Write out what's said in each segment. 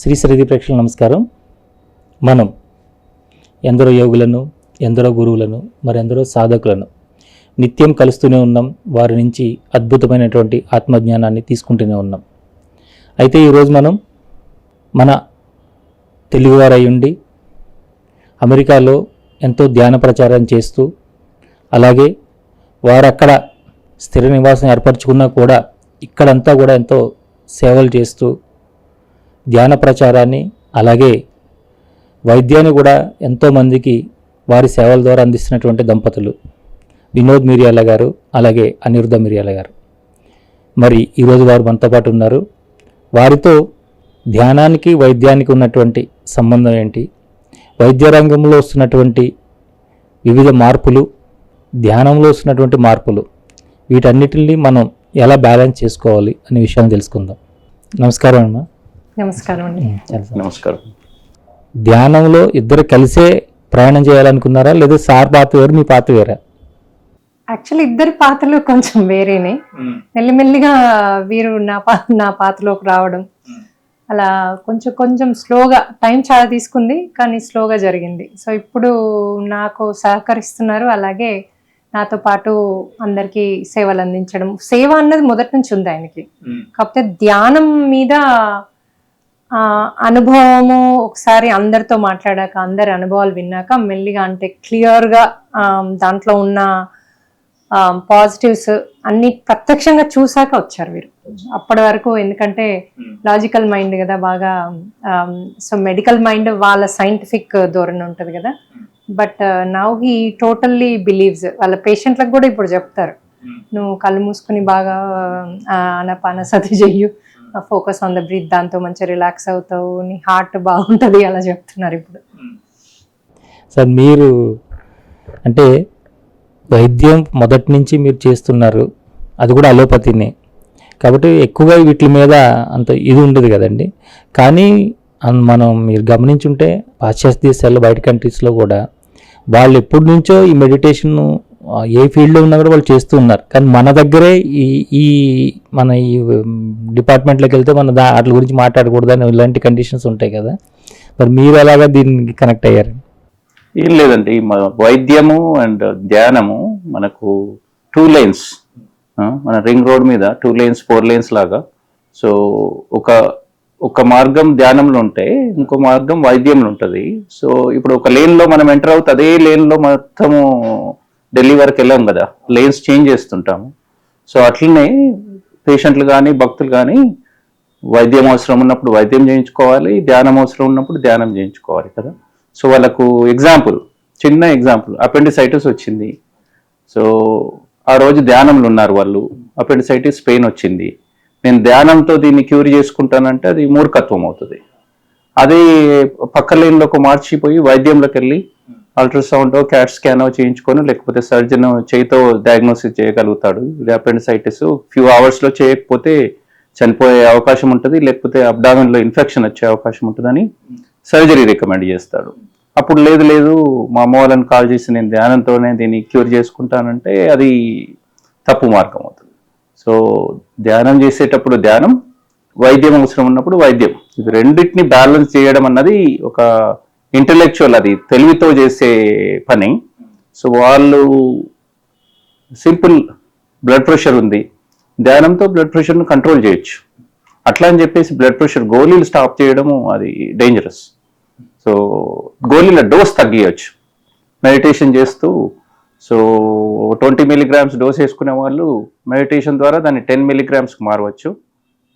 శ్రీ శ్రీది ప్రేక్షకులకు నమస్కారం. మనం ఎందరో యోగులను, ఎందరో గురువులను, మరెందరో సాధకులను నిత్యం కలుస్తూనే ఉన్నాం. వారి నుంచి అద్భుతమైనటువంటి ఆత్మజ్ఞానాన్ని తీసుకుంటూనే ఉన్నాం. అయితే ఈరోజు మనం మన తెలుగువారై ఉండి అమెరికాలో ఎంతో ధ్యాన ప్రచారం చేస్తూ, అలాగే వారు అక్కడ స్థిర నివాసం ఏర్పరచుకున్నా కూడా ఇక్కడంతా కూడా ఎంతో సేవలు చేస్తూ ధ్యాన ప్రచారాన్ని, అలాగే వైద్యాన్ని కూడా ఎంతోమందికి వారి సేవల ద్వారా అందిస్తున్నటువంటి దంపతులు వినోద్ మిర్యాల గారు, అలాగే అనిరుద్ధ మిర్యాల గారు. మరి ఈరోజు వారు మనతో పాటు ఉన్నారు. వారితో ధ్యానానికి వైద్యానికి ఉన్నటువంటి సంబంధం ఏంటి, వైద్య రంగంలో వస్తున్నటువంటి వివిధ మార్పులు, ధ్యానంలో వస్తున్నటువంటి మార్పులు, వీటన్నిటిని మనం ఎలా బ్యాలెన్స్ చేసుకోవాలి అనే విషయాన్ని తెలుసుకుందాం. నమస్కారం అమ్మా. నమస్కారం అండి. నమస్కారం. ధ్యానంలో ఇద్దరు కలిసే ప్రయాణం చేయాలనుకున్నారా, లేదా సార్ పాత వేరు మీ పాత వేరా? యాక్చువల్లీ ఇద్దరి పాత్రలు కొంచెం వేరేనే. మెల్లిమెల్లిగా వీరు నా పాత్రలోకి రావడం, అలా కొంచెం కొంచెం స్లోగా, టైం చాలా తీసుకుంది కానీ స్లోగా జరిగింది. సో ఇప్పుడు నాకు సహకరిస్తున్నారు, అలాగే నాతో పాటు అందరికీ సేవలు అందించడం. సేవ అన్నది మొదటి నుంచి ఉంది ఆయనకి. కాకపోతే ధ్యానం మీద అనుభవము ఒకసారి అందరితో మాట్లాడాక, అందరి అనుభవాలు విన్నాక మెల్లిగా, అంటే క్లియర్గా దాంట్లో ఉన్న పాజిటివ్స్ అన్ని ప్రత్యక్షంగా చూసాక వచ్చారు వీరు. అప్పటి వరకు ఎందుకంటే లాజికల్ మైండ్ కదా బాగా, సో మెడికల్ మైండ్ వాళ్ళ సైంటిఫిక్ ధోరణి ఉంటుంది కదా. But now he totally believes. వాళ్ళ పేషెంట్లకు కూడా ఇప్పుడు చెప్తారు, నువ్వు కళ్ళు మూసుకుని బాగా ఆనాపానసతి చెయ్యు, ఫోకస్ ఆన్ ద బ్రీత్, దాంతో మంచిగా రిలాక్స్ అవుతావు, నీ హార్ట్ బాగుంటుంది, అలా చెప్తున్నారు ఇప్పుడు. సార్, మీరు అంటే వైద్యం మొదటి నుంచి మీరు చేస్తున్నారు, అది కూడా అలోపతినే, కాబట్టి ఎక్కువగా వీటి మీద అంత ఇది ఉండదు కదండి. కానీ మనం మీరు గమనించుంటే పాశ్చాత్య దేశాల్లో, బయట కంట్రీస్లో కూడా వాళ్ళు ఎప్పటి నుంచో ఈ మెడిటేషన్ ఏ ఫీల్డ్లో ఉన్నా కూడా వాళ్ళు చేస్తూ ఉన్నారు. కానీ మన దగ్గరే ఈ మన ఈ డిపార్ట్మెంట్లోకి వెళ్తే మన వాటి గురించి మాట్లాడకూడదని ఇలాంటి కండిషన్స్ ఉంటాయి కదా. మరి మీరు ఎలాగా దీనికి కనెక్ట్ అయ్యారు? ఏం లేదండి, వైద్యము అండ్ ధ్యానము మనకు 2 lanes, మన రింగ్ రోడ్ మీద 2 lanes 4 lanes లాగా. సో ఒక మార్గం ధ్యానంలో ఉంటే ఇంకో మార్గం వైద్యంలో ఉంటుంది. సో ఇప్పుడు ఒక లేన్లో మనం ఎంటర్ అవుతే అదే లేన్లో మొత్తము ఢిల్లీ వరకు వెళ్ళాం కదా, లేన్స్ చేంజ్ చేస్తుంటాము. సో అట్లనే పేషెంట్లు కానీ భక్తులు కానీ వైద్యం అవసరం ఉన్నప్పుడు వైద్యం చేయించుకోవాలి, ధ్యానం అవసరం ఉన్నప్పుడు ధ్యానం చేయించుకోవాలి కదా. సో వాళ్ళకు చిన్న ఎగ్జాంపుల్, అపెండిసైటిస్ వచ్చింది. సో ఆ రోజు ధ్యానంలో ఉన్నారు వాళ్ళు, అపెండిసైటిస్ పెయిన్ వచ్చింది. నేను ధ్యానంతో దీన్ని క్యూర్ చేసుకుంటానంటే అది మూర్ఖత్వం అవుతుంది. అదే పక్క లైన్లోకి మార్చిపోయి వైద్యంలోకి వెళ్ళి అల్ట్రాసౌండ్, క్యాట్ స్కాన్ చేయించుకొని, లేకపోతే సర్జన్ చేయితో డయాగ్నోసిస్ చేయగలుగుతాడు. ఇది అపెండిసైటిస్ ఫ్యూ అవర్స్లో చేయకపోతే చనిపోయే అవకాశం ఉంటుంది, లేకపోతే అబ్డామిన్లో ఇన్ఫెక్షన్ వచ్చే అవకాశం ఉంటుందని సర్జరీ రికమెండ్ చేస్తాడు. అప్పుడు లేదు మా అమ్మ వాళ్ళని కాల్ చేసి నేను ధ్యానంతోనే దీన్ని క్యూర్ చేసుకుంటానంటే అది తప్పు మార్గం అవుతుంది. సో ధ్యానం చేసేటప్పుడు ధ్యానం, వైద్యం అవసరం ఉన్నప్పుడు వైద్యం, ఇది రెండింటిని బ్యాలెన్స్ చేయడం అన్నది ఒక ఇంటలెక్చువల్, అది తెలివితో చేసే పని. సో వాళ్ళు సింపుల్, బ్లడ్ ప్రెషర్ ఉంది, ధ్యానంతో బ్లడ్ ప్రెషర్ను కంట్రోల్ చేయొచ్చు. అట్లా అని చెప్పేసి బ్లడ్ ప్రెషర్ గోళీలు స్టాప్ చేయడము అది డేంజరస్. సో గోళీల డోస్ తగ్గియచ్చు మెడిటేషన్ చేస్తూ. సో 20 mg డోస్ వేసుకునే వాళ్ళు మెడిటేషన్ ద్వారా దాన్ని 10 mg మారవచ్చు.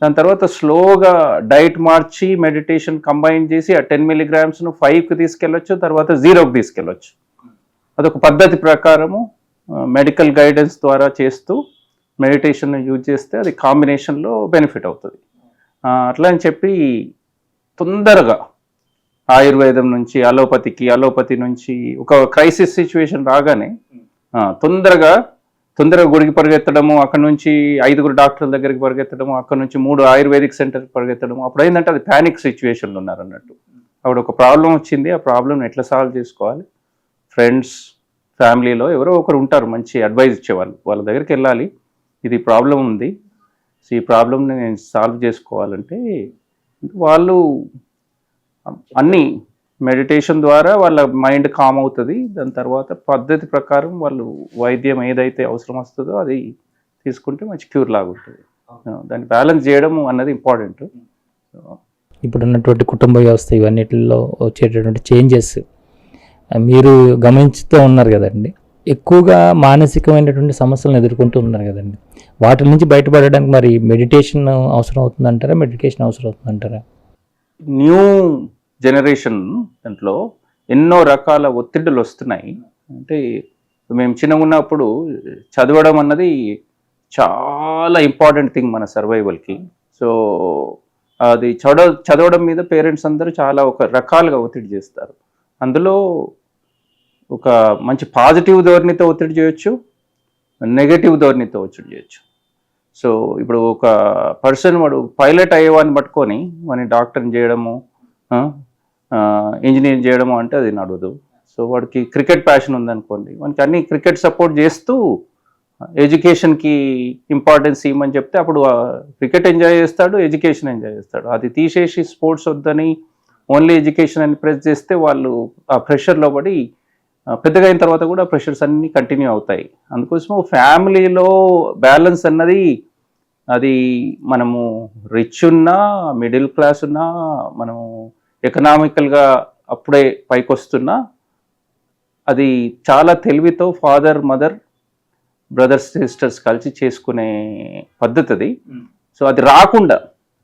దాని తర్వాత స్లోగా డైట్ మార్చి మెడిటేషన్ కంబైన్ చేసి ఆ 10 mg 5కి తీసుకెళ్ళొచ్చు, తర్వాత 0కి తీసుకెళ్ళొచ్చు. అదొక పద్ధతి ప్రకారము మెడికల్ గైడెన్స్ ద్వారా చేస్తూ మెడిటేషన్ యూజ్ చేస్తే అది కాంబినేషన్లో బెనిఫిట్ అవుతుంది. అట్లా అని చెప్పి తొందరగా ఆయుర్వేదం నుంచి అలోపతి నుంచి ఒక క్రైసిస్ సిచ్యువేషన్ రాగానే తొందరగా గుడికి పరిగెత్తడము, అక్కడ నుంచి 5 డాక్టర్ల దగ్గరికి పరిగెత్తడము, అక్కడ నుంచి 3 ఆయుర్వేదిక్ సెంటర్కి పరిగెత్తడము. అప్పుడు ఏంటంటే అది ప్యానిక్ సిచ్యువేషన్లో ఉన్నారన్నట్టు. అప్పుడు ఒక ప్రాబ్లం వచ్చింది, ఆ ప్రాబ్లమ్ని ఎట్లా సాల్వ్ చేసుకోవాలి, ఫ్రెండ్స్ ఫ్యామిలీలో ఎవరో ఒకరు ఉంటారు మంచి అడ్వైజ్ ఇచ్చేవాళ్ళు, వాళ్ళ దగ్గరికి వెళ్ళాలి, ఇది ప్రాబ్లం ఉంది, సో ఈ ప్రాబ్లమ్ని నేను సాల్వ్ చేసుకోవాలంటే వాళ్ళు అన్నీ మెడిటేషన్ ద్వారా వాళ్ళ మైండ్ కామ్ అవుతుంది. దాని తర్వాత పద్ధతి ప్రకారం వాళ్ళు వైద్యం ఏదైతే అవసరం వస్తుందో అది తీసుకుంటే మంచి క్యూర్ లాగా ఉంటుంది. దాన్ని బ్యాలెన్స్ చేయడం అన్నది ఇంపార్టెంట్. ఇప్పుడు ఉన్నటువంటి కుటుంబ వ్యవస్థ ఇవన్నిటిలో వచ్చేటటువంటి చేంజెస్ మీరు గమనించుతూ ఉన్నారు కదండి. ఎక్కువగా మానసికమైనటువంటి సమస్యలను ఎదుర్కొంటూ ఉన్నారు కదండి. వాటి నుంచి బయటపడడానికి మరి మెడిటేషన్ అవసరం అవుతుందంటారా, మెడికేషన్ అవసరం అవుతుందంటారా? న్యూ జనరేషన్ దాంట్లో ఎన్నో రకాల ఒత్తిడులు వస్తున్నాయి. అంటే మేము చిన్నగా ఉన్నప్పుడు చదవడం అన్నది చాలా ఇంపార్టెంట్ థింగ్ మన సర్వైవల్కి. సో అది చదవడం మీద పేరెంట్స్ అందరూ చాలా ఒక రకాలుగా ఒత్తిడి చేస్తారు. అందులో ఒక మంచి పాజిటివ్ ధోరణితో ఒత్తిడి చేయొచ్చు, నెగటివ్ ధోరణితో ఒత్తిడి చేయొచ్చు. సో ఇప్పుడు ఒక పర్సన్ వాడు పైలట్ అయ్యేవాడిని పట్టుకొని వాడిని డాక్టర్ని చేయడము, ఇంజనీరింగ్ చేయడము అంటే అది నడవదు. సో వాడికి క్రికెట్ ప్యాషన్ ఉందనుకోండి, వానికి అన్ని క్రికెట్ సపోర్ట్ చేస్తూ ఎడ్యుకేషన్కి ఇంపార్టెన్స్ ఇవ్వమని చెప్తే అప్పుడు క్రికెట్ ఎంజాయ్ చేస్తాడు, ఎడ్యుకేషన్ ఎంజాయ్ చేస్తాడు. అది తీసేసి స్పోర్ట్స్ వద్దని ఓన్లీ ఎడ్యుకేషన్ అని ప్రెస్ చేస్తే వాళ్ళు ఆ ప్రెషర్లో పడి పెద్దగా అయిన తర్వాత కూడా ప్రెషర్స్ అన్నీ కంటిన్యూ అవుతాయి. అందుకోసం ఫ్యామిలీలో బ్యాలెన్స్ అన్నది అది మనము రిచ్ ఉన్నా, మిడిల్ క్లాస్ ఉన్నా, మనము ఎకనామికల్గా అప్పుడే పైకి వస్తున్నా అది చాలా తెలివితో ఫాదర్, మదర్, బ్రదర్స్, సిస్టర్స్ కలిసి చేసుకునే పద్ధతి అది. సో అది రాకుండా,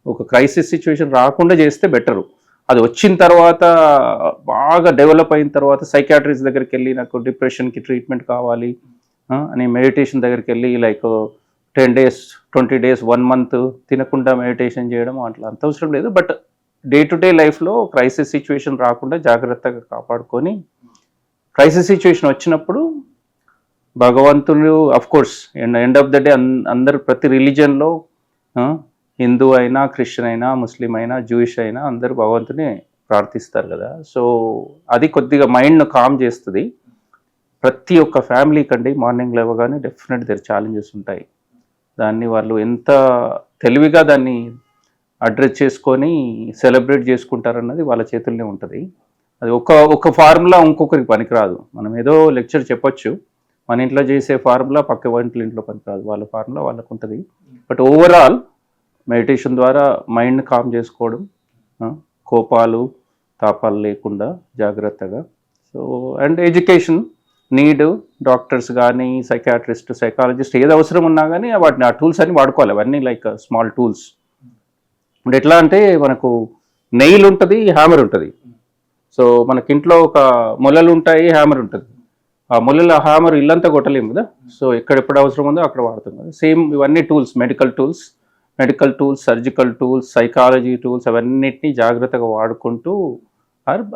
ఒక క్రైసిస్ సిచ్యువేషన్ రాకుండా చేస్తే బెటరు. అది వచ్చిన తర్వాత బాగా డెవలప్ అయిన తర్వాత సైకాట్రిస్ట్ దగ్గరికి వెళ్ళి నాకు డిప్రెషన్కి ట్రీట్మెంట్ కావాలి అని మెడిటేషన్ దగ్గరికి వెళ్ళి లైక్ 10 days 20 days 1 month తినకుండా మెడిటేషన్ చేయడం అట్లా అంత అవసరం లేదు. బట్ డే టు డే లైఫ్లో క్రైసిస్ సిచ్యువేషన్ రాకుండా జాగ్రత్తగా కాపాడుకొని క్రైసిస్ సిచ్యువేషన్ వచ్చినప్పుడు భగవంతుడు of course end of the day అందరు ప్రతి రిలీజన్లో హిందూ అయినా, క్రిస్టియన్ అయినా, ముస్లిం అయినా, జూయిష్ అయినా అందరూ భగవంతుని ప్రార్థిస్తారు కదా. సో అది కొద్దిగా మైండ్ను కామ్ చేస్తుంది. ప్రతి ఒక్క ఫ్యామిలీ కండి మార్నింగ్ లేవగానే డెఫినెట్ దేర్ ఛాలెంజెస్ ఉంటాయి. దాన్ని వాళ్ళు ఎంత తెలివిగా దాన్ని అడ్రస్ చేసుకొని సెలబ్రేట్ చేసుకుంటారన్నది వాళ్ళ చేతుల్లోనే ఉంటుంది. అది ఒక ఫార్ములా ఇంకొకరికి పనికిరాదు. మనం ఏదో లెక్చర్ చెప్పొచ్చు, మన ఇంట్లో చేసే ఫార్ములా పక్క ఇంట్లో పనికిరాదు, వాళ్ళ ఫార్ములా వాళ్ళకు ఉంటుంది. బట్ ఓవరాల్ మెడిటేషన్ ద్వారా మైండ్ కామ్ చేసుకోవడం, కోపాలు తాపాలు లేకుండా జాగ్రత్తగా. So and education need doctors కానీ, సైకాట్రిస్ట్, సైకాలజిస్ట్ ఏది అవసరం ఉన్నా కానీ వాటిని ఆ టూల్స్ అన్ని వాడుకోవాలి. అవన్నీ లైక్ స్మాల్ టూల్స్. ఇప్పుడు ఎట్లా అంటే మనకు నెయిల్ ఉంటుంది, హ్యామర్ ఉంటుంది. సో మనకి ఇంట్లో ఒక మొలలు ఉంటాయి, హ్యామర్ ఉంటుంది. ఆ మొలల హ్యామర్ ఇల్లంతా కొట్టలేము కదా. సో ఎప్పుడు అవసరం ఉందో అక్కడ వాడుతాం కదా. సేమ్ ఇవన్నీ tools, medical tools, surgical tools, psychology tools, అవన్నిటినీ జాగ్రత్తగా వాడుకుంటూ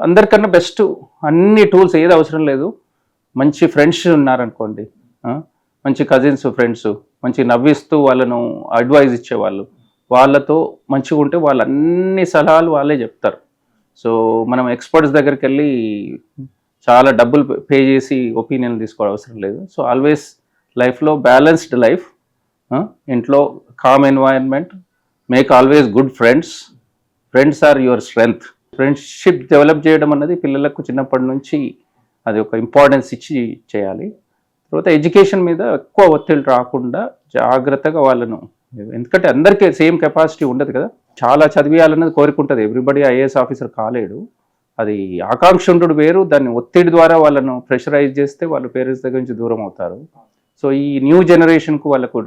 అందరికన్నా బెస్ట్ అన్ని టూల్స్ ఏది అవసరం లేదు. మంచి ఫ్రెండ్స్ ఉన్నారనుకోండి, మంచి కజిన్స్, ఫ్రెండ్స్ మంచి నవ్విస్తూ వాళ్ళను అడ్వైజ్ ఇచ్చేవాళ్ళు, వాళ్ళతో మంచిగా ఉంటే వాళ్ళు అన్ని సలహాలు వాళ్ళే చెప్తారు. సో మనం ఎక్స్పర్ట్స్ దగ్గరికి వెళ్ళి చాలా డబ్బులు పే చేసి ఒపీనియన్ తీసుకోవడం అవసరం లేదు. సో ఆల్వేస్ లైఫ్లో బ్యాలెన్స్డ్ లైఫ్, ఇంట్లో calm environment, make always good friends are your strength. Friendship develop చేయడం అన్నది పిల్లలకు చిన్నప్పటి నుంచి అది ఒక ఇంపార్టెన్స్ ఇచ్చి చేయాలి. తర్వాత ఎడ్యుకేషన్ మీద ఎక్కువ ఒత్తిడి రాకుండా జాగ్రత్తగా వాళ్ళను, ఎందుకంటే అందరికీ సేమ్ కెపాసిటీ ఉండదు కదా. చాలా చదివేయాలన్నది కోరుకుంటుంది, ఎవ్రీబడి ఐఏఎస్ ఆఫీసర్ కాలేడు. అది ఆకాంక్ష ఉండడు వేరు, దాన్ని ఒత్తిడి ద్వారా వాళ్ళను ప్రెషరైజ్ చేస్తే వాళ్ళు పేరెంట్స్ దగ్గర నుంచి దూరం అవుతారు. సో ఈ న్యూ జనరేషన్కు వాళ్ళకు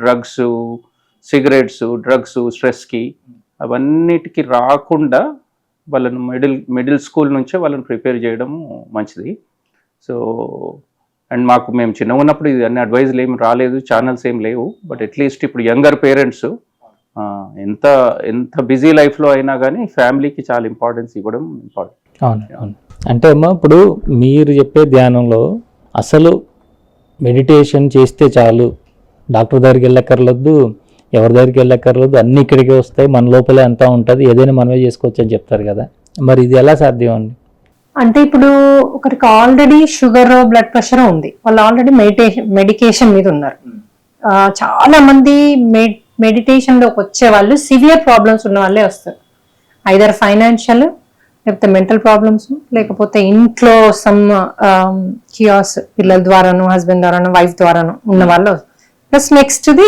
సిగరెట్స్, డ్రగ్స్, స్ట్రెస్కి అవన్నిటికీ రాకుండా వాళ్ళను మిడిల్ స్కూల్ నుంచే వాళ్ళని ప్రిపేర్ చేయడము మంచిది. సో అండ్ మేము చిన్నగా ఉన్నప్పుడు ఇది అన్ని అడ్వైజులు ఏమి రాలేదు, ఛానల్స్ ఏం లేవు. బట్ అట్లీస్ట్ ఇప్పుడు యంగర్ పేరెంట్స్ ఎంత బిజీ లైఫ్లో అయినా కానీ ఫ్యామిలీకి చాలా ఇంపార్టెన్స్ ఇవ్వడం ఇంపార్టెంట్. అవును. అంటే అమ్మా ఇప్పుడు మీరు చెప్పే ధ్యానంలో అసలు మెడిటేషన్ చేస్తే చాలు, డాక్టర్ దగ్గరికి వెళ్ళక్కర్లేదు, ఎవరి దగ్గరికి వెళ్ళక్కర్లేదు, అన్ని ఇక్కడికే వస్తాయి, మన లోపలే అంతా ఉంటుంది, ఏదైనా మనమే చేసుకోవచ్చు అని చెప్తారు కదా. మరి ఇది ఎలా సాధ్యం అండి? అంటే ఇప్పుడు ఒకరికి ఆల్రెడీ షుగర్, బ్లడ్ ప్రెషర్ ఉంది, వాళ్ళు ఆల్రెడీ మెడికేషన్ మీద ఉన్నారు. చాలా మంది మెడిటేషన్ లోకి వచ్చే వాళ్ళు సివియర్ ప్రాబ్లమ్స్ ఉన్న వాళ్ళే వస్తారు. ఐదర్ ఫైనాన్షియల్ లేకపోతే మెంటల్ ప్రాబ్లమ్స్, లేకపోతే ఇంట్లో సమ్ కియాస్ పిల్లల ద్వారాను, హస్బెండ్ ద్వారాను, వైఫ్ ద్వారాను ఉన్న వాళ్ళు. ప్లస్ నెక్స్ట్ది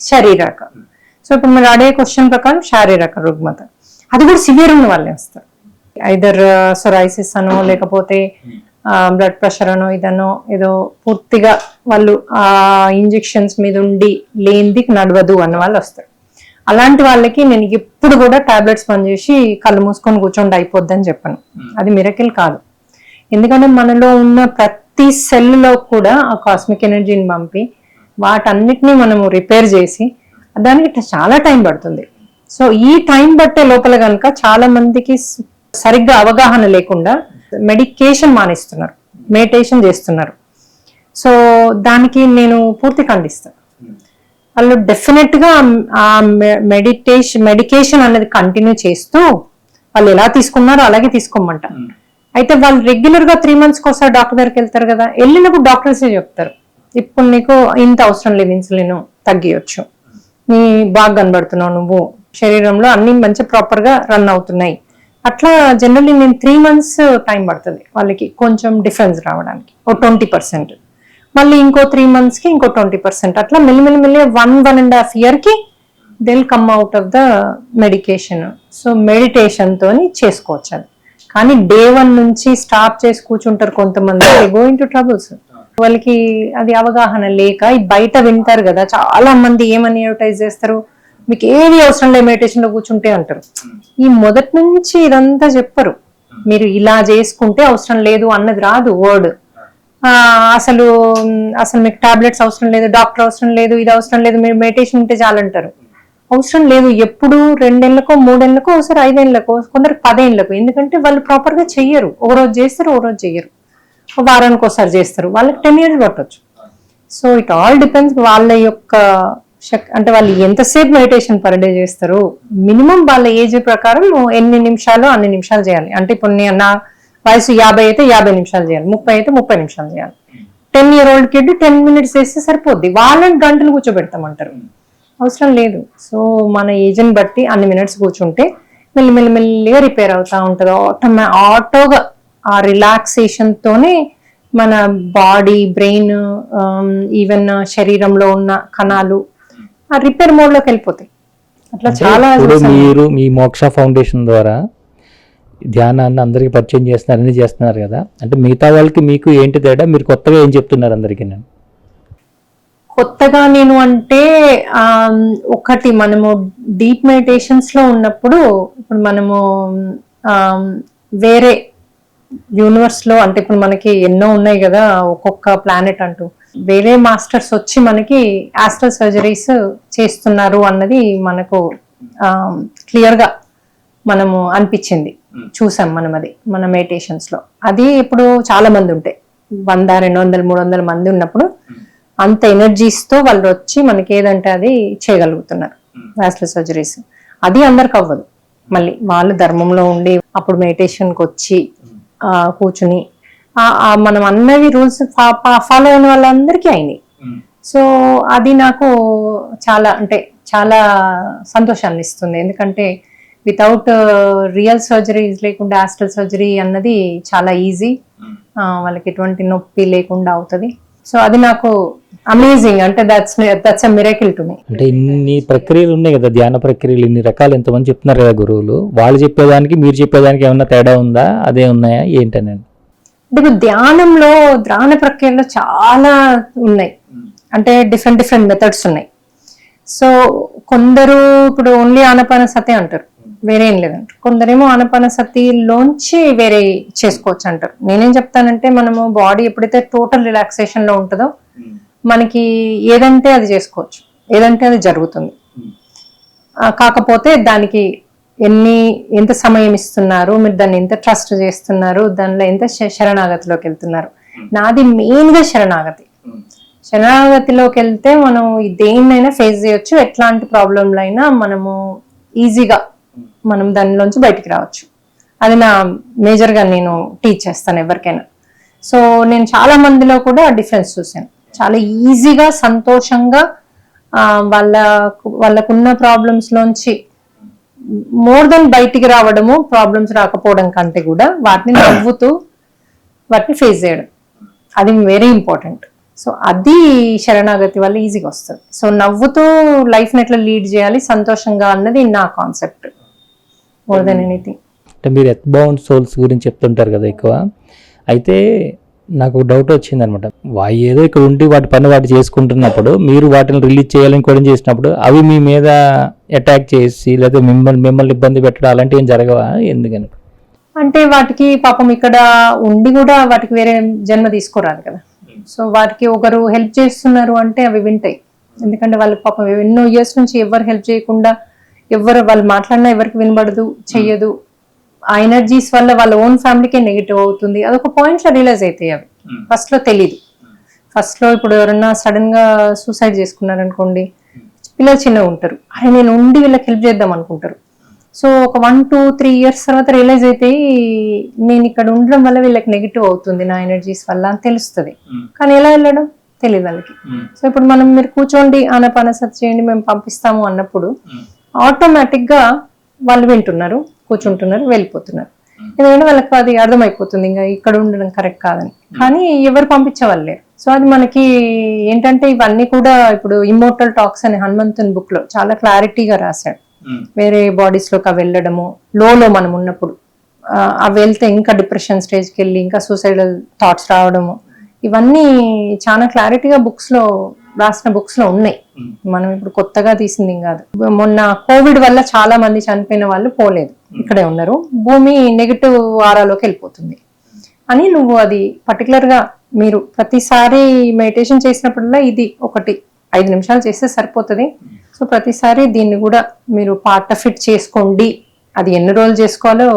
శారీరక. సో ఇప్పుడు మీరు అడిగే క్వశ్చన్ ప్రకారం శారీరక రుగ్మత అది కూడా సివియర్ ఉన్న వాళ్ళే వస్తారు. ఐదర్ సొరైసిస్ అనో లేకపోతే బ్లడ్ ప్రెషర్ అనో ఇదనో ఏదో పూర్తిగా వాళ్ళు ఆ ఇంజెక్షన్స్ మీద ఉండి లేనిది నడవదు అన్న వాళ్ళు వస్తారు. అలాంటి వాళ్ళకి నేను ఎప్పుడు కూడా టాబ్లెట్స్ పనిచేసి కళ్ళు మూసుకొని కూర్చోండి అయిపోద్దని చెప్పను. అది మిరకిల్ కాదు. ఎందుకంటే మనలో ఉన్న ప్రతి సెల్లో కూడా ఆ కాస్మిక్ ఎనర్జీని పంపి వాటన్నిటిని మనము రిపేర్ చేసి దానికి చాలా టైం పడుతుంది. సో ఈ టైం బట్టే లోపల కనుక చాలా మందికి సరిగ్గా అవగాహన లేకుండా మెడికేషన్ మానేస్తున్నారు, మెడిటేషన్ చేస్తున్నారు. సో దానికి నేను పూర్తి ఖండిస్తాను. వాళ్ళు డెఫినెట్ గా ఆ మెడికేషన్ అనేది కంటిన్యూ చేస్తూ వాళ్ళు ఎలా తీసుకున్నారో అలాగే తీసుకోమంట. అయితే వాళ్ళు రెగ్యులర్ గా 3 months ఒకసారి డాక్టర్ దగ్గరికి వెళ్తారు కదా, వెళ్ళినప్పుడు డాక్టర్సే చెప్తారు ఇప్పుడు నీకు ఇంత అవసరం లేదు, ఇన్సులిన్ తగ్గియొచ్చు, నీ బాగా కనబడుతున్నావు, నువ్వు శరీరంలో అన్ని మంచి ప్రాపర్ గా రన్ అవుతున్నాయి. అట్లా జనరల్లీ నేను 3 months టైం పడుతుంది వాళ్ళకి కొంచెం డిఫరెన్స్ రావడానికి, ఓ 20%. మళ్ళీ ఇంకో 3 months కి ఇంకో 20%. అట్లా మెల్లిమెల్లి 1.5 year కి they'll come out of the medication. So meditation తోని చేసుకోవచ్చు అది. కానీ day 1 నుంచి స్టాప్ చేసి కూర్చుంటారు కొంతమంది, గోయింగ్ టు ట్రబుల్స్. వాళ్ళకి అది అవగాహన లేక బయట వింటారు కదా, చాలా మంది ఏమని అడ్వర్టైజ్ చేస్తారు, మీకు ఏది అవసరం లేదు మెడిటేషన్ లో కూర్చుంటే అంటారు. ఈ మొదటి నుంచి ఇదంతా చెప్పరు, మీరు ఇలా చేసుకుంటే అవసరం లేదు అన్నది రాదు వర్డ్. అసలు మీకు టాబ్లెట్స్ అవసరం లేదు, డాక్టర్ అవసరం లేదు, ఇది అవసరం లేదు, మీరు మెడిటేషన్ ఉంటే చాలంటారు. అవసరం లేదు. ఎప్పుడు 2 ఏళ్లకో 3 ఏళ్లకో ఒకసారి 5 ఏళ్లకో కొందరికి 10 ఏళ్లకు. ఎందుకంటే వాళ్ళు ప్రాపర్ గా చెయ్యరు, ఒక రోజు చేస్తారు ఒక రోజు చెయ్యరు, వారానికి ఒకసారి చేస్తారు, వాళ్ళకి 10 years పట్టొచ్చు. సో ఇట్ ఆల్ డిపెండ్స్ వాళ్ళ యొక్క అంటే వాళ్ళు ఎంతసేపు మెడిటేషన్ పర్ డే చేస్తారు, మినిమం వాళ్ళ ఏజ్ ప్రకారం ఎన్ని నిమిషాలు అన్ని నిమిషాలు చేయాలి. అంటే ఇప్పుడు నా వయసు 50 అయితే 50 నిమిషాలు చేయాలి, 30 అయితే 30 నిమిషాలు చేయాలి. 10-year-old కిడ్ 10 minutes చేస్తే సరిపోద్ది, వాళ్ళని గంటలు కూర్చోబెడతామంటారు, అవసరం లేదు. సో మన ఏజ్ని బట్టి అన్ని మినిట్స్ కూర్చుంటే మెల్లిగా రిపేర్ అవుతా ఉంటుంది ఆటోగా. ఆ రిలాక్సేషన్ తోనే మన బాడీ, బ్రెయిన్, ఈవెన్ శరీరంలో ఉన్న కణాలు ఆ రిపేర్ మోడ్ లోకి వెళ్ళిపోతాయి. అట్లా చాలా. మీరు మీ మోక్ష ఫౌండేషన్ ద్వారా ధ్యానాన్ని అందరికి పరిచయం చేస్తున్నారు, అన్ని చేస్తున్నారు కదా, అంటే మిగతా వాళ్ళకి మీకు ఏంటి తేడా, మీరు కొత్తగా ఏం చెప్తున్నారు అందరికీ? నేను కొత్తగా నేను అంటే ఒకటి, మనము డీప్ మెడిటేషన్స్ లో ఉన్నప్పుడు ఇప్పుడు మనము వేరే యూనివర్స్ లో, అంటే ఇప్పుడు మనకి ఎన్నో ఉన్నాయి కదా ఒక్కొక్క ప్లానెట్ అంటూ, వేరే మాస్టర్స్ వచ్చి మనకి ఆస్ట్రల్ సర్జరీస్ చేస్తున్నారు అన్నది మనకు క్లియర్ గా మనము అనిపించింది, చూసాం మనం. అది మన మెడిటేషన్స్ లో అది ఇప్పుడు చాలా మంది ఉంటాయి, 100, 200, 300 మంది ఉన్నప్పుడు అంత ఎనర్జీస్ తో వాళ్ళు వచ్చి మనకి ఏదంటే అది చేయగలుగుతున్నారు ఆస్ట్రల్ సర్జరీస్. అది అందరికి అవ్వదు. మళ్ళీ వాళ్ళు ధర్మంలో ఉండి అప్పుడు మెడిటేషన్కి వచ్చి కూర్చుని మనం అన్నవి రూల్స్ ఫాలో అయిన వాళ్ళందరికీ అయినాయి. సో అది నాకు చాలా అంటే చాలా సంతోషాన్ని ఇస్తుంది. ఎందుకంటే వితౌట్ రియల్ సర్జరీస్ లేకుండా ఆస్ట్రల్ సర్జరీ అన్నది చాలా ఈజీ, వాళ్ళకి ఎటువంటి నొప్పి లేకుండా అవుతుంది. సో అది నాకు అమేజింగ్, అంటే that's a miracle to me. అంటే ఇన్ని ప్రక్రియలు ఉన్నాయి కదా, ధ్యాన ప్రక్రియలు ఇన్ని రకాలు ఎంతమంది చెప్తున్నారు కదా గురువులు, వాళ్ళు చెప్పేదానికి మీరు చెప్పేదానికి ఏమన్నా తేడా ఉందా, అదే ఉన్నాయా ఏంటనే? అంటే ఇప్పుడు ధ్యాన ప్రక్రియలో చాలా ఉన్నాయి, అంటే డిఫరెంట్ మెథడ్స్ ఉన్నాయి. సో కొందరు ఇప్పుడు ఓన్లీ ఆనాపానసతి అంటారు, వేరే ఏం లేదంటారు. కొందరేమో ఆనాపానసతిలోంచి వేరే చేసుకోవచ్చు అంటారు. నేనేం చెప్తానంటే మనము బాడీ ఎప్పుడైతే టోటల్ రిలాక్సేషన్ లో ఉంటుందో మనకి ఏదంటే అది చేసుకోవచ్చు, ఏదంటే అది జరుగుతుంది. కాకపోతే దానికి ఎంత సమయం ఇస్తున్నారు, మీరు దాన్ని ఎంత ట్రస్ట్ చేస్తున్నారు, దానిలో ఎంత శరణాగతిలోకి వెళ్తున్నారు. నాది మెయిన్ గా శరణాగతిలోకి వెళ్తే మనం దేన్నైనా ఫేస్ చేయొచ్చు, ఎట్లాంటి ప్రాబ్లంలు అయినా మనము ఈజీగా మనం దానిలోంచి బయటికి రావచ్చు. అది నా మేజర్ గా నేను టీచ్ చేస్తాను ఎవరికైనా. సో నేను చాలా మందిలో కూడా డిఫరెన్స్ చూసాను, చాలా ఈజీగా సంతోషంగా వాళ్ళకున్న ప్రాబ్లమ్స్ లోంచి మోర్ దెన్ బయటికి రావడము, ప్రాబ్లమ్స్ రాకపోవడం కంటే కూడా వాటిని నవ్వుతూ వాటిని ఫేస్ చేయడం, అది వెరీ ఇంపార్టెంట్. సో అది శరణాగతి వల్ల ఈజీగా వస్తుంది. సో నవ్వుతూ లైఫ్ని ఎట్లా లీడ్ చేయాలి సంతోషంగా అన్నది నా కాన్సెప్ట్ మోర్ దెన్ ఎనీథింగ్. అంటే మీరు ఎర్త్ బౌండ్ సోల్స్ గురించి చెప్తుంటారు కదా ఎక్కువ, అయితే నాకు డౌట్ వచ్చింది అనమాట. ఏదో ఇక్కడ ఉండి వాటి పని వాటి చేసుకుంటున్నప్పుడు మీరు వాటిని రిలీజ్ చేయాలని కూడా చేసినప్పుడు అవి మీ మీద అటాక్ చేసి లేదా మిమ్మల్ని ఇబ్బంది పెట్టడం అలాంటివి ఏం జరగవా? ఎందుకని అంటే వాటికి పాపం ఇక్కడ ఉండి కూడా వాటికి వేరే జన్మ తీసుకోరాదు కదా. సో వాటికి ఒకరు హెల్ప్ చేస్తున్నారు అంటే అవి వింటాయి. ఎందుకంటే వాళ్ళకి పాపం ఎన్నో ఇయర్స్ నుంచి ఎవరు హెల్ప్ చేయకుండా, ఎవరు వాళ్ళు మాట్లాడినా ఎవరికి వినబడదు, చెయ్యదు. ఆ ఎనర్జీస్ వల్ల వాళ్ళ ఓన్ ఫ్యామిలీకే నెగిటివ్ అవుతుంది. అదొక పాయింట్ లో రియలైజ్ అవుతాయి. అవి ఫస్ట్ లో తెలీదు. ఫస్ట్ లో ఇప్పుడు ఎవరన్నా సడన్ గా సూసైడ్ చేసుకున్నారు అనుకోండి, పిల్లలు చిన్నగా ఉంటారు, అరే నేను ఉండి వీళ్ళకి హెల్ప్ చేద్దాం అనుకుంటారు. సో ఒక 1, 2, 3 ఇయర్స్ తర్వాత రియలైజ్ అయితే నేను ఇక్కడ ఉండడం వల్ల వీళ్ళకి నెగిటివ్ అవుతుంది నా ఎనర్జీస్ వల్ల అని తెలుస్తుంది. కానీ ఎలా వెళ్ళడం తెలియదు వాళ్ళకి. సో ఇప్పుడు మీరు కూర్చోండి ఆనాపానసతి చేయండి మేము పంపిస్తాము అన్నప్పుడు ఆటోమేటిక్ గా వాళ్ళు వింటున్నారు, కూర్చుంటున్నారు, వెళ్ళిపోతున్నారు. ఎందుకంటే వాళ్ళకి అది అర్థమైపోతుంది ఇంకా ఇక్కడ ఉండడం కరెక్ట్ కాదని. కానీ ఎవరు పంపించే వాళ్ళు లేరు. సో అది మనకి ఏంటంటే ఇవన్నీ కూడా ఇప్పుడు ఇమ్మోర్టల్ టాక్స్ అనే హనుమంతుని బుక్ లో చాలా క్లారిటీగా రాశాడు. వేరే బాడీస్ లోకి వెళ్ళడము, లోలో మనం ఉన్నప్పుడు అవి వెళ్తే ఇంకా డిప్రెషన్ స్టేజ్కి వెళ్ళి ఇంకా సూసైడల్ థాట్స్ రావడము, ఇవన్నీ చాలా క్లారిటీగా బుక్స్ లో రాసిన బుక్స్ లో ఉన్నాయి. మనం ఇప్పుడు కొత్తగా తీసింది కాదు. మొన్న కోవిడ్ వల్ల చాలా మంది చనిపోయిన వాళ్ళు పోలేదు, ఇక్కడే ఉన్నారు. భూమి నెగిటివ్ ఆరాలోకి వెళ్ళిపోతుంది అని నువ్వు అది పర్టికులర్ గా మీరు ప్రతిసారి మెడిటేషన్ చేసినప్పుడల్లా ఇది ఒకటి 5 నిమిషాలు చేస్తే సరిపోతుంది. సో ప్రతిసారి దీన్ని కూడా మీరు పార్ట్ ఆఫ్ ఇట్ చేసుకోండి. అది ఎన్ని రోజులు చేసుకోవాలో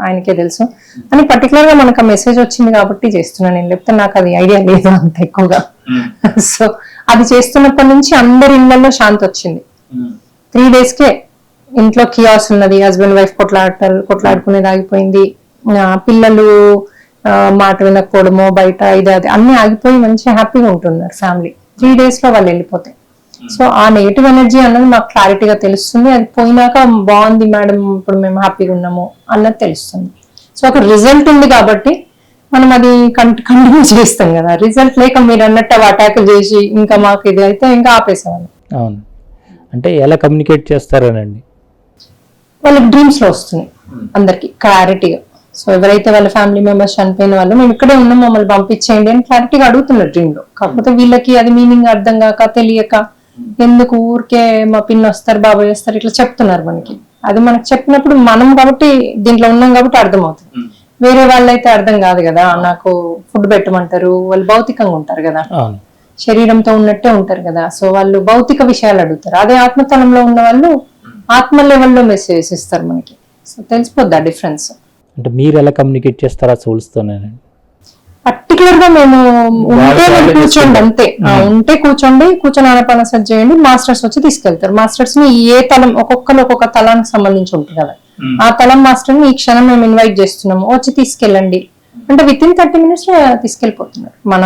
ఆయనకే తెలుసు అని పర్టికులర్ గా మనకు ఆ మెసేజ్ వచ్చింది కాబట్టి చేస్తున్నాను నేను. లేకపోతే నాకు అది ఐడియా లేదు అంత ఎక్కువగా. సో అది చేస్తున్నప్పటి నుంచి అందరి ఇళ్లలో శాంతి వచ్చింది. 3 daysకే ఇంట్లో కియాస్ ఉన్నది, హస్బెండ్ వైఫ్ కొట్లాడుకునేది ఆగిపోయింది, పిల్లలు మాట వినకపోవడమో బయట ఇది అది అన్ని ఆగిపోయి మంచిగా హ్యాపీగా ఉంటున్నారు ఫ్యామిలీ. 3 days లో వాళ్ళు వెళ్ళిపోతాయి. సో ఆ నెగిటివ్ ఎనర్జీ అన్నది మాకు క్లారిటీగా తెలుస్తుంది. అది పోయినాక బాగుంది మేడం ఇప్పుడు మేము హ్యాపీగా ఉన్నాము అన్నది తెలుస్తుంది. సో ఒక రిజల్ట్ ఉంది కాబట్టి మనం అది కంటిన్యూ చేస్తాం కదా. రిజల్ట్ లేక మీరు అన్నట్టు అటాక్ చేసి ఇంకా మాకు ఇది అయితే ఇంకా ఆపేసేవాళ్ళం. అవును, అంటే ఎలా కమ్యూనికేట్ చేస్తారనండి వాళ్ళకి డ్రీమ్స్ లో వస్తుంది అందరికి క్లారిటీగా. సో ఎవరైతే వాళ్ళ ఫ్యామిలీ మెంబర్స్ చనిపోయిన వాళ్ళు మేము ఇక్కడే ఉన్నాం మమ్మల్ని పంపించేయండి అని క్లారిటీగా అడుగుతున్నారు డ్రీమ్ లో. కాకపోతే వీళ్ళకి అది మీనింగ్ అర్థం కాక తెలియక ఎందుకు ఊరికే మా పిన్ని వస్తారు బాబాయ్ వస్తారు ఇట్లా చెప్తున్నారు మనకి. అది మనకు చెప్పినప్పుడు మనం కాబట్టి దీంట్లో ఉన్నాం కాబట్టి అర్థమవుతుంది. వేరే వాళ్ళైతే అర్థం కాదు కదా. నాకు ఫుడ్ పెట్టమంటారు, వాళ్ళు భౌతికంగా ఉంటారు కదా, శరీరంతో ఉన్నట్టే ఉంటారు కదా. సో వాళ్ళు భౌతిక విషయాలు అడుగుతారు. అదే ఆత్మతలంలో ఉన్న వాళ్ళు ఆత్మ లెవెల్లో మెసేజెస్ ఇస్తారు మనకి. సో తెలిసిపోద్ది ఆ డిఫరెన్స్. అంటే మీరు ఎలా కమ్యూనికేట్ చేస్తారా సోల్స్తోనేనండి? పర్టికులర్ గా మేము ఉంటే కూర్చోండి అంతే, ఉంటే కూర్చొని ఆనాపానసతి చేయండి. మాస్టర్స్ వచ్చి తీసుకెళ్తారు. మాస్టర్స్ ని ఏ తలం ఒక్కొక్కరు ఒక్కొక్క తలానికి సంబంధించి ఉంటుంది కదా, ఆ తలం మాస్టర్ ని ఈ క్షణం మేము ఇన్వైట్ చేస్తున్నాము వచ్చి తీసుకెళ్ళండి అంటే విత్ ఇన్ 30 minutes తీసుకెళ్లిపోతున్నారు. మన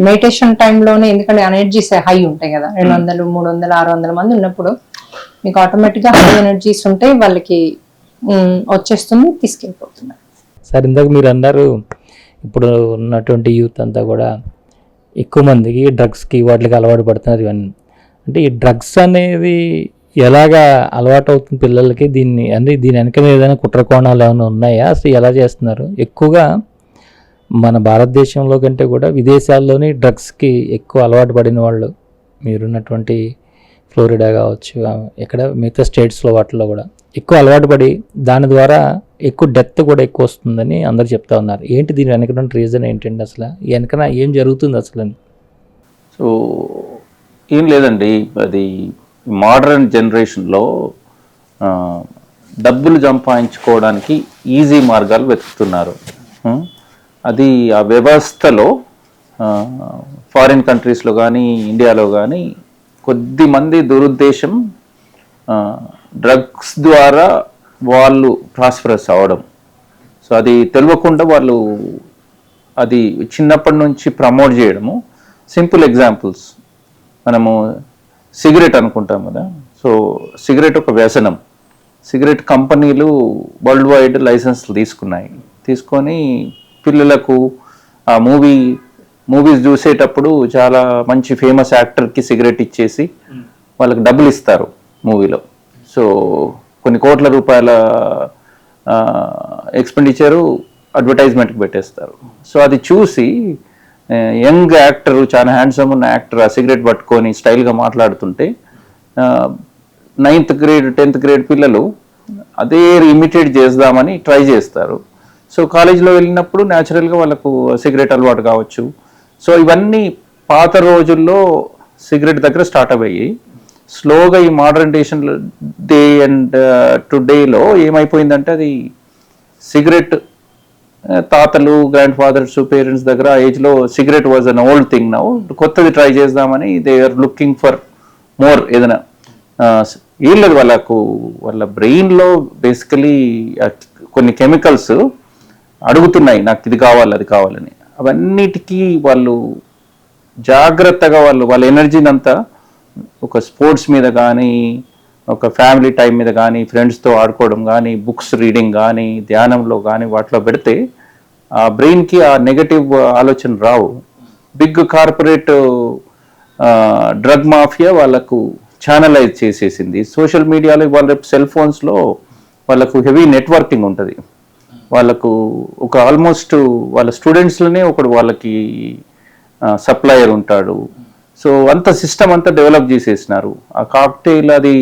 మెడిటేషన్ టైంలోనే, ఎందుకంటే ఎనర్జీస్ హై ఉంటాయి కదా, 200, 300, 600 మంది ఉన్నప్పుడు మీకు ఆటోమేటిక్ గా హై ఎనర్జీస్ ఉంటాయి, వాళ్ళకి వచ్చేస్తుంది, తీసుకెళ్ళిపోతున్నారు. సార్ ఇందాక మీరు అన్నారు ఇప్పుడు ఉన్నటువంటి యూత్ అంతా కూడా ఎక్కువ మందికి డ్రగ్స్కి వాటికి అలవాటు పడుతున్నారు ఇవన్నీ. అంటే ఈ డ్రగ్స్ అనేది ఎలాగా అలవాటు అవుతుంది పిల్లలకి? దీని వెనక ఏదైనా కుట్ర కోణాలు ఏమైనా ఉన్నాయా? అసలు ఎలా చేస్తున్నారు? ఎక్కువగా మన భారతదేశంలో కంటే కూడా విదేశాల్లోని డ్రగ్స్కి ఎక్కువ అలవాటు పడిన వాళ్ళు మీరున్నటువంటి ఫ్లోరిడా కావచ్చు, ఇక్కడ మిగతా స్టేట్స్లో వాటిలో కూడా ఎక్కువ అలవాటు పడి దాని ద్వారా ఎక్కువ డెత్ కూడా ఎక్కువ వస్తుందని అందరు చెప్తా ఉన్నారు. ఏంటి దీని వెనక రీజన్ ఏంటండి? అసలు వెనకన ఏం జరుగుతుంది అసలు అని? సో ఏం లేదండి, అది మోడర్న్ జనరేషన్లో డబ్బులు సంపాదించుకోవడానికి ఈజీ మార్గాలు వెతుకుతున్నారు. అది ఆ వ్యవస్థలో ఫారిన్ కంట్రీస్లో కానీ ఇండియాలో కానీ కొద్ది మంది దురుద్దేశం డ్రగ్స్ ద్వారా వాళ్ళు ప్రాస్పరస్ అవ్వడం. సో అది తెలియకుండా వాళ్ళు అది చిన్నప్పటి నుంచి ప్రమోట్ చేయడము. సింపుల్ ఎగ్జాంపుల్స్, మనము సిగరెట్ అనుకుంటాం కదా. సో సిగరెట్ ఒక వ్యసనం. సిగరెట్ కంపెనీలు వరల్డ్ వైడ్ లైసెన్స్లు తీసుకొని పిల్లలకు ఆ మూవీస్ చూసేటప్పుడు చాలా మంచి ఫేమస్ యాక్టర్కి సిగరెట్ ఇచ్చేసి వాళ్ళకి డబ్బులు ఇస్తారు మూవీలో. సో కొన్ని కోట్ల రూపాయల ఎక్స్పెండిచరు అడ్వర్టైజ్మెంట్కి పెట్టేస్తారు. సో అది చూసి యంగ్ యాక్టర్, చాలా హ్యాండ్సమ్ ఉన్న యాక్టర్ ఆ సిగరెట్ పట్టుకొని స్టైల్గా మాట్లాడుతుంటే 9th grade 10th grade పిల్లలు అదే ఇమిటేట్ చేద్దామని ట్రై చేస్తారు. సో కాలేజీలో వెళ్ళినప్పుడు న్యాచురల్గా వాళ్ళకు సిగరెట్ అలవాటు కావచ్చు. సో ఇవన్నీ పాత రోజుల్లో సిగరెట్ దగ్గర స్టార్ట్ అయ్యాయి. స్లోగా ఈ మోడర్నైజేషన్ డే అండ్ టుడేలో ఏమైపోయిందంటే అది సిగరెట్ తాతలు, గ్రాండ్ ఫాదర్స్, పేరెంట్స్ దగ్గర ఆ ఏజ్లో cigarette was an old thing. Now కొత్తది ట్రై చేద్దామని they are looking for more. ఏదైనా ఏం లేదు, వాళ్ళ బ్రెయిన్లో బేసికలీ కొన్ని కెమికల్స్ అడుగుతున్నాయి, నాకు ఇది కావాలి అది కావాలని. అవన్నిటికీ వాళ్ళు జాగ్రత్తగా వాళ్ళ ఎనర్జీని అంతా ఒక స్పోర్ట్స్ మీద కానీ, ఒక ఫ్యామిలీ టైం మీద కానీ, ఫ్రెండ్స్తో ఆడుకోవడం కానీ, బుక్స్ రీడింగ్ కానీ, ధ్యానంలో కానీ వాటిలో పెడితే ఆ బ్రెయిన్కి ఆ నెగటివ్ ఆలోచన రావు. బిగ్ కార్పొరేట్ డ్రగ్ మాఫియా వాళ్ళకు ఛానలైజ్ చేసేసింది. సోషల్ మీడియాలో వాళ్ళ సెల్ ఫోన్స్లో వాళ్ళకు హెవీ నెట్వర్కింగ్ ఉంటుంది. వాళ్ళకు ఒక ఆల్మోస్ట్ వాళ్ళ స్టూడెంట్స్లోనే ఒకడు వాళ్ళకి సప్లయర్ ఉంటాడు. సో అంత సిస్టమ్ అంతా డెవలప్ చేసేసినారు. ఆ కాక్టైల్ అది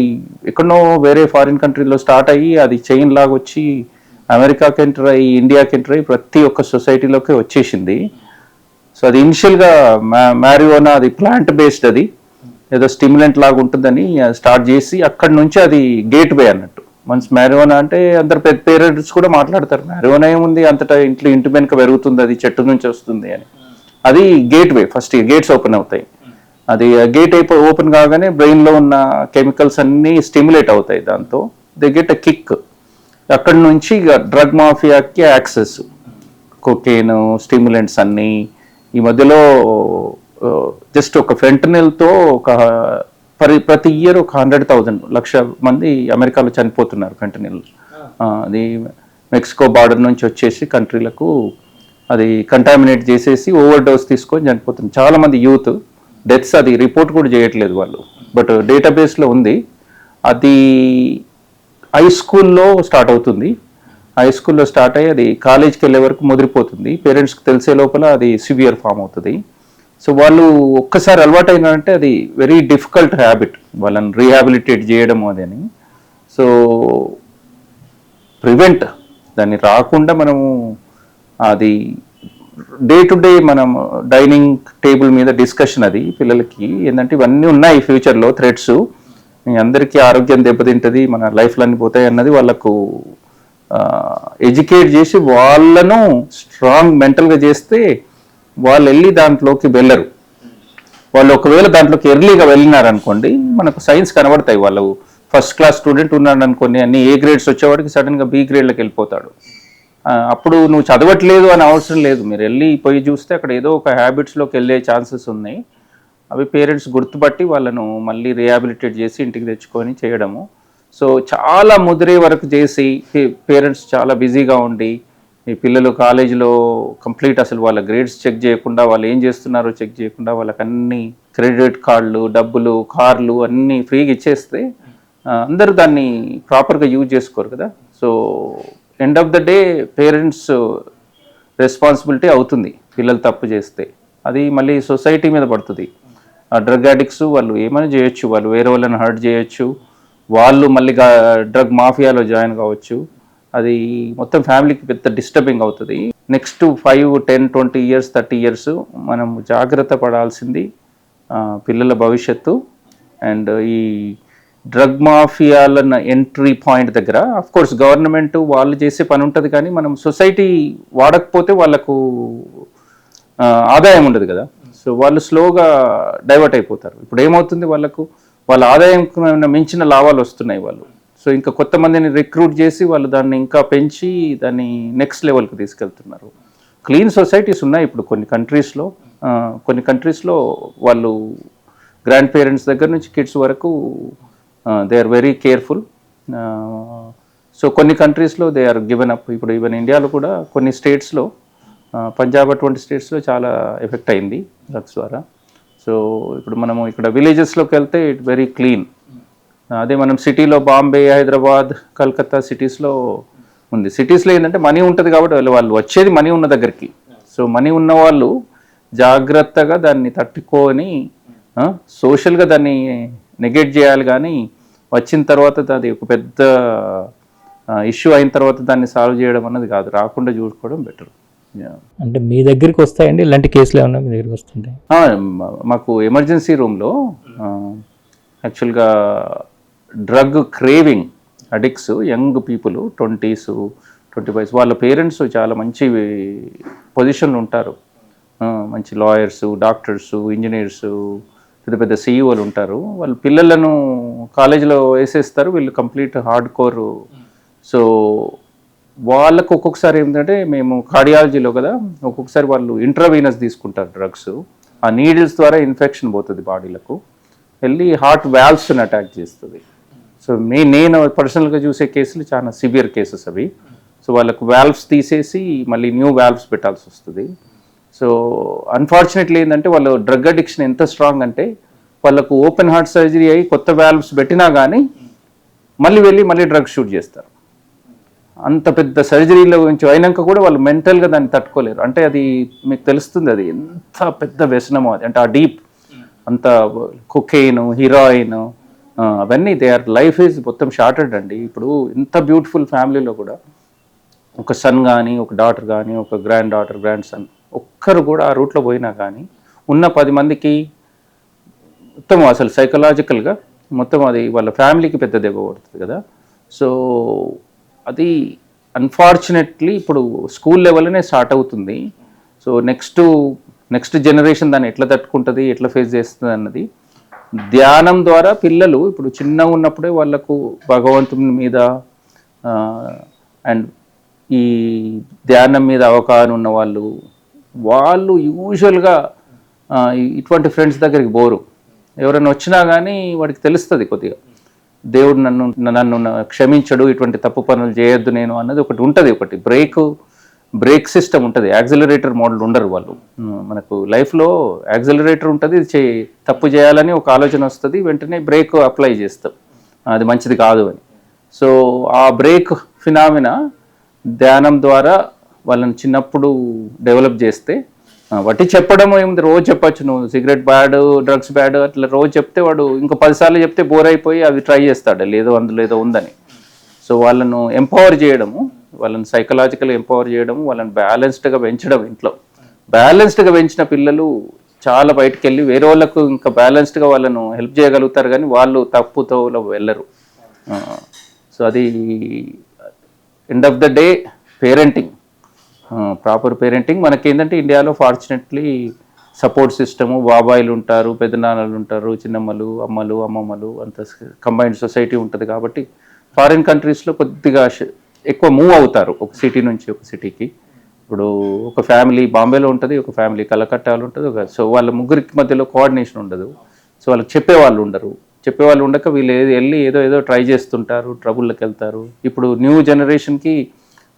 ఎక్కడో వేరే ఫారిన్ కంట్రీలో స్టార్ట్ అయ్యి అది చైన్ లాగా వచ్చి అమెరికాకి ఎంటర్ అయ్యి, ఇండియాకి ఎంటర్ అయ్యి ప్రతి ఒక్క సొసైటీలోకి వచ్చేసింది. సో అది ఇనిషియల్గా మ్యారిజోనా అది ప్లాంట్ బేస్డ్, అది ఏదో స్టిమ్యులెంట్ లాగా ఉంటుందని స్టార్ట్ చేసి అక్కడి నుంచి అది గేట్ వే అన్నట్టు. మన్స్ మ్యారిజోనా అంటే అందరు పెద్ద పేరెంట్స్ కూడా మాట్లాడతారు, మ్యారిజోనా ఏముంది అంతటా ఇంటి వెనుక పెరుగుతుంది, అది చెట్టు నుంచి వస్తుంది అని. అది గేట్ వే, ఫస్ట్ గేట్స్ ఓపెన్ అవుతాయి. అది గేట్ ఓపెన్ కాగానే బ్రెయిన్లో ఉన్న కెమికల్స్ అన్నీ స్టిమ్యులేట్ అవుతాయి. దాంతో దే గెట్ అ కిక్. అక్కడి నుంచి డ్రగ్ మాఫియాకి యాక్సెస్, కొకేన్, స్టిమ్యులెంట్స్ అన్నీ. ఈ మధ్యలో జస్ట్ ఒక ఫెంటనిల్తో ప్రతి ఇయర్ ఒక 100,000 లక్ష మంది అమెరికాలో చనిపోతున్నారు ఫెంటనిల్. అది మెక్సికో బార్డర్ నుంచి వచ్చేసి కంట్రీలకు అది కంటామినేట్ చేసేసి ఓవర్ డోస్ తీసుకొని చనిపోతున్నారు చాలామంది యూత్. డెత్స్ అది రిపోర్ట్ కూడా చేయట్లేదు వాళ్ళు, బట్ డేటాబేస్లో ఉంది. అది హై స్కూల్లో స్టార్ట్ అవుతుంది. హై స్కూల్లో స్టార్ట్ అయ్యి అది కాలేజ్కి వెళ్ళే వరకు ముదిరిపోతుంది. పేరెంట్స్కి తెలిసే లోపల అది సివియర్ ఫామ్ అవుతుంది. సో వాళ్ళు ఒక్కసారి అలవాటు అయినారంటే అది వెరీ డిఫికల్ట్ హ్యాబిట్, వాళ్ళని రీహాబిలిటేట్ చేయడం అదని. సో ప్రివెంట్ దాన్ని రాకుండా మనము అది డే టు డే మనం డైనింగ్ టేబుల్ మీద డిస్కషన్ అది పిల్లలకి ఏంటంటే ఇవన్నీ ఉన్నాయి ఫ్యూచర్లో థ్రెట్స్, అందరికీ ఆరోగ్యం దెబ్బతింటుంది, మన లైఫ్లో అన్నీ పోతాయి అన్నది వాళ్ళకు ఎడ్యుకేట్ చేసి వాళ్ళను స్ట్రాంగ్ మెంటల్గా చేస్తే వాళ్ళు వెళ్ళి దాంట్లోకి వెళ్ళరు. వాళ్ళు ఒకవేళ దాంట్లోకి ఎర్లీగా వెళ్ళినారనుకోండి, మనకు సైన్స్ కనబడతాయి. వాళ్ళు ఫస్ట్ క్లాస్ స్టూడెంట్ ఉన్నాడు అనుకోండి, అన్ని ఏ గ్రేడ్స్ వచ్చేవాడికి సడన్గా బి గ్రేడ్లోకి వెళ్ళిపోతాడు. అప్పుడు నువ్వు చదవట్లేదు అని అవసరం లేదు, మీరు వెళ్ళి పోయి చూస్తే అక్కడ ఏదో ఒక హ్యాబిట్స్లోకి వెళ్ళే ఛాన్సెస్ ఉన్నాయి. అవి పేరెంట్స్ గుర్తుపట్టి వాళ్ళను మళ్ళీ రీహాబిలిటేట్ చేసి ఇంటికి తెచ్చుకొని చేయడము. సో చాలా ముదిరే వరకు చేసి పేరెంట్స్ చాలా బిజీగా ఉండి ఈ పిల్లలు కాలేజీలో కంప్లీట్ అసలు వాళ్ళ గ్రేడ్స్ చెక్ చేయకుండా, వాళ్ళు ఏం చేస్తున్నారో చెక్ చేయకుండా వాళ్ళకి అన్ని క్రెడిట్ కార్డులు, డబ్బులు, కార్లు అన్నీ ఫ్రీగా ఇచ్చేస్తే అందరూ దాన్ని ప్రాపర్గా యూజ్ చేసుకోరు కదా. So end of the day parents responsibility అవుతుంది పిల్లలు తప్పు చేస్తే. అది మళ్ళీ సొసైటీ మీద పడుతుంది. ఆ డ్రగ్ అడిక్ట్స్ వాళ్ళు ఏమైనా చేయొచ్చు, వాళ్ళు వేరే వాళ్ళని హర్ట్ చేయొచ్చు, వాళ్ళు మళ్ళీ డ్రగ్ మాఫియాలో జాయిన్ కావచ్చు. అది మొత్తం ఫ్యామిలీకి పెద్ద డిస్టర్బింగ్ అవుతుంది. నెక్స్ట్ 5, 10, 20 years 30 years మనం జాగ్రత్త పడాల్సింది పిల్లల భవిష్యత్తు. అండ్ ఈ డ్రగ్ మాఫియాల ఎంట్రీ పాయింట్ దగ్గర అఫ్కోర్స్ గవర్నమెంట్ వాళ్ళు చేసే పని ఉంటుంది, కానీ మనం సొసైటీ వాడకపోతే వాళ్ళకు ఆదాయం ఉండదు కదా. సో వాళ్ళు స్లోగా డైవర్ట్ అయిపోతారు. ఇప్పుడు ఏమవుతుంది, వాళ్ళ ఆదాయం మించిన లాభాలు వస్తున్నాయి వాళ్ళు. సో ఇంకా కొత్త మందిని రిక్రూట్ చేసి వాళ్ళు దాన్ని ఇంకా పెంచి దాన్ని నెక్స్ట్ లెవెల్కి తీసుకెళ్తున్నారు. క్లీన్ సొసైటీస్ ఉన్నాయి ఇప్పుడు కొన్ని కంట్రీస్లో వాళ్ళు గ్రాండ్ పేరెంట్స్ దగ్గర నుంచి కిడ్స్ వరకు they are very careful. So కొన్ని కంట్రీస్లో దే ఆర్ గివెన్ అప్. ఇప్పుడు ఈవెన్ ఇండియాలో కూడా కొన్ని స్టేట్స్లో, పంజాబ్ అటువంటి స్టేట్స్లో చాలా ఎఫెక్ట్ అయింది డ్రగ్స్ ద్వారా. సో ఇప్పుడు మనము ఇక్కడ విలేజెస్లోకి వెళ్తే ఇట్ వెరీ క్లీన్. అదే మనం సిటీలో బాంబే, హైదరాబాద్, కలకత్తా సిటీస్లో ఉంది. సిటీస్లో ఏంటంటే మనీ ఉంటుంది కాబట్టి వాళ్ళు వచ్చేది మనీ ఉన్న దగ్గరికి. సో మనీ ఉన్న వాళ్ళు జాగ్రత్తగా దాన్ని తట్టుకొని సోషల్గా దాన్ని నెగెట్ చేయాలి, కానీ వచ్చిన తర్వాత అది ఒక పెద్ద ఇష్యూ అయిన తర్వాత దాన్ని సాల్వ్ చేయడం అన్నది కాదు, రాకుండా చూసుకోవడం బెటర్. అంటే మీ దగ్గరికి వస్తాయండి ఇలాంటి కేసులు ఏమన్నా మీ దగ్గరికి వస్తుంటాయి? మాకు ఎమర్జెన్సీ రూమ్లో యాక్చువల్గా drug craving addicts, young people 20s, 25s, వాళ్ళ పేరెంట్స్ చాలా మంచి పొజిషన్లు ఉంటారు, మంచి లాయర్స్, డాక్టర్స్, ఇంజనీర్స్, పెద్ద పెద్ద సీఈఓలు ఉంటారు. వాళ్ళు పిల్లలను కాలేజీలో వేసేస్తారు, వీళ్ళు కంప్లీట్ హార్డ్ కోర్. సో వాళ్ళకు ఒక్కొక్కసారి ఏంటంటే, మేము కార్డియాలజీలో కదా, ఒక్కొక్కసారి వాళ్ళు ఇంట్రావీనస్ తీసుకుంటారు డ్రగ్స్. ఆ నీడిల్స్ ద్వారా ఇన్ఫెక్షన్ పోతుంది బాడీలకు, వెళ్ళి హార్ట్ వాల్వ్స్ని అటాక్ చేస్తుంది. సో నేను పర్సనల్గా చూసే కేసులు చాలా సివియర్ కేసెస్ అవి. సో వాళ్ళకు వాల్వ్స్ తీసేసి మళ్ళీ న్యూ వాల్వ్స్ పెట్టాల్సి వస్తుంది. సో అన్ఫార్చునేట్లీ ఏంటంటే, వాళ్ళు డ్రగ్ అడిక్షన్ ఎంత స్ట్రాంగ్ అంటే, వాళ్ళకు ఓపెన్ హార్ట్ సర్జరీ అయ్యి కొత్త వాల్వ్స్ పెట్టినా కానీ మళ్ళీ డ్రగ్స్ షూట్ చేస్తారు. అంత పెద్ద సర్జరీలో నుంచి అయినాక కూడా వాళ్ళు మెంటల్గా దాన్ని తట్టుకోలేరు. అంటే అది మీకు తెలుస్తుంది, అది ఎంత పెద్ద వ్యసనమో అది. అంటే ఆ డీప్ అంత కొకెయిన్, హీరాయిన్, అవన్నీ లైఫ్ ఈజ్ మొత్తం షార్టెడ్ అండి. ఇప్పుడు ఇంత బ్యూటిఫుల్ ఫ్యామిలీలో కూడా ఒక సన్ కానీ, ఒక డాటర్ కానీ, ఒక గ్రాండ్ డాటర్, గ్రాండ్ సన్, ఒక్కరు కూడా ఆ రూట్లో పోయినా కానీ ఉన్న 10 మందికి మొత్తం అసలు సైకలాజికల్గా మొత్తం అది వాళ్ళ ఫ్యామిలీకి పెద్ద దెబ్బ పడుతుంది కదా. సో అది అన్ఫార్చునేట్లీ ఇప్పుడు స్కూల్ లెవెల్లోనే స్టార్ట్ అవుతుంది. సో నెక్స్ట్ జనరేషన్ దాన్ని ఎట్లా తట్టుకుంటుంది, ఎట్లా ఫేస్ చేస్తుంది అన్నది ధ్యానం ద్వారా పిల్లలు ఇప్పుడు చిన్నగా ఉన్నప్పుడే వాళ్ళకు భగవంతుని మీద అండ్ ఈ ధ్యానం మీద అవగాహన ఉన్న వాళ్ళు యూజువల్గా ఇటువంటి ఫ్రెండ్స్ దగ్గరికి పోరు. ఎవరైనా వచ్చినా కానీ వాడికి తెలుస్తుంది కొద్దిగా, దేవుడు నన్ను క్షమించడు, ఇటువంటి తప్పు పనులు చేయొద్దు నేను అన్నది ఒకటి ఉంటుంది. ఒకటి బ్రేక్ సిస్టమ్ ఉంటుంది, యాక్సిలరేటర్ మోడల్ ఉండరు వాళ్ళు. మనకు లైఫ్లో యాక్సిలరేటర్ ఉంటుంది, తప్పు చేయాలని ఒక ఆలోచన వస్తుంది, వెంటనే బ్రేక్ అప్లై చేస్తాం, అది మంచిది కాదు అని. సో ఆ బ్రేక్ ఫినామినా ధ్యానం ద్వారా వాళ్ళని చిన్నప్పుడు డెవలప్ చేస్తే, వాటి చెప్పడం ఏముంది, రోజు చెప్పచ్చు, నువ్వు సిగరెట్ బ్యాడ్, డ్రగ్స్ బ్యాడ్, అట్లా రోజు చెప్తే వాడు ఇంకో 10 సార్లు చెప్తే బోర్ అయిపోయి అవి ట్రై చేస్తాడు, అందులో ఏదో ఉందని. సో వాళ్ళను ఎంపవర్ చేయడము, వాళ్ళని సైకలాజికల్గా ఎంపవర్ చేయడము, వాళ్ళని బ్యాలెన్స్డ్గా పెంచడం. ఇంట్లో బ్యాలెన్స్డ్గా పెంచిన పిల్లలు చాలా బయటకు వెళ్ళి వేరే వాళ్ళకు ఇంకా బ్యాలెన్స్డ్గా వాళ్ళను హెల్ప్ చేయగలుగుతారు, కానీ వాళ్ళు తప్పుతో వెళ్ళరు. సో అది end of the day parenting, proper parenting. మనకేంటంటే ఇండియాలో ఫార్చునేట్లీ సపోర్ట్ సిస్టము, బాబాయిలు ఉంటారు, పెద్దనాన్నలు ఉంటారు, చిన్నమ్మలు, అమ్మలు, అమ్మమ్మలు, అంత కంబైన్డ్ సొసైటీ ఉంటుంది. కాబట్టి ఫారిన్ కంట్రీస్లో కొద్దిగా ఎక్కువ మూవ్ అవుతారు ఒక సిటీ నుంచి ఒక సిటీకి. ఇప్పుడు ఒక ఫ్యామిలీ బాంబేలో ఉంటుంది, ఒక ఫ్యామిలీ కలకట్టాలో ఉంటుంది. సో వాళ్ళ ముగ్గురికి మధ్యలో కోఆర్డినేషన్ ఉండదు. సో వాళ్ళకి చెప్పేవాళ్ళు ఉండరు. చెప్పేవాళ్ళు ఉండక వీళ్ళు వెళ్ళి ఏదో ట్రై చేస్తుంటారు, ట్రబుల్లోకి వెళ్తారు. ఇప్పుడు న్యూ జనరేషన్కి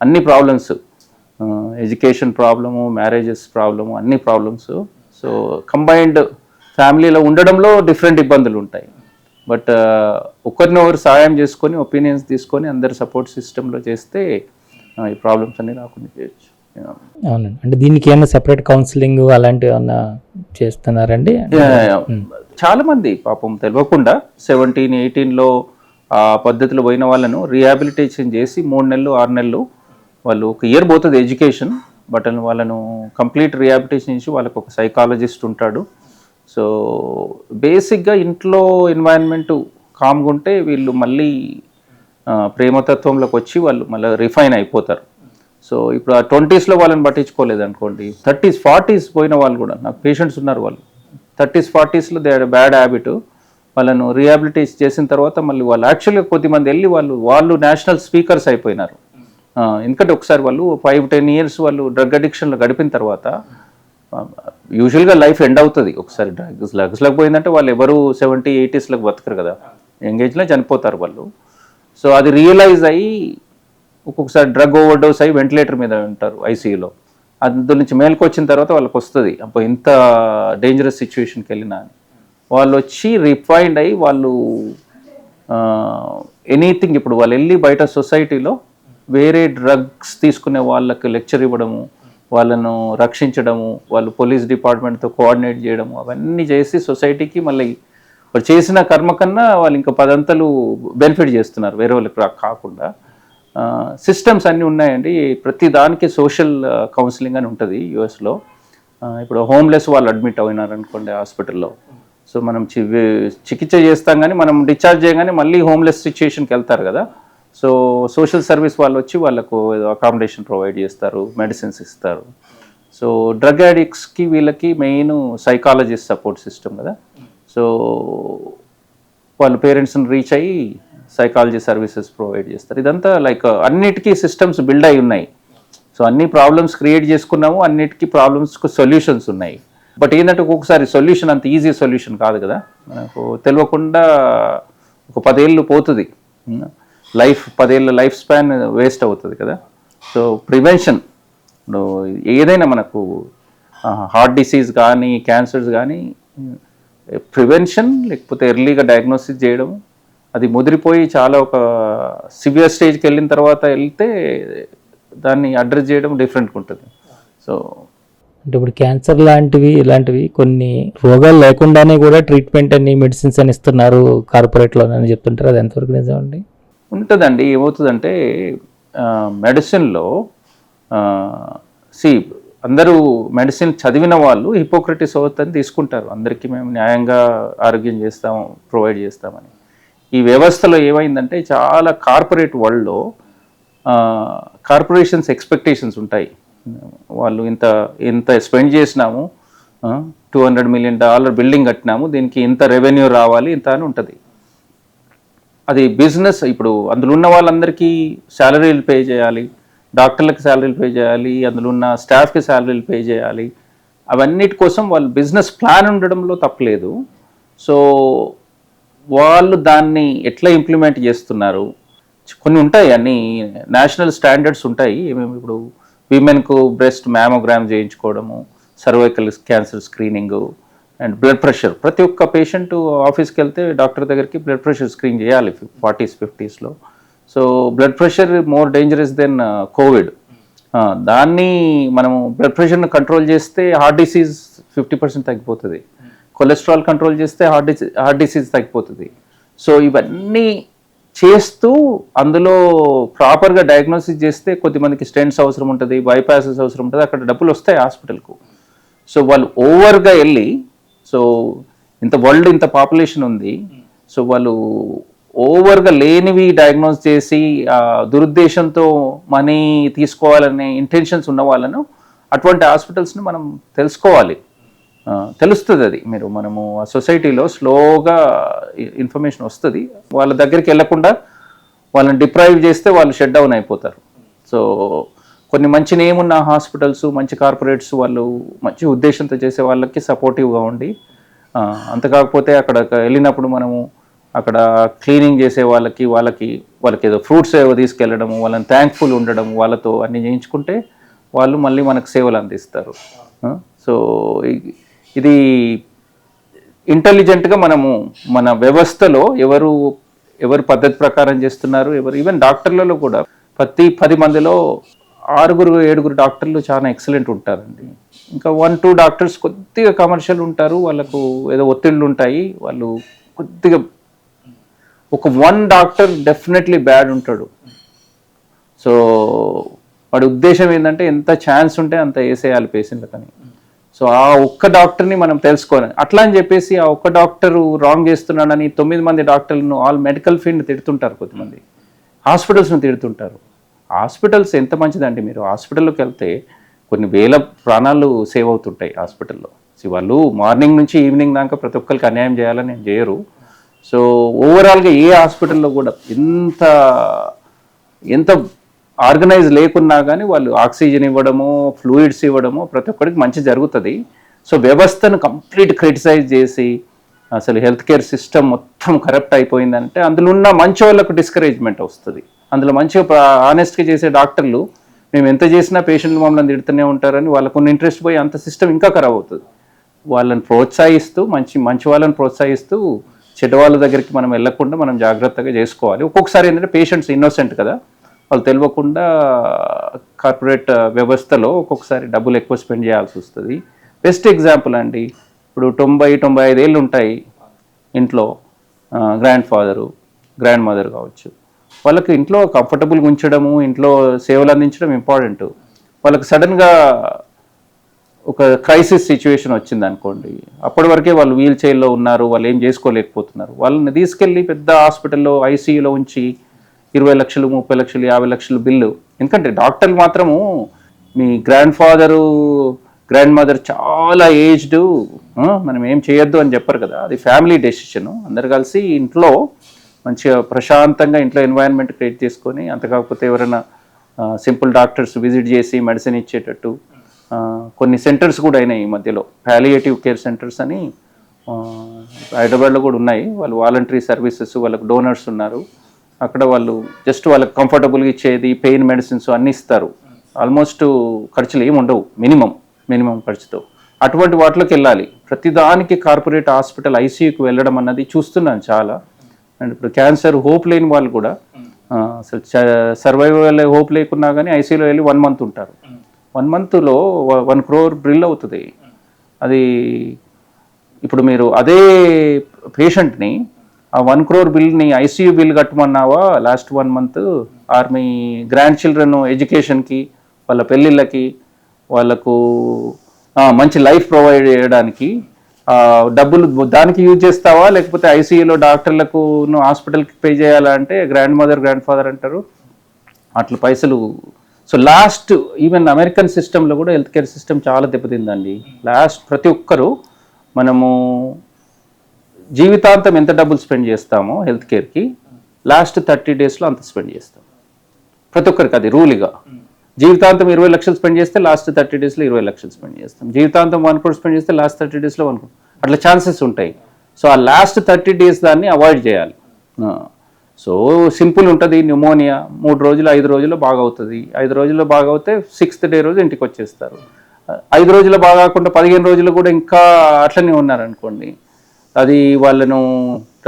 అన్ని problems, education problem, marriages problem, అన్ని ప్రాబ్లమ్స్. సో కంబైన్డ్ ఫ్యామిలీలో ఉండడంలో డిఫరెంట్ ఇబ్బందులు ఉంటాయి. బట్ ఒకరినొకరు సహాయం చేసుకొని, ఒపీనియన్స్ తీసుకొని, అందరు సపోర్ట్ సిస్టంలో చేస్తే ఈ ప్రాబ్లమ్స్ అన్ని రాకుండా చేయొచ్చు. అవునండి. అంటే దీనికి ఏమైనా సెపరేట్ కౌన్సిలింగ్ అలాంటివి ఏమన్నా చేస్తున్నారండి? చాలా మంది పాపం తెలియకుండా 17-18లో ఆ పద్ధతిలో పోయిన వాళ్ళను రీహాబిలిటేషన్ చేసి 3 నెలలు 6 నెలలు వాళ్ళు, 1 ఇయర్ పోతుంది ఎడ్యుకేషన్, బట్ వాళ్ళను కంప్లీట్ రీహాబిలిటేషన్ చేసి వాళ్ళకు ఒక సైకాలజిస్ట్ ఉంటాడు. సో బేసిక్గా ఇంట్లో ఎన్వైరన్మెంట్ కామ్గా ఉంటే వీళ్ళు మళ్ళీ ప్రేమతత్వంలోకి వచ్చి వాళ్ళు మళ్ళీ రిఫైన్ అయిపోతారు. సో ఇప్పుడు ఆ 20sలో వాళ్ళని పట్టించుకోలేదు అనుకోండి, 30s 40s పోయిన వాళ్ళు కూడా నాకు పేషెంట్స్ ఉన్నారు. వాళ్ళు 30s 40sలో దే ఆర్ బ్యాడ్ హ్యాబిట్, వాళ్ళను రీహాబిలిటేషన్ చేసిన తర్వాత మళ్ళీ వాళ్ళు యాక్చువల్గా కొద్దిమంది వెళ్ళి వాళ్ళు నేషనల్ స్పీకర్స్ అయిపోయినారు. ఎందుకంటే ఒకసారి వాళ్ళు 5-10 years వాళ్ళు డ్రగ్ అడిక్షన్లో గడిపిన తర్వాత యూజువల్గా లైఫ్ ఎండ్ అవుతుంది. ఒకసారి డ్రగ్స్లకు పోయిందంటే వాళ్ళు ఎవరు 70-80sలకు బతకరు కదా, యంగ్ ఏజ్లో చనిపోతారు వాళ్ళు. సో అది రియలైజ్ అయ్యి ఒక్కొక్కసారి డ్రగ్ ఓవర్ డోస్ అయ్యి వెంటిలేటర్ మీద ఉంటారు ఐసీయూలో. అందులో నుంచి మేలుకు వచ్చిన తర్వాత వాళ్ళకి వస్తుంది అప్పుడు ఇంత డేంజరస్ సిచ్యువేషన్కి వెళ్ళినా అని. వాళ్ళు వచ్చి రిఫైండ్ అయ్యి వాళ్ళు ఎనీథింగ్ ఇప్పుడు వాళ్ళు వెళ్ళి బయట సొసైటీలో వేరే డ్రగ్స్ తీసుకునే వాళ్ళకి లెక్చర్ ఇవ్వడము, వాళ్ళను రక్షించడము, వాళ్ళు పోలీస్ డిపార్ట్మెంట్తో కోఆర్డినేట్ చేయడము, అవన్నీ చేసి సొసైటీకి మళ్ళీ వాళ్ళు చేసిన కర్మ కన్నా వాళ్ళు ఇంకా 10 అంతలు బెనిఫిట్ చేస్తున్నారు వేరే వాళ్ళకి కాకుండా. సిస్టమ్స్ అన్నీ ఉన్నాయండి. ప్రతి దానికి సోషల్ కౌన్సిలింగ్ అని ఉంటుంది యుఎస్లో. ఇప్పుడు హోమ్లెస్ వాళ్ళు అడ్మిట్ అయినారనుకోండి హాస్పిటల్లో, సో మనం చికిత్స చేస్తాం కానీ మనం డిశ్చార్జ్ చేయగానే మళ్ళీ హోమ్లెస్ సిచ్యుయేషన్కి వెళ్తారు కదా. సో సోషల్ సర్వీస్ వాళ్ళు వచ్చి వాళ్ళకు ఏదో అకామిడేషన్ ప్రొవైడ్ చేస్తారు, మెడిసిన్స్ ఇస్తారు. సో డ్రగ్ అడిక్ట్స్కి వీళ్ళకి మెయిన్ సైకాలజిస్ట్ సపోర్ట్ సిస్టమ్ కదా. సో వాళ్ళ పేరెంట్స్ని రీచ్ అయ్యి సైకాలజీ సర్వీసెస్ ప్రొవైడ్ చేస్తారు. ఇదంతా లైక్ అన్నిటికీ సిస్టమ్స్ బిల్డ్ అయి ఉన్నాయి. సో అన్ని ప్రాబ్లమ్స్ క్రియేట్ చేసుకున్నాము, అన్నిటికీ ప్రాబ్లమ్స్కి సొల్యూషన్స్ ఉన్నాయి. బట్ ఏంటంటే ఒక్కొక్కసారి సొల్యూషన్ అంత ఈజీ సొల్యూషన్ కాదు కదా. మనకు తెలియకుండా ఒక 10 ఏళ్ళు పోతుంది, 10 ఏళ్ళ లైఫ్ స్పాన్ వేస్ట్ అవుతుంది కదా. సో ప్రివెన్షన్ ఏదైనా మనకు హార్ట్ డిసీజ్ కానీ క్యాన్సర్స్ కానీ ప్రివెన్షన్ లేకపోతే ఎర్లీగా డయాగ్నోసిస్ చేయడం, అది ముదిరిపోయి చాలా ఒక సివియర్ స్టేజ్కి వెళ్ళిన తర్వాత వెళ్తే దాన్ని అడ్రస్ చేయడం డిఫరెంట్గా ఉంటుంది. సో అంటే ఇప్పుడు క్యాన్సర్ ఇలాంటివి కొన్ని రోగాలు లేకుండానే కూడా ట్రీట్మెంట్ అని మెడిసిన్స్ అని ఇస్తున్నారు కార్పొరేట్లో అని చెప్తుంటారు. అది ఎంతవరకు నిజం అండి? ఉంటుందండి. ఏమవుతుందంటే మెడిసిన్లో అందరూ మెడిసిన్ చదివిన వాళ్ళు హిపోక్రటిస్ ఓత్ అని తీసుకుంటారు. అందరికీ మేము న్యాయంగా ఆరోగ్యం చేస్తాము, ప్రొవైడ్ చేస్తామని. ఈ వ్యవస్థలో ఏమైందంటే చాలా కార్పొరేట్ వరల్డ్లో కార్పొరేషన్స్ ఎక్స్పెక్టేషన్స్ ఉంటాయి. వాళ్ళు ఇంత స్పెండ్ చేసినాము, $200 million బిల్డింగ్ కట్టినాము, దీనికి ఇంత రెవెన్యూ రావాలి, ఇంత అని ఉంటుంది. అది బిజినెస్. ఇప్పుడు అందులో ఉన్న వాళ్ళందరికీ శాలరీలు పే చేయాలి, డాక్టర్లకు శాలరీలు పే చేయాలి, అందులో ఉన్న స్టాఫ్కి శాలరీలు పే చేయాలి. అవన్నిటి కోసం వాళ్ళు బిజినెస్ ప్లాన్ ఉండడంలో తప్పలేదు. సో వాళ్ళు దాన్ని ఎట్లా ఇంప్లిమెంట్ చేస్తున్నారు, కొన్ని ఉంటాయి, అన్ని నేషనల్ స్టాండర్డ్స్ ఉంటాయి. ఏమేమి ఇప్పుడు విమెన్కు బ్రెస్ట్ మ్యామోగ్రామ్ చేయించుకోవడము, cervical cancer screening and blood pressure. ప్రతి ఒక్క పేషెంట్ ఆఫీస్కి వెళ్తే డాక్టర్ దగ్గరికి బ్లడ్ ప్రెషర్ స్క్రీన్ చేయాలి 40s 50sలో. So blood pressure more dangerous than Covid. దాన్ని మనము బ్లడ్ ప్రెషర్ను కంట్రోల్ చేస్తే హార్ట్ డిసీజ్ 50% తగ్గిపోతుంది, కొలెస్ట్రాల్ కంట్రోల్ చేస్తే హార్ట్ డిసీజ్ తగ్గిపోతుంది. సో ఇవన్నీ చేస్తూ అందులో ప్రాపర్గా డయాగ్నోసిస్ చేస్తే కొద్దిమందికి స్టెంట్స్ అవసరం ఉంటుంది, బైపాసెస్ అవసరం ఉంటుంది, అక్కడ డబ్బులు వస్తాయి హాస్పిటల్కు. సో వాళ్ళు ఓవర్గా వెళ్ళి, సో ఇంత పాపులేషన్ ఉంది, సో వాళ్ళు ఓవర్గా లేనివి డయాగ్నోస్ చేసి దురుద్దేశంతో మనీ తీసుకోవాలనే ఇంటెన్షన్స్ ఉన్న వాళ్ళను అటువంటి హాస్పిటల్స్ని మనం తెలుస్తుంది. అది మనము ఆ సొసైటీలో స్లోగా ఇన్ఫర్మేషన్ వస్తుంది. వాళ్ళ దగ్గరికి వెళ్ళకుండా వాళ్ళని డిప్రైవ్ చేస్తే వాళ్ళు షట్ డౌన్ అయిపోతారు. సో కొన్ని మంచి నేమ్ ఉన్న హాస్పిటల్స్, మంచి కార్పొరేట్స్ వాళ్ళు మంచి ఉద్దేశంతో చేసే వాళ్ళకి సపోర్టివ్గా ఉండి, అంత కాకపోతే అక్కడ వెళ్ళినప్పుడు మనము అక్కడ క్లీనింగ్ చేసే వాళ్ళకి ఏదో ఫ్రూట్స్ ఏవో తీసుకెళ్ళడము, వాళ్ళని థ్యాంక్ఫుల్ ఉండడము, వాళ్ళతో అన్ని చేయించుకుంటే వాళ్ళు మళ్ళీ మనకు సేవలు అందిస్తారు. సో ఇది ఇంటెలిజెంట్గా మనము మన వ్యవస్థలో ఎవరు పద్ధతి ప్రకారం చేస్తున్నారు, ఈవెన్ డాక్టర్లలో కూడా ప్రతి 10 మందిలో 6-7 డాక్టర్లు చాలా ఎక్సలెంట్ ఉంటారండి. ఇంకా 1-2 డాక్టర్స్ కొద్దిగా కమర్షియల్ ఉంటారు, వాళ్ళకు ఏదో ఒత్తిళ్ళు ఉంటాయి, వాళ్ళు కొద్దిగా ఒక 1 డాక్టర్ డెఫినెట్లీ బ్యాడ్ ఉంటాడు. సో వాడి ఉద్దేశం ఏంటంటే ఎంత ఛాన్స్ ఉంటే అంత వేసేయాలి పేషెంట్లకని. సో ఆ ఒక్క డాక్టర్ని మనం తెలుసుకోవాలి. అట్లా అని చెప్పేసి ఆ ఒక్క డాక్టరు రాంగ్ చేస్తున్నాడని 9 మంది డాక్టర్లను ఆల్ మెడికల్ ఫీల్డ్ తిడుతుంటారు, కొద్దిమంది హాస్పిటల్స్ను తిడుతుంటారు. హాస్పిటల్స్ ఎంత మంచిదండి, మీరు హాస్పిటల్లోకి వెళ్తే కొన్ని వేల ప్రాణాలు సేవ్ అవుతుంటాయి హాస్పిటల్లో. వాళ్ళు మార్నింగ్ నుంచి ఈవినింగ్ దాకా ప్రతి ఒక్కరికి అన్యాయం చేయాలని నేను చేయరు. సో ఓవరాల్గా ఏ హాస్పిటల్లో కూడా ఎంత ఆర్గనైజ్ లేకున్నా కానీ వాళ్ళు ఆక్సిజన్ ఇవ్వడము, ఫ్లూయిడ్స్ ఇవ్వడము, ప్రతి ఒక్కరికి మంచి జరుగుతుంది. సో వ్యవస్థను కంప్లీట్ క్రిటిసైజ్ చేసి అసలు హెల్త్ కేర్ సిస్టమ్ మొత్తం కరప్ట్ అయిపోయిందంటే అందులో ఉన్న మంచి వాళ్ళకు డిస్కరేజ్మెంట్ వస్తుంది. అందులో మంచిగా ఆనెస్ట్గా చేసే డాక్టర్లు మేము ఎంత చేసినా పేషెంట్లు మమ్మల్ని తిడుతూనే ఉంటారని వాళ్ళకు ఉన్న ఇంట్రెస్ట్ పోయి అంత సిస్టమ్ ఇంకా ఖరాబ్ అవుతుంది. వాళ్ళని ప్రోత్సహిస్తూ మంచి వాళ్ళని ప్రోత్సహిస్తూ చెడ్డ వాళ్ళ దగ్గరికి మనం వెళ్ళకుండా మనం జాగ్రత్తగా చేసుకోవాలి. ఒక్కొక్కసారి ఏంటంటే పేషెంట్స్ ఇన్నోసెంట్ కదా, వాళ్ళు తెలియకుండా కార్పొరేట్ వ్యవస్థలో ఒక్కొక్కసారి డబ్బులు ఎక్కువ స్పెండ్ చేయాల్సి వస్తుంది. బెస్ట్ ఎగ్జాంపుల్ అండి, ఇప్పుడు 90-95 ఏళ్ళు ఉంటాయి ఇంట్లో, గ్రాండ్ ఫాదరు గ్రాండ్ మదర్ కావచ్చు, వాళ్ళకి ఇంట్లో కంఫర్టబుల్గా ఉంచడము, ఇంట్లో సేవలు అందించడం ఇంపార్టెంట్. వాళ్ళకి సడన్గా ఒక క్రైసిస్ సిచ్యువేషన్ వచ్చింది అనుకోండి, అప్పటి వరకే వాళ్ళు వీల్ చైర్లో ఉన్నారు, వాళ్ళు ఏం చేసుకోలేకపోతున్నారు, వాళ్ళని తీసుకెళ్ళి పెద్ద హాస్పిటల్లో ఐసీయూలో ఉంచి 20 లక్షలు 30 లక్షలు 50 లక్షలు బిల్లు. ఎందుకంటే డాక్టర్లు మాత్రము మీ గ్రాండ్ ఫాదరు గ్రాండ్ మదర్ చాలా ఏజ్డ్, మనం ఏం చేయొద్దు అని చెప్పరు కదా, అది ఫ్యామిలీ డెసిషను. అందరు కలిసి ఇంట్లో మంచిగా ప్రశాంతంగా ఇంట్లో ఎన్వైరన్మెంట్ క్రియేట్ చేసుకొని, అంత కాకపోతే ఎవరైనా సింపుల్ డాక్టర్స్ విజిట్ చేసి మెడిసిన్ ఇచ్చేటట్టు కొన్ని సెంటర్స్ కూడా అయినాయి ఈ మధ్యలో, పాలియేటివ్ కేర్ సెంటర్స్ అని హైదరాబాద్లో కూడా ఉన్నాయి. వాళ్ళు వాలంటరీ సర్వీసెస్, వాళ్ళకు డోనర్స్ ఉన్నారు, అక్కడ వాళ్ళు జస్ట్ వాళ్ళకి కంఫర్టబుల్గా ఇచ్చేది పెయిన్ మెడిసిన్స్ అన్నీ ఇస్తారు. ఆల్మోస్ట్ ఖర్చులు ఏమి ఉండవు, మినిమం ఖర్చుతో. అటువంటి వాటిలోకి వెళ్ళాలి. ప్రతిదానికి కార్పొరేట్ హాస్పిటల్ ఐసీయూకి వెళ్ళడం అన్నది చూస్తున్నాను చాలా. అండ్ ఇప్పుడు క్యాన్సర్ హోప్ లేని వాళ్ళు కూడా అసలు సర్వైవల్ హోప్ లేకున్నా కానీ ఐసీయూలో వెళ్ళి 1 month ఉంటారు. 1 monthలో 1 crore బిల్ అవుతుంది. అది ఇప్పుడు మీరు అదే పేషెంట్ని ఆ 1 crore బిల్ని ఐసీయూ బిల్ కట్టమన్నావా లాస్ట్ 1 month, ఆర్ మీ గ్రాండ్ చిల్డ్రన్ ఎడ్యుకేషన్కి, వాళ్ళ పెళ్ళిళ్ళకి, వాళ్ళకు మంచి లైఫ్ ప్రొవైడ్ చేయడానికి డబ్బులు దానికి యూజ్ చేస్తావా, లేకపోతే ఐసీయూలో డాక్టర్లకు హాస్పిటల్కి పే చేయాలంటే గ్రాండ్ మదర్ గ్రాండ్ ఫాదర్ అంటారు, అట్లా పైసలు. సో లాస్ట్ ఈవెన్ అమెరికన్ సిస్టంలో కూడా హెల్త్ కేర్ సిస్టమ్ చాలా దెబ్బతిందండి. లాస్ట్ ప్రతి ఒక్కరు మనము జీవితాంతం ఎంత డబ్బులు స్పెండ్ చేస్తామో హెల్త్ కేర్కి, లాస్ట్ 30 daysలో అంత స్పెండ్ చేస్తాం ప్రతి ఒక్కరికి. అది రూల్గా జీవితాంతం 20 లక్షలు స్పెండ్ చేస్తే లాస్ట్ 30 daysలో 20 లక్షలు స్పెండ్ చేస్తాం. జీవితాంతం 1 crore స్పెండ్ చేస్తే లాస్ట్ 30 daysలో 1 crore. అట్లా ఛాన్సెస్ ఉంటాయి. సో ఆ లాస్ట్ 30 days దాన్ని అవాయిడ్ చేయాలి. సో సింపుల్ ఉంటుంది, న్యూమోనియా 3 రోజులు 5 రోజుల్లో బాగా అవుతుంది. 5 రోజుల్లో బాగా అవుతే 6th day రోజు ఇంటికి వచ్చేస్తారు. 5 రోజుల్లో బాగా కాకుండా 15 రోజులు కూడా ఇంకా అట్లనే ఉన్నారనుకోండి, అది వాళ్ళను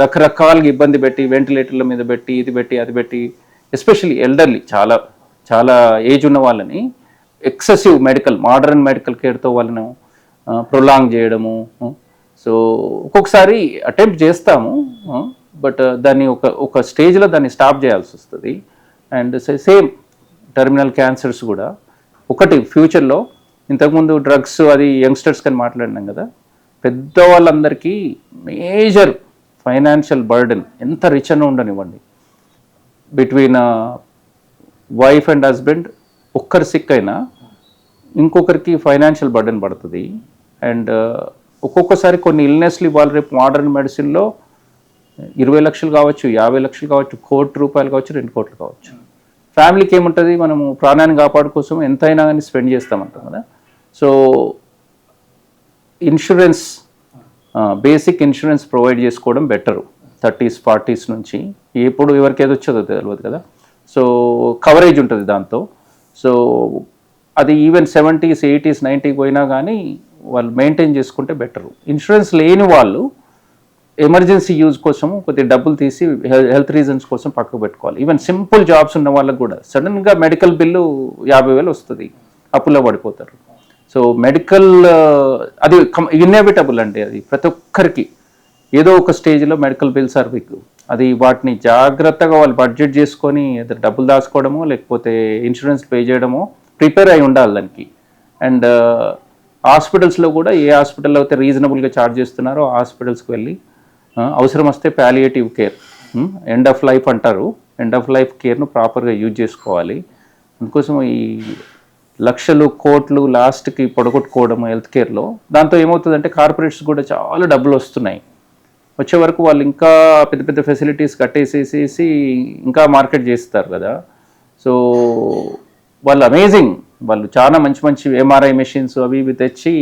రకరకాలుగా ఇబ్బంది పెట్టి వెంటిలేటర్ల మీద పెట్టి ఇది పెట్టి అది పెట్టి, ఎస్పెషల్లీ ఎల్డర్లీ చాలా ఏజ్ ఉన్న వాళ్ళని ఎక్సెసివ్ మోడర్న్ మెడికల్ కేర్తో వాళ్ళను ప్రొలాంగ్ చేయడము. సో ఒక్కొక్కసారి అటెంప్ట్ చేస్తాము, బట్ దాన్ని ఒక స్టేజ్లో దాన్ని స్టాప్ చేయాల్సి వస్తుంది. అండ్ సేమ్ టెర్మినల్ క్యాన్సర్స్ కూడా ఒకటి ఫ్యూచర్లో, ఇంతకుముందు డ్రగ్స్ అది యంగ్స్టర్స్ కానీ మాట్లాడినాం కదా, పెద్దవాళ్ళందరికీ మేజర్ ఫైనాన్షియల్ బర్డెన్, ఎంత రిచ్ అని ఉండనివ్వండి, బిట్వీన్ వైఫ్ అండ్ హస్బెండ్ ఒక్కరు సిక్ అయినా ఇంకొకరికి ఫైనాన్షియల్ బర్డెన్ పడుతుంది. అండ్ ఒక్కొక్కసారి కొన్ని ఇల్నెస్లు ఇవాళ రేపు మోడర్న్ మెడిసిన్లో 20 లక్షలు కావచ్చు, 50 లక్షలు కావచ్చు, ₹1 కోటి కావచ్చు, 2 కోట్లు కావచ్చు. ఫ్యామిలీకి ఏముంటుంది, మనము ప్రాణాన్ని కాపాడు కోసం ఎంతైనా కానీ స్పెండ్ చేస్తామంటాం కదా. So insurance, basic insurance provide చేసుకోవడం బెటరు. 30s 40s నుంచి, ఎప్పుడు ఎవరికి ఏది వచ్చేదో తెలియదు కదా. సో కవరేజ్ ఉంటుంది దాంతో. సో అది ఈవెన్ 70s 80s 90s పోయినా కానీ వాళ్ళు మెయింటైన్ చేసుకుంటే బెటరు. ఇన్సూరెన్స్ లేని వాళ్ళు ఎమర్జెన్సీ యూజ్ కోసం కొద్దిగా డబ్బులు తీసి హెల్త్ రీజన్స్ కోసం పక్కకు పెట్టుకోవాలి. ఈవెన్ సింపుల్ జాబ్స్ ఉన్న వాళ్ళకు కూడా సడన్గా మెడికల్ బిల్లు 50,000 వస్తుంది, అప్పుల్లో పడిపోతారు. సో మెడికల్ అది ఇన్ఎవిటబుల్ అండి, అది ప్రతి ఒక్కరికి ఏదో ఒక స్టేజ్లో మెడికల్ బిల్స్ ఆర్ బిగ్. అది వాటిని జాగ్రత్తగా వాళ్ళు బడ్జెట్ చేసుకొని డబ్బులు దాచుకోవడమో లేకపోతే ఇన్సూరెన్స్ పే చేయడమో ప్రిపేర్ అయి ఉండాలి దానికి. అండ్ హాస్పిటల్స్లో కూడా ఏ హాస్పిటల్లో అయితే రీజనబుల్గా ఛార్జ్ చేస్తున్నారో ఆ హాస్పిటల్స్కి వెళ్ళి అవసరం వస్తే palliative care, end of life అంటారు, ఎండ్ ఆఫ్ లైఫ్ కేర్ను ప్రాపర్గా యూజ్ చేసుకోవాలి. అందుకోసం ఈ లక్షలు కోట్లు లాస్ట్కి పొడగొట్టుకోవడం హెల్త్ కేర్లో, దాంతో ఏమవుతుందంటే కార్పొరేట్స్ కూడా చాలా డబ్బులు వస్తున్నాయి. వచ్చే వరకు వాళ్ళు ఇంకా పెద్ద పెద్ద ఫెసిలిటీస్ కట్టేసేసి ఇంకా మార్కెట్ చేస్తారు కదా. సో వాళ్ళు అమేజింగ్ వాళ్ళు చాలా మంచి మంచి ఎంఆర్ఐ మెషిన్స్ అవి ఇవి తెచ్చి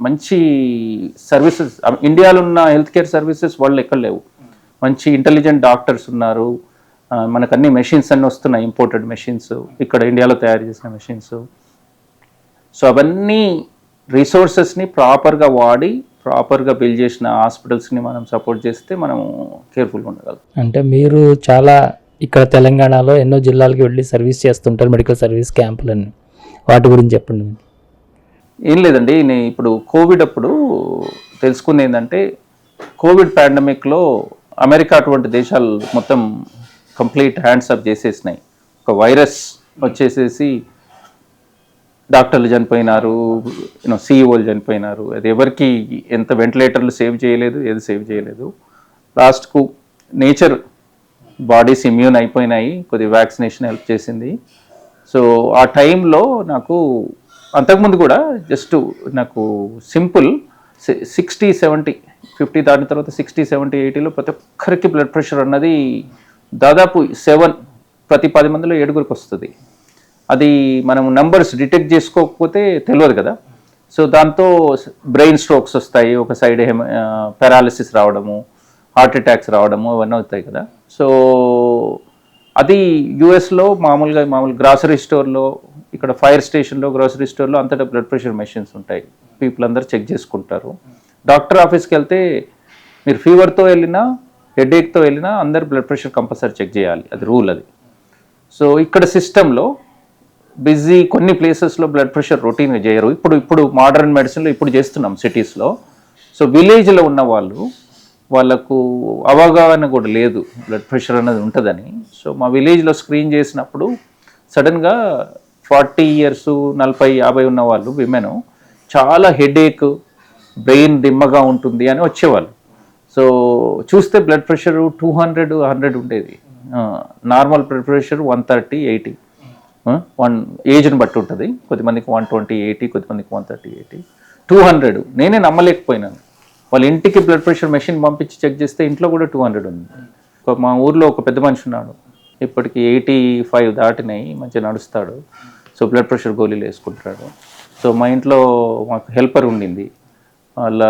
మంచి సర్వీసెస్, ఇండియాలో ఉన్న హెల్త్ కేర్ సర్వీసెస్ వాళ్ళు ఎక్కడ లేవు. మంచి ఇంటెలిజెంట్ డాక్టర్స్ ఉన్నారు, మనకు అన్ని మెషిన్స్ అన్నీ వస్తున్నాయి, ఇంపోర్టెడ్ మెషిన్స్, ఇక్కడ ఇండియాలో తయారు చేసిన మెషిన్స్. సో అవన్నీ రిసోర్సెస్ని ప్రాపర్గా వాడి ప్రాపర్గా బిల్డ్ చేసిన హాస్పిటల్స్ని మనం సపోర్ట్ చేస్తే మనం కేర్ఫుల్గా ఉండగలం. అంటే మీరు చాలా ఇక్కడ తెలంగాణలో ఎన్నో జిల్లాలకు వెళ్ళి సర్వీస్ చేస్తుంటారు, మెడికల్ సర్వీస్ క్యాంపులన్నీ, వాటి గురించి చెప్పండి. ఏం లేదండి, నేను ఇప్పుడు కోవిడ్ అప్పుడు తెలుసుకుంది ఏంటంటే, కోవిడ్ పాండమిక్లో అమెరికా అటువంటి దేశాలు మొత్తం కంప్లీట్ హ్యాండ్స్ అప్ చేసేసినాయి. ఒక వైరస్ వచ్చేసేసి డాక్టర్లు చనిపోయినారు, సిఇఓలు చనిపోయినారు. అది ఎవరికి ఎంత వెంటిలేటర్లు సేవ్ చేయలేదు, ఏది సేవ్ చేయలేదు. లాస్ట్కు నేచర్ బాడీస్ ఇమ్యూన్ అయిపోయినాయి, కొద్దిగా వ్యాక్సినేషన్ హెల్ప్ చేసింది. సో ఆ టైంలో నాకు అంతకుముందు కూడా జస్ట్ నాకు సింపుల్ 60, 70, 50 దాటిన తర్వాత 60, 70, 80లో ప్రతి ఒక్కరికి బ్లడ్ ప్రెషర్ అన్నది దాదాపు 7, ప్రతి 10 మందిలో 7గురికి వస్తుంది. అది మనం నంబర్స్ డిటెక్ట్ చేసుకోకపోతే తెలియదు కదా. సో దాంతో బ్రెయిన్ స్ట్రోక్స్ వస్తాయి, ఒక సైడ్ పారాలిసిస్ రావడము, హార్ట్ అటాక్స్ రావడము, అవన్నీ అవుతాయి కదా. సో అది యూఎస్లో మామూలు గ్రాసరీ స్టోర్లో, ఇక్కడ ఫైర్ స్టేషన్లో, గ్రాసరీ స్టోర్లో అంతటా బ్లడ్ ప్రెషర్ మెషిన్స్ ఉంటాయి. పీపుల్ అందరూ చెక్ చేసుకుంటారు. డాక్టర్ ఆఫీస్కి వెళ్తే మీరు ఫీవర్తో వెళ్ళినా, హెడేక్తో వెళ్ళినా అందరు బ్లడ్ ప్రెషర్ కంపల్సరీ చెక్ చేయాలి, అది రూల్ అది. సో ఇక్కడ సిస్టంలో బిజీ కొన్ని ప్లేసెస్లో బ్లడ్ ప్రెషర్ రొటీన్గా చేయరు. ఇప్పుడు మోడర్న్ మెడిసిన్లో ఇప్పుడు చేస్తున్నాం సిటీస్లో. సో విలేజ్లో ఉన్న వాళ్ళకు అవగాహన కూడా లేదు బ్లడ్ ప్రెషర్ అనేది ఉంటుందని. సో మా విలేజ్లో స్క్రీన్ చేసినప్పుడు సడన్గా 40 years, 40, 50 ఉన్న వాళ్ళు విమెన్ చాలా హెడేక్, బ్రెయిన్ దిమ్మగా ఉంటుంది అని వచ్చేవాళ్ళు. సో చూస్తే బ్లడ్ ప్రెషర్ 200, 100 ఉండేది. నార్మల్ బ్లడ్ ప్రెషర్ 130, 80, ఏజ్ని బట్టి ఉంటుంది. కొద్దిమందికి 120, 80, కొద్దిమందికి 130, 80, 200. నేనే నమ్మలేకపోయినాను. వాళ్ళ ఇంటికి బ్లడ్ ప్రెషర్ మెషిన్ పంపించి చెక్ చేస్తే ఇంట్లో కూడా 200 ఉంది. మా ఊర్లో ఒక పెద్ద మనిషి ఉన్నాడు, ఇప్పటికి 85 దాటినాయి, మంచిగా నడుస్తాడు. సో బ్లడ్ ప్రెషర్ గోళీలు వేసుకుంటాడు. సో మా ఇంట్లో మాకు హెల్పర్ ఉండింది, వాళ్ళ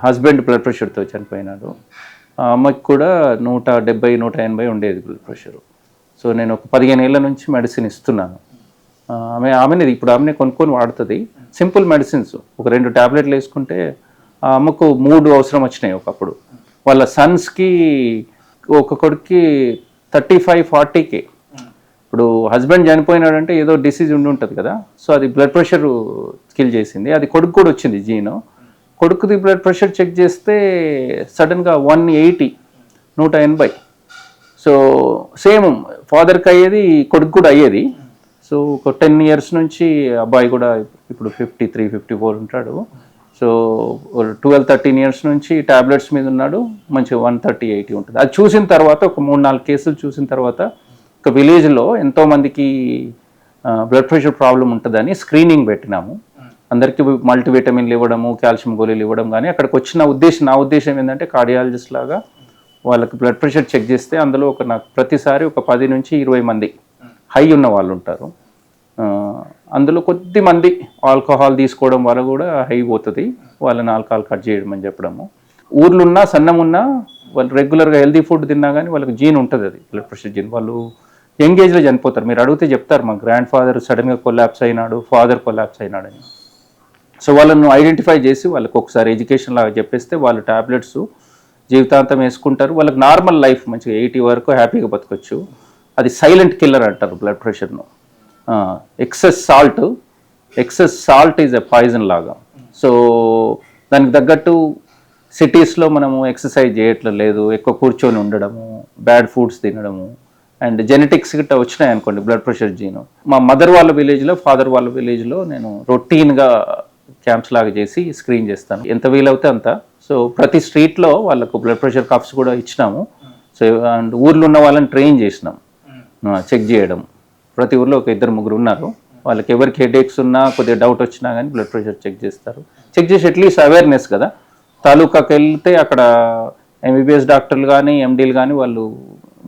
హస్బెండ్ బ్లడ్ ప్రెషర్తో చనిపోయినాడు. అమ్మకి కూడా 170, 180 ఉండేది బ్లడ్ ప్రెషరు. సో నేను ఒక 15 ఏళ్ళ నుంచి మెడిసిన్ ఇస్తున్నాను. ఆమెనే కొనుక్కొని వాడుతుంది. సింపుల్ మెడిసిన్స్, ఒక 2 టాబ్లెట్లు వేసుకుంటే ఆ అమ్మకు 3 అవసరం వచ్చినాయి ఒకప్పుడు. వాళ్ళ సన్స్కి ఒక కొడుక్కి 35, 40K. ఇప్పుడు హస్బెండ్ చనిపోయినాడంటే ఏదో డిసీజ్ ఉంటుంది కదా. సో అది బ్లడ్ ప్రెషర్ కిల్ చేసింది. అది కొడుకు కూడా వచ్చింది జీను. కొడుకుది బ్లడ్ ప్రెషర్ చెక్ చేస్తే సడన్గా 180, 180. సో సేమ్ ఫాదర్కి అయ్యేది, కొడుకు కూడా అయ్యేది. సో ఒక 10 years నుంచి అబ్బాయి కూడా ఇప్పుడు 53, 54 ఉంటాడు. సో 12, 13 years నుంచి టాబ్లెట్స్ మీద ఉన్నాడు, మంచిగా 130, 80 ఉంటుంది. అది చూసిన తర్వాత ఒక 3-4 కేసులు చూసిన తర్వాత ఒక విలేజ్లో ఎంతోమందికి బ్లడ్ ప్రెషర్ ప్రాబ్లం ఉంటుందని స్క్రీనింగ్ పెట్టినాము. అందరికీ మల్టీవిటమిన్లు ఇవ్వడము, కాల్షియం గోళీలు ఇవ్వడం. కానీ అక్కడికి వచ్చిన నా ఉద్దేశం ఏంటంటే, కార్డియాలజిస్ట్ లాగా వాళ్ళకి బ్లడ్ ప్రెషర్ చెక్ చేస్తే అందులో నాకు ప్రతిసారి ఒక 10 నుంచి 20 మంది హై ఉన్న వాళ్ళు ఉంటారు. అందులో కొద్ది మంది ఆల్కహాల్ తీసుకోవడం వల్ల కూడా హై పోతుంది, వాళ్ళని ఆల్కహాల్ కట్ చేయడం అని చెప్పడము. ఊర్లున్నా సన్నమున్నా వాళ్ళు రెగ్యులర్గా హెల్తీ ఫుడ్ తిన్నా కానీ వాళ్ళకి జీన్ ఉంటుంది, అది బ్లడ్ ప్రెషర్ జీన్. వాళ్ళు యంగ్ ఏజ్లో చనిపోతారు. మీరు అడిగితే చెప్తారు, మా గ్రాండ్ ఫాదర్ సడన్గా కొలాప్స్ అయినాడు, ఫాదర్ కొలాప్స్ అయినాడని. సో వాళ్ళను ఐడెంటిఫై చేసి వాళ్ళకి ఒకసారి ఎడ్యుకేషన్ లాగా చెప్పేస్తే వాళ్ళు టాబ్లెట్స్ జీవితాంతం వేసుకుంటారు. వాళ్ళకి నార్మల్ లైఫ్ మంచిగా 80 వరకు హ్యాపీగా బతకొచ్చు. అది సైలెంట్ కిల్లర్ అంటారు బ్లడ్ ప్రెషర్ను. Excess salt is a poison లాగా. సో దానికి తగ్గట్టు సిటీస్లో మనము ఎక్సర్సైజ్ చేయట్లేదు, ఎక్కువ కూర్చొని ఉండడము, బ్యాడ్ ఫుడ్స్ తినడము, అండ్ జెనెటిక్స్ గిట్ట వచ్చినాయి అనుకోండి బ్లడ్ ప్రెషర్ జీను. మా మదర్ వాళ్ళ విలేజ్లో, ఫాదర్ వాళ్ళ విలేజ్లో నేను రొటీన్గా క్యాంప్స్ లాగా చేసి స్క్రీన్ చేస్తాను, ఎంత వీలవుతే అంత. సో ప్రతి స్ట్రీట్లో వాళ్ళకు బ్లడ్ ప్రెషర్ కప్స్ కూడా ఇచ్చినాము. సో అండ్ ఊర్లో ఉన్న వాళ్ళని ట్రైన్ చేసినాం చెక్ చేయడం. ప్రతి ఊర్లో ఒక 2-3 ఉన్నారు, వాళ్ళకి ఎవరికి హెడేక్స్ ఉన్నా, కొద్దిగా డౌట్ వచ్చినా కానీ బ్లడ్ ప్రెషర్ చెక్ చేస్తారు. చెక్ చేసి అట్లీస్ట్ అవేర్నెస్ కదా. తాలూకాకి వెళ్తే అక్కడ ఎంబీబీఎస్ డాక్టర్లు కానీ, ఎండీలు కానీ వాళ్ళు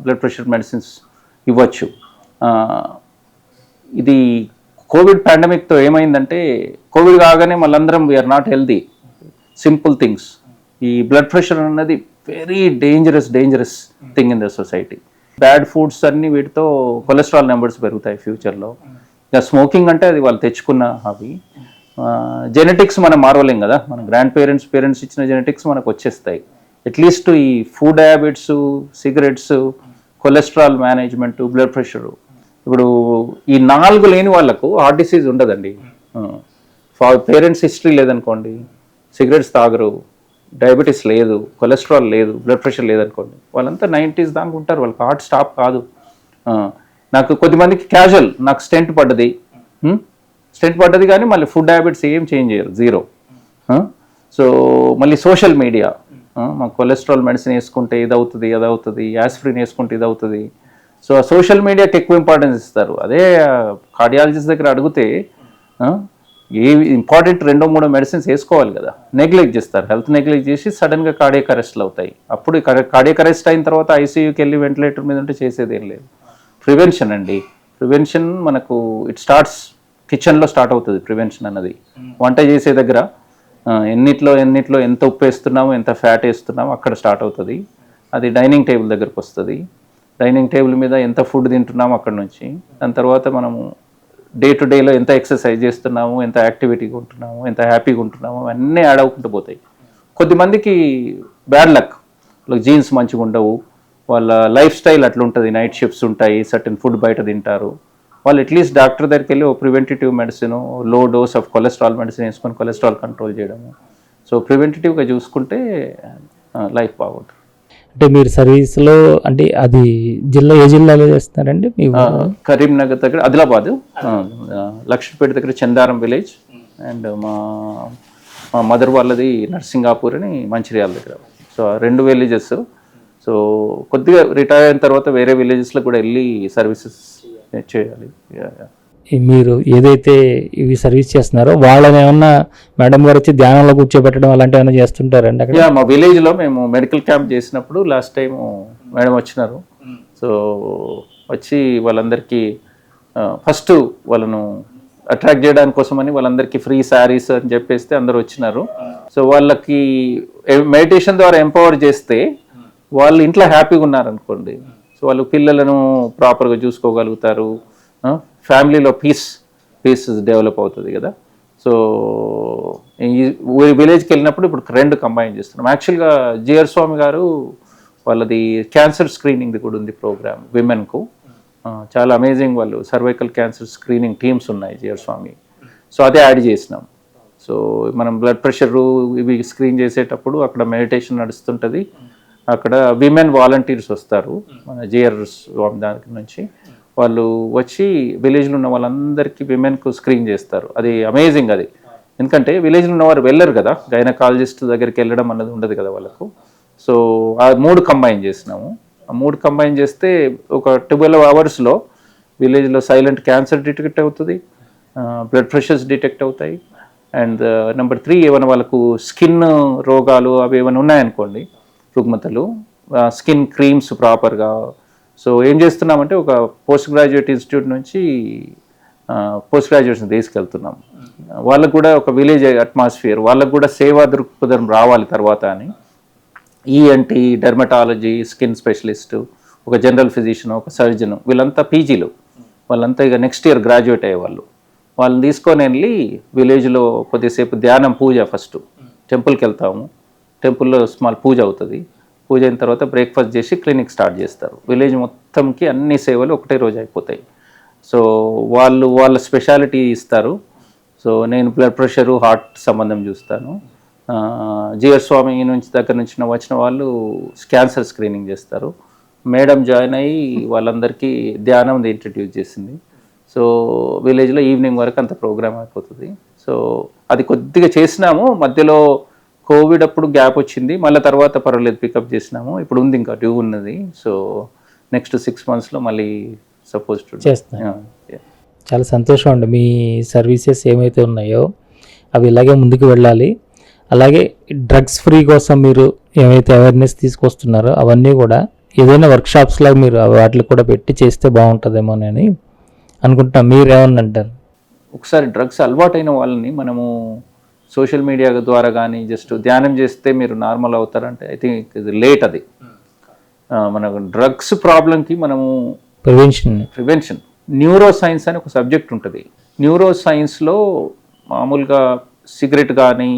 బ్లడ్ ప్రెషర్ మెడిసిన్స్ ఇవ్వచ్చు. ఇది కోవిడ్ పాండమిక్తో ఏమైందంటే కోవిడ్ కాగానే మళ్ళందరం we are not healthy. Simple things, ఈ బ్లడ్ ప్రెషర్ అన్నది very dangerous thing in the society. Bad foods అన్ని వీటితో కొలెస్ట్రాల్ నెంబర్స్ పెరుగుతాయి ఫ్యూచర్లో. ఇక స్మోకింగ్ అంటే అది వాళ్ళు తెచ్చుకున్న హాబీ. జెనెటిక్స్ మనం మారవలేం కదా, మన గ్రాండ్ పేరెంట్స్ ఇచ్చిన జెనెటిక్స్ మనకు వచ్చేస్తాయి. అట్లీస్ట్ ఈ food habits, cigarettes, cholesterol management, blood pressure, ఇప్పుడు ఈ 4 లేని వాళ్ళకు హార్ట్ డిసీజ్ ఉండదండి. పేరెంట్స్ హిస్టరీ లేదనుకోండి, సిగరెట్స్ తాగరు, డయాబెటీస్ లేదు, కొలెస్ట్రాల్ లేదు, బ్లడ్ ప్రెషర్ లేదనుకోండి, వాళ్ళంతా 90s దాకా ఉంటారు, వాళ్ళకి హార్ట్ స్టాప్ కాదు. నాకు కొద్దిమందికి క్యాజువల్, నాకు స్టెంట్ పడ్డది కానీ మళ్ళీ ఫుడ్ హ్యాబిట్స్ ఏం చేంజ్ చేయరు, 0. సో మళ్ళీ సోషల్ మీడియా, మాకు కొలెస్ట్రాల్ మెడిసిన్ వేసుకుంటే ఇది అవుతుంది, అది అవుతుంది, యాస్ప్రిన్ వేసుకుంటే ఇది అవుతుంది. సో ఆ సోషల్ మీడియాకి ఎక్కువ ఇంపార్టెన్స్ ఇస్తారు. అదే కార్డియాలజిస్ట్ దగ్గర అడిగితే ఏ ఇంపార్టెంట్ 2-3 మెడిసిన్స్ వేసుకోవాలి కదా, నెగ్లెక్ట్ చేస్తారు. హెల్త్ నెగ్లెక్ట్ చేసి సడన్గా కార్డియాక్ అరెస్ట్లు అవుతాయి. అప్పుడు కార్డియాక్ అరెస్ట్ అయిన తర్వాత ఐసీయూకి వెళ్ళి వెంటిలేటర్ మీద ఉంటే చేసేది ఏం లేదు. ప్రివెన్షన్ అండి, ప్రివెన్షన్ మనకు ఇట్ స్టార్ట్స్ కిచెన్లో స్టార్ట్ అవుతుంది. ప్రివెన్షన్ అన్నది వంట చేసే దగ్గర ఎన్నిట్లో ఎంత ఉప్పు వేస్తున్నామో, ఎంత ఫ్యాట్ వేస్తున్నామో అక్కడ స్టార్ట్ అవుతుంది. అది డైనింగ్ టేబుల్ దగ్గరకు వస్తుంది. డైనింగ్ టేబుల్ మీద ఎంత ఫుడ్ తింటున్నామో అక్కడ నుంచి, దాని తర్వాత మనము డే టు డేలో ఎంత ఎక్సర్సైజ్ చేస్తున్నాము, ఎంత యాక్టివిటీగా ఉంటున్నాము, ఎంత హ్యాపీగా ఉంటున్నాము, అన్నీ యాడ్ అవ్వకుంటూ పోతాయి. కొద్దిమందికి బ్యాడ్ లక్, వాళ్ళకి జీన్స్ మంచిగా ఉండవు, వాళ్ళ లైఫ్ స్టైల్ అట్లా ఉంటుంది, నైట్ షిఫ్ట్స్ ఉంటాయి, సర్టన్ ఫుడ్ బయట తింటారు. వాళ్ళు అట్లీస్ట్ డాక్టర్ దగ్గరికి వెళ్ళి ఓ preventive medicine, low dose of cholesterol medicine వేసుకొని కొలెస్ట్రాల్ కంట్రోల్ చేయడము. సో ప్రివెంటిటివ్గా చూసుకుంటే లైఫ్ బాగుంటుంది. అంటే మీరు సర్వీస్లో అంటే అది ఏ జిల్లాలో చేస్తున్నారండి? మీ కరీంనగర్ దగ్గర, ఆదిలాబాద్, లక్ష్మీపేట దగ్గర చందారం విలేజ్, అండ్ మా మదర్ వాళ్ళది నర్సింగాపూర్ అని మంచిర్యాల దగ్గర. So 2 villages. సో కొద్దిగా రిటైర్ అయిన తర్వాత వేరే విలేజెస్లో కూడా వెళ్ళి సర్వీసెస్ చేయాలి. మీరు ఏదైతే ఇవి సర్వీస్ చేస్తున్నారో వాళ్ళని ఏమన్నా మేడం గారు వచ్చి ధ్యానంలో కూర్చోబెట్టడం అలాంటివి ఏమైనా చేస్తుంటారండి అక్కడ? మా విలేజ్లో మేము మెడికల్ క్యాంప్ చేసినప్పుడు లాస్ట్ టైం మేడం వచ్చినారు. సో వచ్చి వాళ్ళందరికీ ఫస్ట్ వాళ్ళను అట్రాక్ట్ చేయడానికి కోసమని వాళ్ళందరికీ ఫ్రీ శారీస్ అని చెప్పేస్తే అందరు వచ్చినారు. సో వాళ్ళకి మెడిటేషన్ ద్వారా ఎంపవర్ చేస్తే వాళ్ళు ఇంట్లో హ్యాపీగా ఉన్నారనుకోండి, సో వాళ్ళు పిల్లలను ప్రాపర్గా చూసుకోగలుగుతారు, ఫ్యామిలీలో పీస్ డెవలప్ అవుతుంది కదా. సో ఈ విలేజ్కి వెళ్ళినప్పుడు ఇప్పుడు 2 కంబైన్ చేస్తున్నాం. యాక్చువల్గా జిఆర్ స్వామి గారు వాళ్ళది క్యాన్సర్ స్క్రీనింగ్ది కూడా ఉంది ప్రోగ్రామ్ విమెన్కు, చాలా అమేజింగ్. వాళ్ళు సర్వైకల్ క్యాన్సర్ స్క్రీనింగ్ టీమ్స్ ఉన్నాయి జిఆర్ స్వామి. సో అదే యాడ్ చేసినాం. సో మనం బ్లడ్ ప్రెషర్ ఇవి స్క్రీన్ చేసేటప్పుడు అక్కడ మెడిటేషన్ నడుస్తుంటుంది. అక్కడ విమెన్ వాలంటీర్స్ వస్తారు మన జిఆర్ స్వామి దాని నుంచి. వాళ్ళు వచ్చి విలేజ్లో ఉన్న వాళ్ళందరికీ విమెన్కు స్క్రీన్ చేస్తారు. అది అమేజింగ్. అది ఎందుకంటే విలేజ్లో ఉన్నవారు వెళ్ళరు కదా, గైనకాలజిస్ట్ దగ్గరికి వెళ్ళడం అన్నది ఉండదు కదా వాళ్ళకు. సో ఆ 3 కంబైన్ చేసినాము. ఆ 3 కంబైన్ చేస్తే ఒక 12 అవర్స్లో విలేజ్లో సైలెంట్ క్యాన్సర్ డిటెక్ట్ అవుతుంది, బ్లడ్ ప్రెషర్స్ డిటెక్ట్ అవుతాయి, అండ్ నెంబర్ 3 ఏమైనా వాళ్ళకు స్కిన్ రోగాలు అవి ఏమైనా ఉన్నాయనుకోండి, రుగ్మతలు, స్కిన్ క్రీమ్స్ ప్రాపర్గా. సో ఏం చేస్తున్నామంటే ఒక పోస్ట్ గ్రాడ్యుయేట్ ఇన్స్టిట్యూట్ నుంచి పోస్ట్ గ్రాడ్యుయేట్స్ని తీసుకెళ్తున్నాం. వాళ్ళకు కూడా ఒక విలేజ్ అట్మాస్ఫియర్, వాళ్ళకు కూడా సేవా దృక్పథం రావాలి తర్వాత అని ఈఎన్టీ, డెర్మటాలజీ, స్కిన్ స్పెషలిస్ట్, ఒక జనరల్ ఫిజిషియన్, ఒక సర్జన్, వీళ్ళంతా పీజీలు, వాళ్ళంతా ఇక నెక్స్ట్ ఇయర్ గ్రాడ్యుయేట్ అయ్యేవాళ్ళు. వాళ్ళని తీసుకొని వెళ్ళి విలేజ్లో కొద్దిసేపు ధ్యానం, పూజ, ఫస్ట్ టెంపుల్కి వెళ్తాము, టెంపుల్లో స్మాల్ పూజ అవుతుంది. పూజ అయిన తర్వాత బ్రేక్ఫాస్ట్ చేసి క్లినిక్ స్టార్ట్ చేస్తారు. విలేజ్ మొత్తంకి అన్ని సేవలు ఒకటే రోజు అయిపోతాయి. సో వాళ్ళ స్పెషాలిటీ ఇస్తారు. సో నేను బ్లడ్ ప్రెషరు, హార్ట్ సంబంధం చూస్తాను. జిఆర్ స్వామి దగ్గర నుంచి వచ్చిన వాళ్ళు క్యాన్సర్ స్క్రీనింగ్ చేస్తారు. మేడం జాయిన్ అయ్యి వాళ్ళందరికీ ధ్యానం ఇంట్రడ్యూస్ చేసింది. సో విలేజ్లో ఈవినింగ్ వరకు అంత ప్రోగ్రామ్ అయిపోతుంది. సో అది కొద్దిగా చేసినాము, మధ్యలో కోవిడ్ అప్పుడు గ్యాప్ వచ్చింది, మళ్ళీ తర్వాత పర్వాలేదు పికప్ చేసినాము. ఇప్పుడు ఉంది, ఇంకా డ్యూ ఉన్నది. సో నెక్స్ట్ 6 monthsలో మళ్ళీ సపోజ్ చేస్తాను. చాలా సంతోషం అండి. మీ సర్వీసెస్ ఏమైతే ఉన్నాయో అవి ఇలాగే ముందుకు వెళ్ళాలి. అలాగే డ్రగ్స్ ఫ్రీ కోసం మీరు ఏమైతే అవేర్నెస్ తీసుకొస్తున్నారో అవన్నీ కూడా ఏదైనా వర్క్షాప్స్ లాగా మీరు వాటిని కూడా పెట్టి చేస్తే బాగుంటుందేమోనని అనుకుంటున్నా. మీరు ఏమన్నా అంటారు? ఒకసారి డ్రగ్స్ అలవాటైన వాళ్ళని మనము సోషల్ మీడియా ద్వారా కానీ జస్ట్ ధ్యానం చేస్తే మీరు నార్మల్ అవుతారంటే ఐ థింక్ ఇది లేట్. అది మనకు డ్రగ్స్ ప్రాబ్లంకి మనము ప్రివెన్షన్ న్యూరో సైన్స్ అని ఒక సబ్జెక్ట్ ఉంటుంది. న్యూరో సైన్స్లో మామూలుగా సిగరెట్ కానీ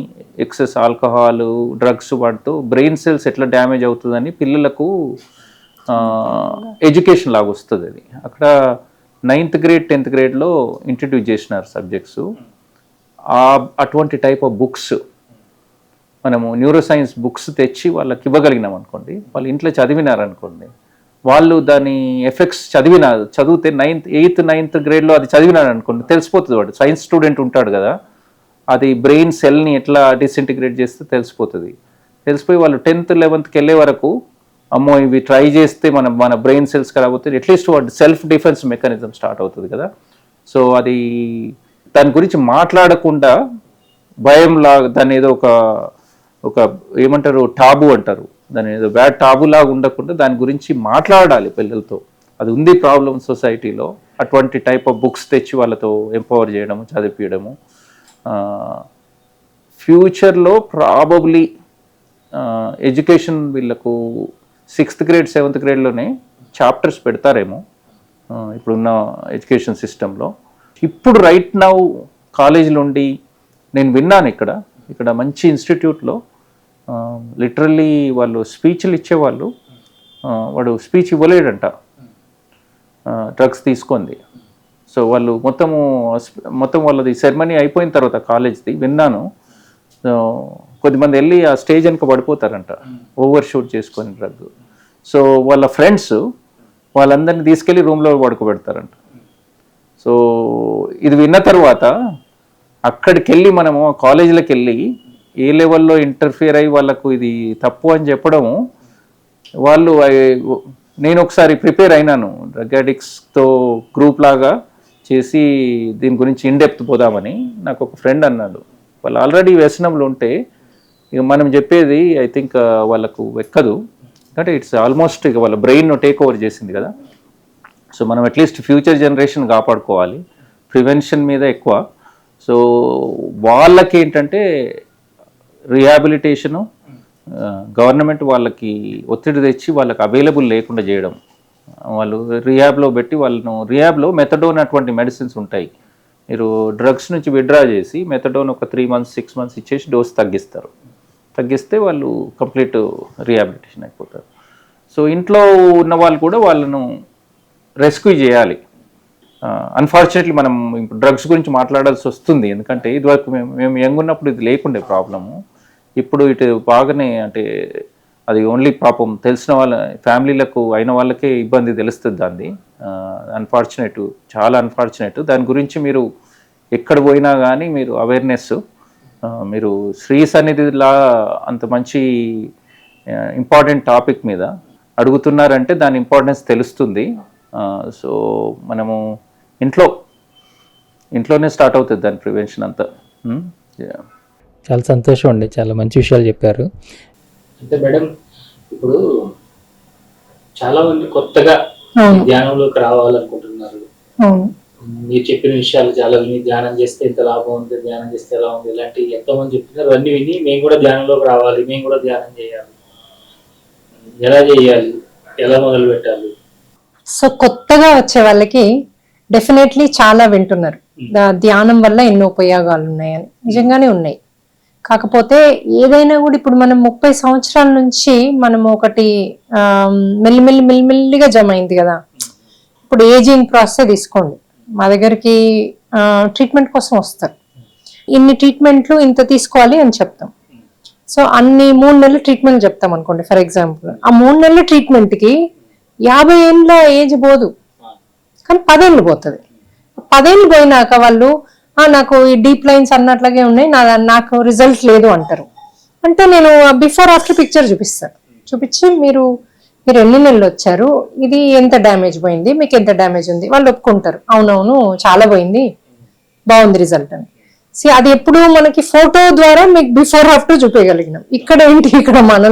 ఎక్సెస్ ఆల్కహాల్ డ్రగ్స్ వాడుతూ బ్రెయిన్ సెల్స్ ఎట్లా డ్యామేజ్ అవుతుందని పిల్లలకు ఎడ్యుకేషన్ లాగా వస్తుంది. అది అక్కడ 9th grade 10th gradeలో ఇంట్రడ్యూస్ చేసినారు సబ్జెక్ట్స్. అటువంటి టైప్ ఆఫ్ బుక్స్ మనము న్యూరో సైన్స్ బుక్స్ తెచ్చి వాళ్ళకి ఇవ్వగలిగినాం అనుకోండి, వాళ్ళు ఇంట్లో చదివినారనుకోండి, వాళ్ళు దాని ఎఫెక్ట్స్ చదివితే 8th 9th gradeలో అది చదివినారు అనుకోండి తెలిసిపోతుంది. వాడు సైన్స్ స్టూడెంట్ ఉంటాడు కదా, అది బ్రెయిన్ సెల్ని ఎట్లా డిసింటిగ్రేట్ చేస్తే తెలిసిపోయి వాళ్ళు 10th 11th వెళ్ళే వరకు అమ్మో ఇవి ట్రై చేస్తే మన బ్రెయిన్ సెల్స్ ఖరాబ్ అవుతుంది, అట్లీస్ట్ వాడు సెల్ఫ్ డిఫెన్స్ మెకానిజం స్టార్ట్ అవుతుంది కదా. సో అది దాని గురించి మాట్లాడకుండా భయంలాగా దాన్ని ఏదో ఒక ఏమంటారు టాబు అంటారు, దాని ఏదో బ్యాడ్ టాబు లాగా ఉండకుండా దాని గురించి మాట్లాడాలి పిల్లలతో. అది ఉంది ప్రాబ్లం సొసైటీలో. అటువంటి టైప్ ఆఫ్ బుక్స్ తెచ్చి వాళ్ళతో ఎంపవర్ చేయడము, చదివించడము. ఫ్యూచర్లో ప్రాబబ్లీ ఎడ్యుకేషన్ వీళ్ళకు 6th grade 7th gradeలోనే చాప్టర్స్ పెడతారేమో ఇప్పుడున్న ఎడ్యుకేషన్ సిస్టంలో. ఇప్పుడు రైట్ నౌ కాలేజీలో ఉండి నేను విన్నాను ఇక్కడ మంచి ఇన్స్టిట్యూట్లో లిటరల్లీ వాళ్ళు స్పీచ్లు ఇచ్చేవాళ్ళు, వాడు స్పీచ్ ఇవ్వలేడంట డ్రగ్స్ తీసుకుంది. సో వాళ్ళు మొత్తం వాళ్ళది సెరమనీ అయిపోయిన తర్వాత కాలేజ్ది విన్నాను, కొద్దిమంది వెళ్ళి ఆ స్టేజ్ వెనక పడిపోతారంట ఓవర్ షూట్ చేసుకొని డ్రగ్. సో వాళ్ళ ఫ్రెండ్స్ వాళ్ళందరినీ తీసుకెళ్ళి రూమ్లో పడుకోబెడతారంట. సో ఇది విన్న తర్వాత అక్కడికి వెళ్ళి మనము కాలేజీలకు వెళ్ళి ఏ లెవెల్లో ఇంటర్ఫియర్ అయ్యి వాళ్ళకు ఇది తప్పు అని చెప్పడము, వాళ్ళు నేను ఒకసారి ప్రిపేర్ అయినాను డ్రగ్ అడిక్ట్స్తో గ్రూప్ లాగా చేసి దీని గురించి ఇన్డెప్త్ పోదామని. నాకు ఒక ఫ్రెండ్ అన్నాడు, వాళ్ళు ఆల్రెడీ వ్యసనంలో ఉంటే ఇక మనం చెప్పేది ఐ థింక్ వాళ్ళకు ఎక్కదు, అంటే ఇట్స్ ఆల్మోస్ట్ ఇక వాళ్ళ బ్రెయిన్ టేక్ ఓవర్ చేసింది కదా. సో మనం అట్లీస్ట్ ఫ్యూచర్ జనరేషన్ కాపాడుకోవాలి, ప్రివెన్షన్ మీద ఎక్కువ. సో వాళ్ళకి ఏంటంటే రిహాబిలిటేషను, గవర్నమెంట్ వాళ్ళకి ఒత్తిడి తెచ్చి వాళ్ళకి అవైలబుల్ లేకుండా చేయడం, వాళ్ళు రిహాబ్లో పెట్టి రిహాబ్లో మెథడోన్ అటువంటి మెడిసిన్స్ ఉంటాయి, మీరు డ్రగ్స్ నుంచి విత్డ్రా చేసి మెథడోన్ ఒక 3 months 6 months ఇచ్చేసి డోస్ తగ్గిస్తే వాళ్ళు కంప్లీట్ రిహాబిలిటేషన్ అయిపోతారు. సో ఇంట్లో ఉన్న వాళ్ళు కూడా వాళ్ళను రెస్క్యూ చేయాలి. అన్ఫార్చునేట్లీ మనం ఇప్పుడు డ్రగ్స్ గురించి మాట్లాడాల్సి వస్తుంది, ఎందుకంటే ఇదివరకు మేము యంగ్ ఉన్నప్పుడు ఇది లేకుండే ప్రాబ్లము. ఇప్పుడు ఇటు బాగానే, అంటే అది ఓన్లీ పాపం తెలిసిన వాళ్ళ ఫ్యామిలీలకు అయిన వాళ్ళకే ఇబ్బంది తెలుస్తుంది దాన్ని. చాలా అన్ఫార్చునేట్. దాని గురించి మీరు ఎక్కడ పోయినా కానీ మీరు అవేర్నెస్, మీరు శ్రీ సన్నిధిలా అంత మంచి ఇంపార్టెంట్ టాపిక్ మీద అడుగుతున్నారంటే దాని ఇంపార్టెన్స్ తెలుస్తుంది. సో మనము ఇంట్లోనే స్టార్ట్ అవుతుంది దాని ప్రివెన్షన్ అంతా. చాలా సంతోషం అండి, చాలా మంచి విషయాలు చెప్పారు. అంటే మేడం ఇప్పుడు చాలా మంది కొత్తగా ధ్యానంలోకి రావాలనుకుంటున్నారు. మీరు చెప్పిన విషయాలు చాలా విని ధ్యానం చేస్తే ఇంత లాభం ఉంది, ధ్యానం చేస్తే ఎలా ఉంది, ఇలాంటి ఎంతో మంది చెప్తున్నారు. అన్ని విని మేము కూడా ధ్యానంలోకి రావాలి, మేము కూడా ధ్యానం చేయాలి, ఎలా చేయాలి, ఎలా మొదలు పెట్టాలి? సో కొత్తగా వచ్చే వాళ్ళకి డెఫినెట్లీ చాలా వింటున్నారు ధ్యానం వల్ల ఎన్నో ఉపయోగాలు ఉన్నాయని. నిజంగానే ఉన్నాయి. కాకపోతే ఏదైనా కూడా ఇప్పుడు మనం 30 సంవత్సరాల నుంచి మనం ఒకటి మెల్లిమెల్లిగా జమ అయింది కదా. ఇప్పుడు ఏజింగ్ ప్రాసెస్ తీసుకోండి, మా దగ్గరికి ట్రీట్మెంట్ కోసం వస్తారు. ఇన్ని ట్రీట్మెంట్లు ఇంత తీసుకోవాలి అని చెప్తాం. సో అన్ని 3 నెలల ట్రీట్మెంట్ చెప్తాం అనుకోండి ఫర్ ఎగ్జాంపుల్. ఆ 3 నెలల ట్రీట్మెంట్కి 50 ఏళ్ళ ఏజ్ పోదు, కానీ 10 ఏళ్ళు పోతుంది. 10 ఏళ్ళు పోయినాక వాళ్ళు నాకు ఈ డీప్ లైన్స్ అన్నట్లాగే ఉన్నాయి, నాకు రిజల్ట్ లేదు అంటారు. అంటే నేను బిఫోర్ ఆఫ్టర్ పిక్చర్ చూపించి మీరు ఎన్ని నెలలు వచ్చారు, ఇది ఎంత డ్యామేజ్ పోయింది, మీకు ఎంత డ్యామేజ్ ఉంది, వాళ్ళు ఒప్పుకుంటారు. అవునవును చాలా పోయింది, బాగుంది రిజల్ట్ అని. అది ఎప్పుడు మనకి ఫోటో ద్వారా మీకు బిఫోర్ ఆఫ్టర్ చూపించగలిగినాం. ఇక్కడ ఏంటి, ఇక్కడ మన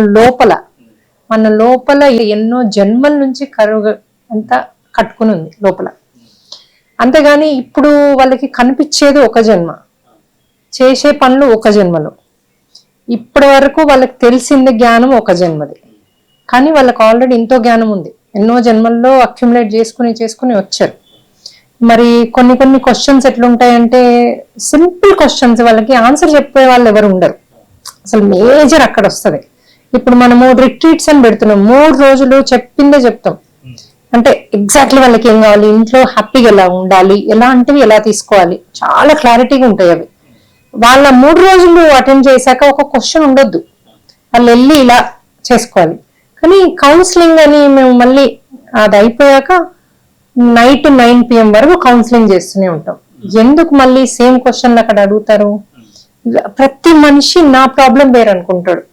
లోపల ఎన్నో జన్మల నుంచి కరువు అంతా కట్టుకుని ఉంది లోపల. అంతేగాని ఇప్పుడు వాళ్ళకి కనిపించేది ఒక జన్మ, చేసే పనులు ఒక జన్మలో, ఇప్పటి వరకు వాళ్ళకి తెలిసింది జ్ఞానం ఒక జన్మది. కానీ వాళ్ళకి ఆల్రెడీ ఎంతో జ్ఞానం ఉంది, ఎన్నో జన్మల్లో అక్యుములేట్ చేసుకుని వచ్చారు. మరి కొన్ని క్వశ్చన్స్ ఎట్లుంటాయంటే సింపుల్ క్వశ్చన్స్, వాళ్ళకి ఆన్సర్ చెప్పే వాళ్ళు ఎవరు ఉండరు. అసలు మేజర్ అక్కడ వస్తుంది. ఇప్పుడు మనము రిట్రీట్స్ అని పెడుతున్నాం, 3 రోజులు చెప్పిందే చెప్తాం. అంటే ఎగ్జాక్ట్లీ వాళ్ళకి ఏం కావాలి, ఇంట్లో హ్యాపీగా ఎలా ఉండాలి, ఎలాంటివి ఎలా తీసుకోవాలి, చాలా క్లారిటీగా ఉంటాయి అవి. వాళ్ళ 3 రోజులు అటెండ్ చేశాక ఒక క్వశ్చన్ ఉండొద్దు, వాళ్ళు వెళ్ళి ఇలా చేసుకోవాలి. కానీ కౌన్సిలింగ్ అని మేము మళ్ళీ అది అయిపోయాక నైట్ 9 PM వరకు కౌన్సిలింగ్ చేస్తూనే ఉంటాం. ఎందుకు మళ్ళీ సేమ్ క్వశ్చన్లు అక్కడ అడుగుతారు? ప్రతి మనిషి నా ప్రాబ్లం వేరు అనుకుంటాడు,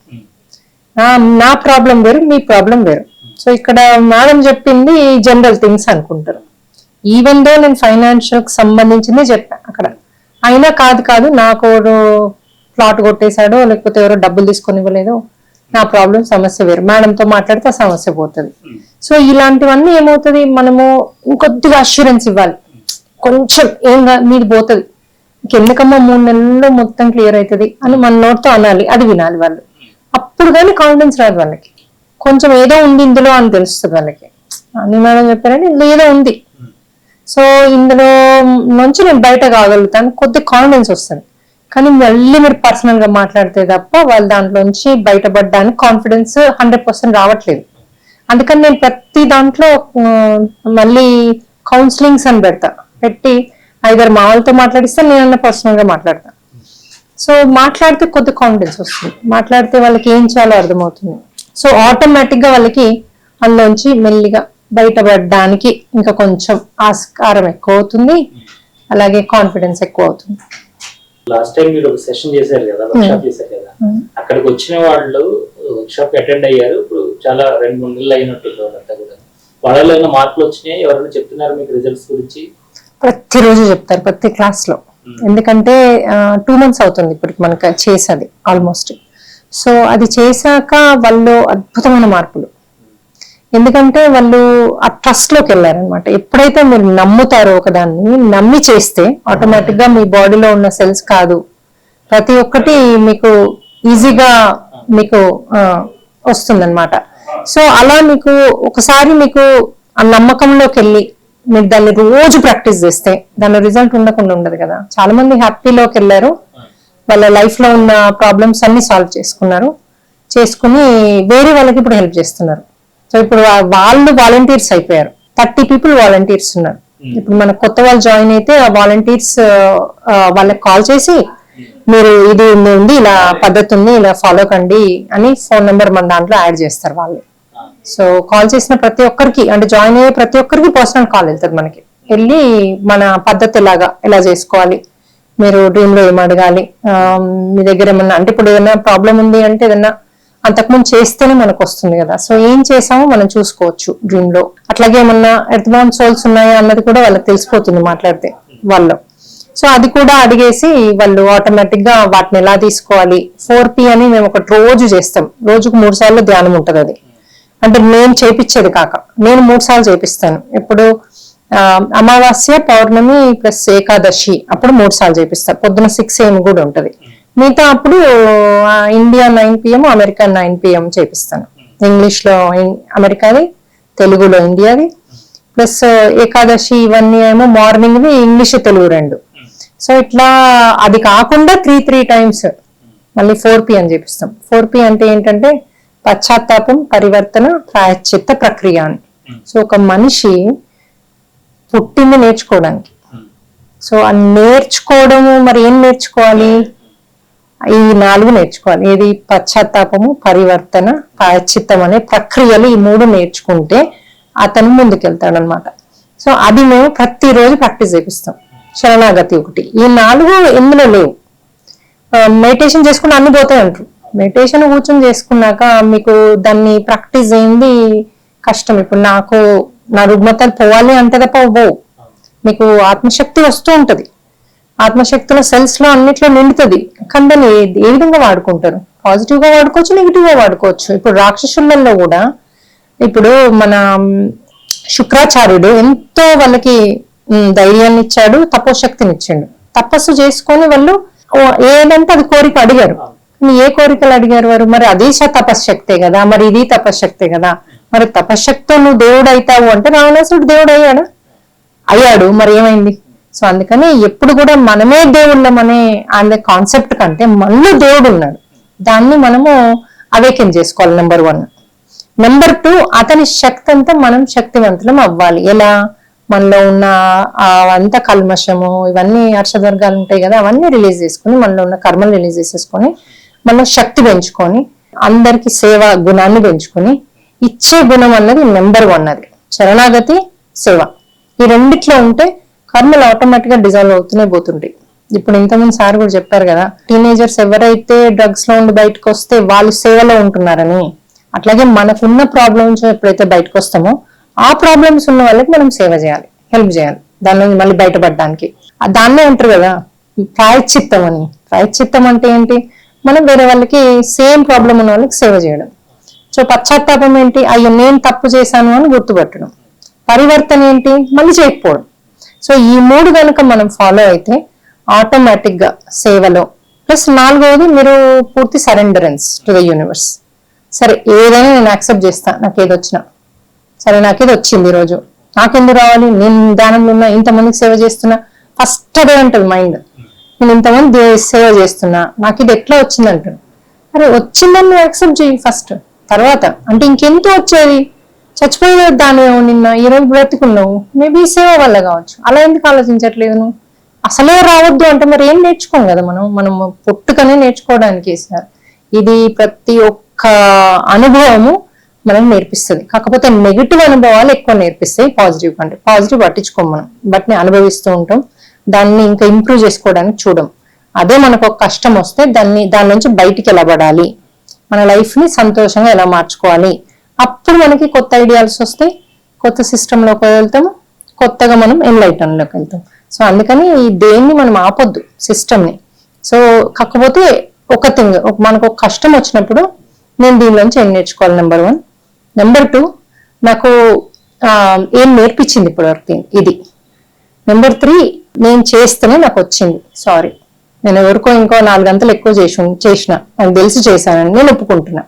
నా ప్రాబ్లం వేరు, మీ ప్రాబ్లం వేరు. సో ఇక్కడ మేడం చెప్పింది జనరల్ థింగ్స్ అనుకుంటారు. ఈవెన్ దో నేను ఫైనాన్షియల్ కి సంబంధించిందే చెప్పాను అక్కడ, అయినా కాదు నాకు ప్లాట్ కొట్టేశాడో లేకపోతే ఎవరో డబ్బులు తీసుకొని ఇవ్వలేదో, నా ప్రాబ్లం సమస్య వేరు, మేడంతో మాట్లాడితే ఆ సమస్య పోతుంది. సో ఇలాంటివన్నీ ఏమవుతుంది, మనము ఇంకొద్దిగా అష్యూరెన్స్ ఇవ్వాలి, కొంచెం ఏం మీది పోతుంది, ఎందుకమ్మా 3 నెలల్లో మొత్తం క్లియర్ అవుతుంది అని మన నోట్తో అనాలి, అది వినాలి వాళ్ళు. అప్పుడు కానీ కాన్ఫిడెన్స్ రాదు వాళ్ళకి, కొంచెం ఏదో ఉంది ఇందులో అని తెలుస్తుంది వాళ్ళకి. అని మేడం చెప్పారంటే ఇందులో ఏదో ఉంది, సో ఇందులో నుంచి నేను బయట కాగలుగుతాను, కొద్ది కాన్ఫిడెన్స్ వస్తుంది. కానీ మళ్ళీ మీరు పర్సనల్ గా మాట్లాడితే తప్ప వాళ్ళు దాంట్లోంచి బయటపడడానికి కాన్ఫిడెన్స్ 100% రావట్లేదు. అందుకని నేను ప్రతి దాంట్లో మళ్ళీ కౌన్సిలింగ్స్ అని పెట్టి ఐదర్ మా వాళ్ళతో మాట్లాడిస్తాను, నేనన్నా పర్సనల్ గా మాట్లాడతాను. సో మాట్లాడితే కొద్ది కాన్ఫిడెన్స్ వస్తుంది, మాట్లాడితే వాళ్ళకి ఏం చేయాలో అర్థమవుతుంది. సో ఆటోమేటిక్ గా వాళ్ళకి అందులోంచి మెల్లిగా బయటపడడానికి ఇంకా కొంచెం ఆస్కారం ఎక్కువ అవుతుంది, అలాగే కాన్ఫిడెన్స్ ఎక్కువ అవుతుంది. లాస్ట్ టైం మీరు ఒక సెషన్ చేశారు కదా, వర్క్షాప్ చేశారు కదా, అక్కడికి వచ్చిన వాళ్ళు వర్క్షాప్ అటెండ్ అయ్యారు. ఇప్పుడు చాలా 2-3 నెలలు అయినట్టుంది వాళ్ళంతా కూడా. వాళ్ళలో ఏమైనా మార్పులు వచ్చినాయి? ఎవరైనా చెప్తున్నారు మీకు రిజల్ట్స్ గురించి? ప్రతిరోజు చెప్తారు, ప్రతి క్లాస్ లో. ఎందుకంటే 2 months అవుతుంది ఇప్పటికి మనకు చేసేది ఆల్మోస్ట్. సో అది చేశాక వాళ్ళు అద్భుతమైన మార్పులు, ఎందుకంటే వాళ్ళు ఆ ట్రస్ట్ లోకి వెళ్ళారనమాట. ఎప్పుడైతే మీరు నమ్ముతారో ఒకదాన్ని, నమ్మి చేస్తే ఆటోమేటిక్ గా మీ బాడీలో ఉన్న సెల్స్ కాదు ప్రతి ఒక్కటి మీకు ఈజీగా మీకు వస్తుందన్నమాట. సో అలా మీకు ఒకసారి మీకు ఆ నమ్మకంలోకి వెళ్ళి మీరు దాన్ని రోజు ప్రాక్టీస్ చేస్తే దాని రిజల్ట్ ఉండకుండా ఉండదు కదా. చాలా మంది హ్యాపీలోకి వెళ్ళారు, వాళ్ళ లైఫ్ లో ఉన్న ప్రాబ్లమ్స్ అన్ని సాల్వ్ చేసుకుని వేరే వాళ్ళకి ఇప్పుడు హెల్ప్ చేస్తున్నారు. సో ఇప్పుడు వాళ్ళు వాలంటీర్స్ అయిపోయారు, 30 people వాలంటీర్స్ ఉన్నారు. ఇప్పుడు మన కొత్త వాళ్ళు జాయిన్ అయితే ఆ వాలంటీర్స్ వాళ్ళకి కాల్ చేసి మీరు ఇది ఉంది, ఇలా పద్ధతి ఉంది, ఇలా ఫాలో కండి అని ఫోన్ నెంబర్ మన దాంట్లో యాడ్ చేస్తారు వాళ్ళు. సో కాల్ చేసిన ప్రతి ఒక్కరికి, అంటే జాయిన్ అయ్యే ప్రతి ఒక్కరికి పర్సనల్ కాల్ వెళ్తుంది మనకి, వెళ్ళి మన పద్ధతి ఎలా చేసుకోవాలి, మీరు డ్రీమ్ లో ఏం అడగాలి, మీ దగ్గర ఏమన్నా అంటే ఇప్పుడు ఏదైనా ప్రాబ్లం ఉంది అంటే ఏదన్నా అంతకుముందు చేస్తేనే మనకు వస్తుంది కదా. సో ఏం చేసామో మనం చూసుకోవచ్చు డ్రీమ్ లో. అట్లాగే ఏమన్నా ఎర్త్బౌండ్ సోల్స్ ఉన్నాయా అన్నది కూడా వాళ్ళకి తెలిసిపోతుంది మాట్లాడితే వాళ్ళు. సో అది కూడా అడిగేసి వాళ్ళు ఆటోమేటిక్ గా వాటిని ఎలా తీసుకోవాలి. 4P అని మేము ఒకటి రోజు చేస్తాం, రోజుకు 3 సార్లు ధ్యానం ఉంటుంది. అది అంటే నేను చేపించేది కాక నేను 3 సార్లు చేపిస్తాను. ఇప్పుడు అమావాస్య, పౌర్ణమి ప్లస్ ఏకాదశి అప్పుడు 3 సార్లు చేపిస్తాను. పొద్దున 6 AM కూడా ఉంటది. మిగతా అప్పుడు ఇండియా 9 PM, అమెరికా 9 PM చేపిస్తాను. ఇంగ్లీష్ లో అమెరికాది, తెలుగులో ఇండియాది, ప్లస్ ఏకాదశి ఇవన్నీ ఏమో మార్నింగ్ ఇంగ్లీష్ తెలుగు 2. సో ఇట్లా అది కాకుండా 3 times మళ్ళీ 4P అని చేపిస్తాం. 4P అంటే ఏంటంటే పశ్చాత్తాపం, పరివర్తన, ప్రాయశ్చిత్త ప్రక్రియ అని. సో ఒక మనిషి పుట్టింది నేర్చుకోవడానికి. సో ఆ నేర్చుకోవడము, మరి ఏం నేర్చుకోవాలి, ఈ 4 నేర్చుకోవాలి. ఏది పశ్చాత్తాపము, పరివర్తన, ప్రాయశ్చిత్తం అనే ప్రక్రియలు, ఈ 3 నేర్చుకుంటే అతను ముందుకెళ్తాడు అనమాట. సో అది మేము ప్రతిరోజు ప్రాక్టీస్ చేపిస్తాం. శరణాగతి ఒకటి, ఈ 4 ఎందులో లేవు. మెడిటేషన్ చేసుకుంటే అన్ని పోతాయి అంటారు. మెడిటేషన్ కూర్చొని చేసుకున్నాక మీకు దాన్ని ప్రాక్టీస్ అయింది కష్టం. ఇప్పుడు నాకు నా రుగ్మతలు పోవాలి అంటే తప్ప పోవు. మీకు ఆత్మశక్తి వస్తూ ఉంటది, ఆత్మశక్తిలో సెల్స్ లో అన్నిట్లో నిండుతుంది. కానీ దాన్ని ఏ విధంగా వాడుకుంటారు, పాజిటివ్ గా వాడుకోవచ్చు, నెగిటివ్ గా వాడుకోవచ్చు. ఇప్పుడు రాక్షసులలో కూడా ఇప్పుడు మన శుక్రాచార్యుడు ఎంతో వాళ్ళకి ధైర్యాన్ని ఇచ్చాడు, తపోశక్తిని ఇచ్చాడు. తపస్సు చేసుకొని వాళ్ళు ఏదంటే అది కోరిక అడిగారు. ఏ కోరికలు అడిగారు వారు? మరి అది తపశ్శక్తే కదా, మరి ఇది తపశ్శక్తే కదా. మరి తపశ్శక్తితో నువ్వు దేవుడు అవుతావు అంటే రావణాసురుడు దేవుడు అయ్యాడు, మరి ఏమైంది? సో అందుకని ఎప్పుడు కూడా మనమే దేవుళ్ళమనే అనే కాన్సెప్ట్ కంటే మనలో దేవుడు ఉన్నాడు, దాన్ని మనము అవేకెన్ చేసుకోవాలి. నెంబర్ 1. నెంబర్ 2, అతని శక్తి అంతా మనం శక్తివంతులం అవ్వాలి. ఎలా? మనలో ఉన్న అంత కల్మషము, ఇవన్నీ హర్షవర్గాలు ఉంటాయి కదా, అవన్నీ రిలీజ్ చేసుకొని, మనలో ఉన్న కర్మలు రిలీజ్ చేసేసుకొని, మనలో శక్తి పెంచుకొని, అందరికి సేవ గుణాన్ని పెంచుకొని, ఇచ్చే గుణం అన్నది నెంబర్ 1. అది శరణాగతి, సేవ. ఈ రెండిట్లో ఉంటే కర్మలు ఆటోమేటిక్ గా డిజాల్వ్ అవుతూనే పోతుంటాయి. ఇప్పుడు ఇంతకుముందు సార్ కూడా చెప్పారు కదా, టీనేజర్స్ ఎవరైతే డ్రగ్స్ లో ఉండి బయటకు వస్తే వాళ్ళు సేవలో ఉంటున్నారని, అట్లాగే మనకున్న ప్రాబ్లమ్స్ ఎప్పుడైతే బయటకు వస్తామో ఆ ప్రాబ్లమ్స్ ఉన్న వాళ్ళకి మనం సేవ చేయాలి, హెల్ప్ చేయాలి, దాని నుంచి మళ్ళీ బయటపడడానికి. దాన్నే అంటారు కదా ప్రాయశ్చిత్తం అని. ప్రాయశ్చిత్తం అంటే ఏంటి? మనం వేరే వాళ్ళకి సేమ్ ప్రాబ్లం ఉన్న వాళ్ళకి సేవ చేయడం. సో పశ్చాత్తాపం ఏంటి? అయ్యో నేను తప్పు చేశాను అని గుర్తుపట్టడం. పరివర్తన ఏంటి? మళ్ళీ చేయకపోవడం. సో ఈ 3 కనుక మనం ఫాలో అయితే ఆటోమేటిక్ గా సేవలో, ప్లస్ 4వది మీరు పూర్తి సరెండరెన్స్ టు ద యూనివర్స్. సరే ఏదైనా నేను యాక్సెప్ట్ చేస్తా, నాకు ఏది వచ్చినా సరే, నాకు ఇది వచ్చింది ఈరోజు, నాకెందుకు రావాలి? నేను ధ్యానంలో ఉన్నా, ఇంతమందికి సేవ చేస్తున్నా, ఫస్ట్ అదే అంటది మైండ్. నేను ఇంతమంది సేవ చేస్తున్నా, నాకు ఇది ఎట్లా వచ్చింది అంటారు. అరే వచ్చిందని నువ్వు యాక్సెప్ట్ చేయి ఫస్ట్, తర్వాత అంటే ఇంకెంతో వచ్చేది. చచ్చిపోయే దాని నిన్న ఈరోజు బ్రతికున్నావు, మేబీ సేవ వల్ల కావచ్చు. అలా ఎందుకు ఆలోచించట్లేదు నువ్వు? అసలే రావద్దు అంటే మరి ఏం నేర్చుకోం కదా మనం పుట్టుకనే నేర్చుకోవడానికి సార్. ఇది ప్రతి ఒక్క అనుభవము మనకు నేర్పిస్తుంది. కాకపోతే నెగిటివ్ అనుభవాలు ఎక్కువ నేర్పిస్తాయి పాజిటివ్ కంటే. పాజిటివ్ పట్టించుకోం మనం, బట్ అనుభవిస్తూ ఉంటాం, దాన్ని ఇంకా ఇంప్రూవ్ చేసుకోవడానికి చూడం. అదే మనకు ఒక కష్టం వస్తే దాని నుంచి బయటికి ఎలా పడాలి, మన లైఫ్ ని సంతోషంగా ఎలా మార్చుకోవాలి, అప్పుడు మనకి కొత్త ఐడియాస్ వస్తాయి, కొత్త సిస్టంలోకి వెళ్తాము, కొత్తగా మనం ఎన్లైటన్లోకి వెళ్తాం. సో అందుకని దేన్ని మనం ఆపొద్దు, సిస్టమ్ని. సో కాకపోతే ఒక థింగ్, మనకు ఒక కష్టం వచ్చినప్పుడు నేను దీనిలోంచి ఏం నేర్చుకోవాలి? నెంబర్ 1. నెంబర్ 2, నాకు ఏం నేర్పించింది ఇప్పటివరకు ఇది. నెంబర్ 3, నేను చేస్తేనే నాకు వచ్చింది, సారీ నేను ఎవరికో ఇంకో 4 గంటలు ఎక్కువ చేసిన నాకు తెలిసి చేశానని నేను ఒప్పుకుంటున్నా.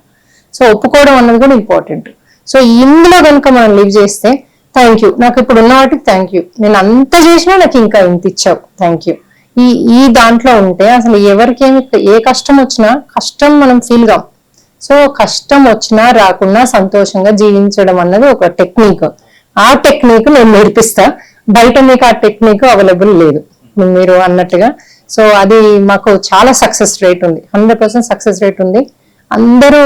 సో ఒప్పుకోవడం అన్నది కూడా ఇంపార్టెంట్. సో ఇందులో కనుక మనం లివ్ చేస్తే, థ్యాంక్ యూ, నాకు ఇప్పుడు ఉన్న వాటికి థ్యాంక్ యూ, నేను అంత చేసినా నాకు ఇంకా ఇంత ఇచ్చావు, థ్యాంక్ యూ. ఈ దాంట్లో ఉంటే అసలు ఎవరికేమి ఏ కష్టం వచ్చినా కష్టం మనం ఫీల్ కాం. సో కష్టం వచ్చినా రాకున్నా సంతోషంగా జీవించడం అన్నది ఒక టెక్నిక్. ఆ టెక్నిక్ నేను నేర్పిస్తా, బయట మీకు ఆ టెక్నిక్ అవైలబుల్ లేదు మీరు అన్నట్టుగా. సో అది మాకు చాలా సక్సెస్ రేట్ ఉంది, 100% సక్సెస్ రేట్ ఉంది. అందరూ